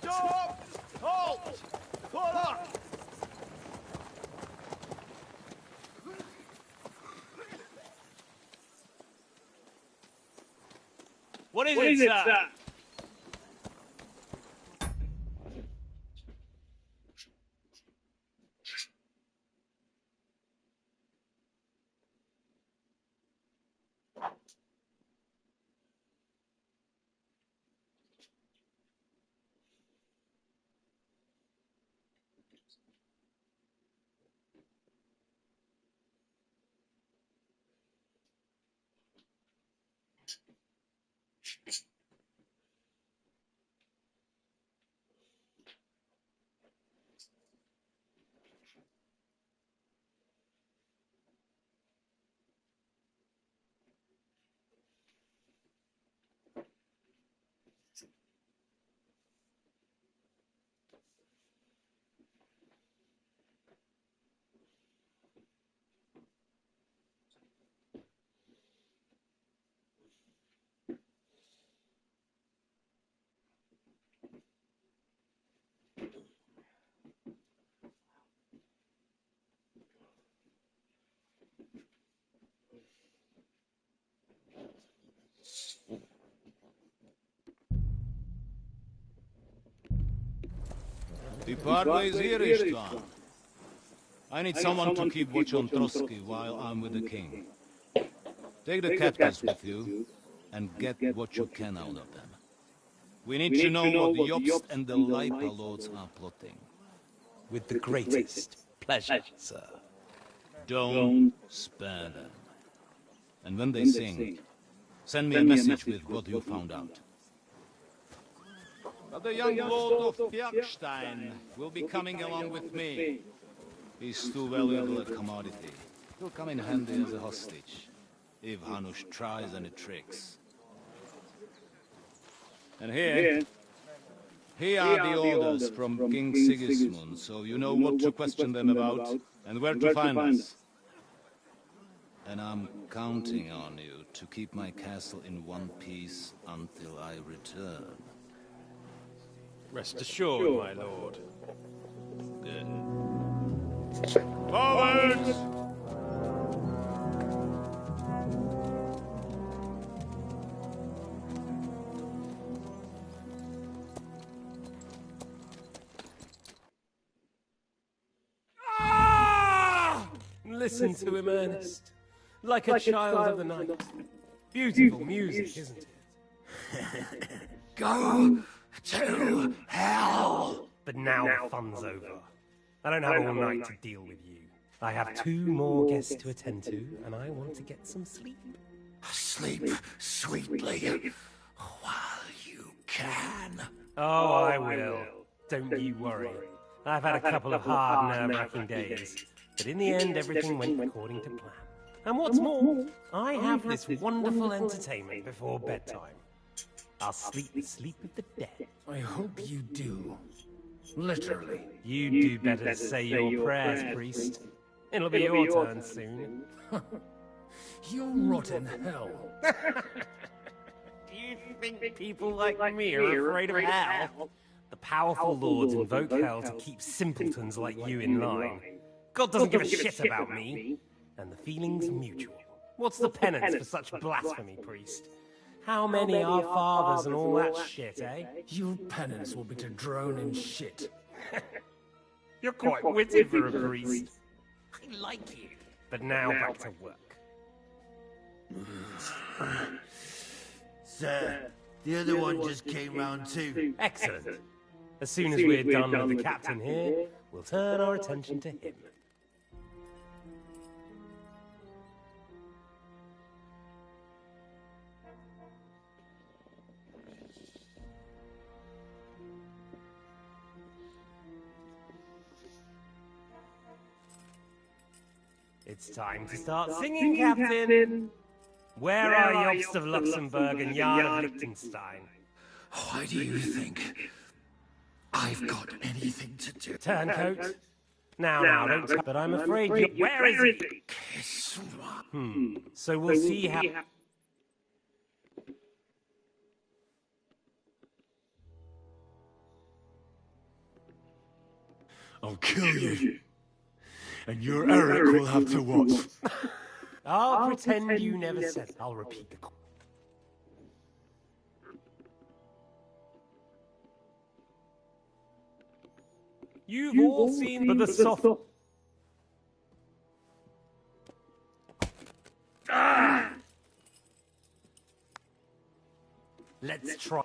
Stop! Halt! Pull up!
What is it, sir?
We part ways here, Ishtar. I need someone to keep watch on Trotsky while I'm with the king. Take the captives with you, and get what you can out of them. We need to know what the Jobst and the Leipa lords are plotting.
With the greatest pleasure, sir.
Don't spare them. And when they sing, send me a message with what you found out. But the young lord of Bjergstein will be coming along with me. He's too valuable a commodity. He'll come in handy as a hostage, if Hanush tries any tricks. And here are the orders from King Sigismund, so you know what to question them about and where to find us. And I'm counting on you to keep my castle in one piece until I return.
Rest assured, my lord.
Good. Forwards!
Listen to him, Ernest. Like a child of the night. Beautiful music, isn't it?
Go to hell!
But now the fun's over. I don't have all night to deal with you. I have 2 more guests to attend to, and I want to get some sleep.
Sleep sweetly while you can.
Oh, I will. Don't you worry. I've had a couple of hard, nerve-wracking days, but in the end, everything went according to plan. And what's more, I have this wonderful entertainment before bedtime. I'll sleep the sleep of the dead.
I hope you do. Literally.
You do better to say your prayers, priest. It'll be your turn soon.
You'll rot in hell.
Do you think people like me are afraid of hell? The powerful lords invoke hell to keep simpletons like you in line. God doesn't give a shit about me, and the feeling's mutual. What's the penance for such blasphemy, priest? How many are fathers and all that shit, eh?
Your penance will be to drown in shit.
You're quite witty for a priest. I like you. But now back to work.
Sir, the other one just came round too.
Excellent. As soon as we're done with the captain here, we'll turn our attention to him. It's time to start singing, Captain! Where are Jobst of Luxembourg and Jan of Liechtenstein?
Why do you think I've got anything to do?
Turncoat? Now, don't tell, but I'm afraid you... Where is he? So we'll see how...
I'll kill you. And your Eric will have to watch.
I'll pretend you never said it. I'll repeat the call. You've all seen the soft... Let's try.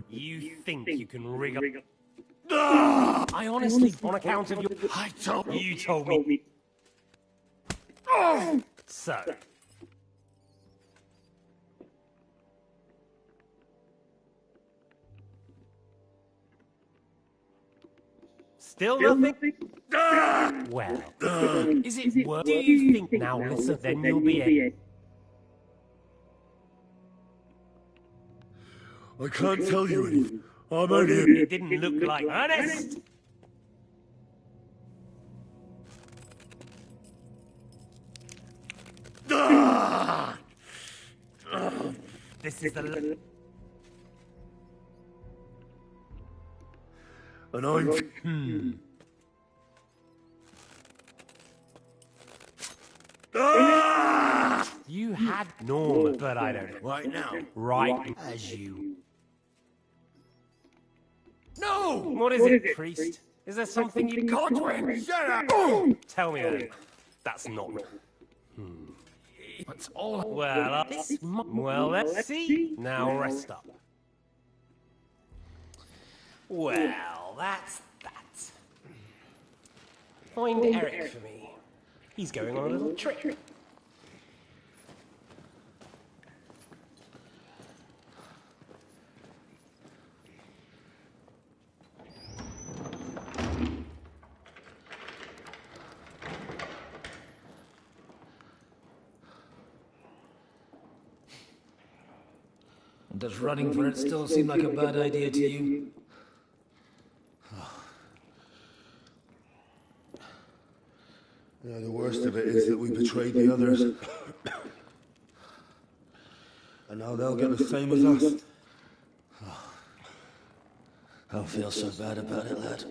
You think you can rig up... I honestly, on account of your... You told me... So... Still nothing? Well, is it worth... Do you think now, listen, then you'll be able...
I can't tell you anything. I'm only...
It didn't look like Ernest! This is the...
And I'm...
You had Norman, but I don't know.
Right now.
Right.
As you... No!
What is it, priest? Is there something you...
Godwin! Shut up!
Tell me then. That's not...
It's all...
Well, well, let's see. Now rest up. Well, that's that. Find Eric for me. He's going on a little trip.
Does running for it still seem like a bad idea to you?
Yeah, the worst of it is that we betrayed the others. And now they'll get the same as us. I don't feel so bad about it, lad.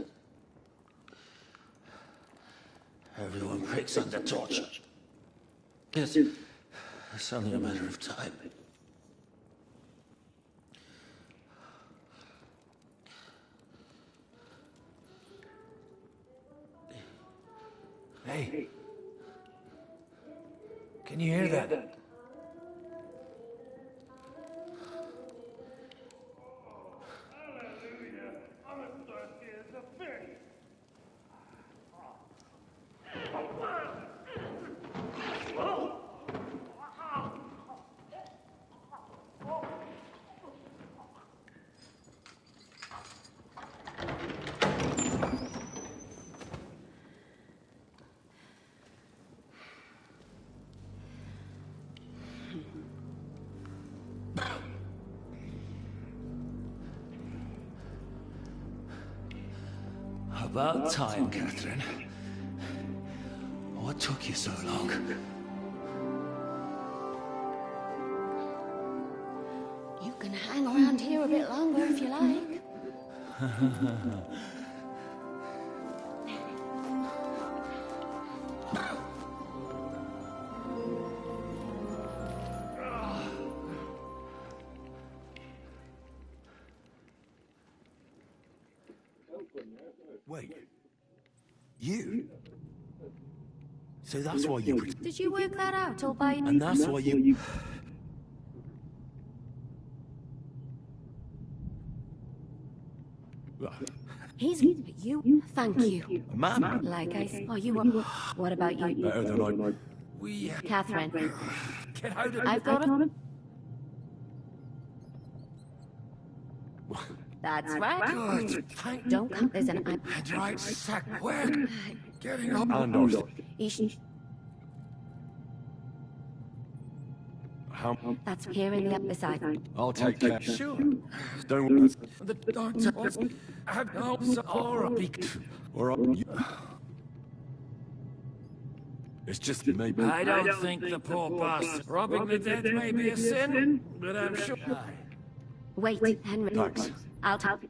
Everyone breaks under torture. It's only a matter of time.
Hey. Can you hear that?
About time, Catherine. What took you so long?
You can hang around here a bit longer if you like.
Wait. You? So that's why you...
Did you work that out all by...
And that's why you...
He's you. Thank you.
Man.
Like I said. Oh, you were... What about you?
Better than I...
We...
Catherine.
Get out of...
I've got a... That's right.
Good. Thank...
Don't come. There's an...
Head right, sack, quick. Getting up.
And north. How...
That's here in the upper side.
I'll take care.
Sure.
Don't worry.
The doctor was... Have no...
Or it's just me.
I don't think the poor bastard... Robbing the dead may be a sin, but I'm sure...
Wait, Henry.
Thanks.
I'll tell you.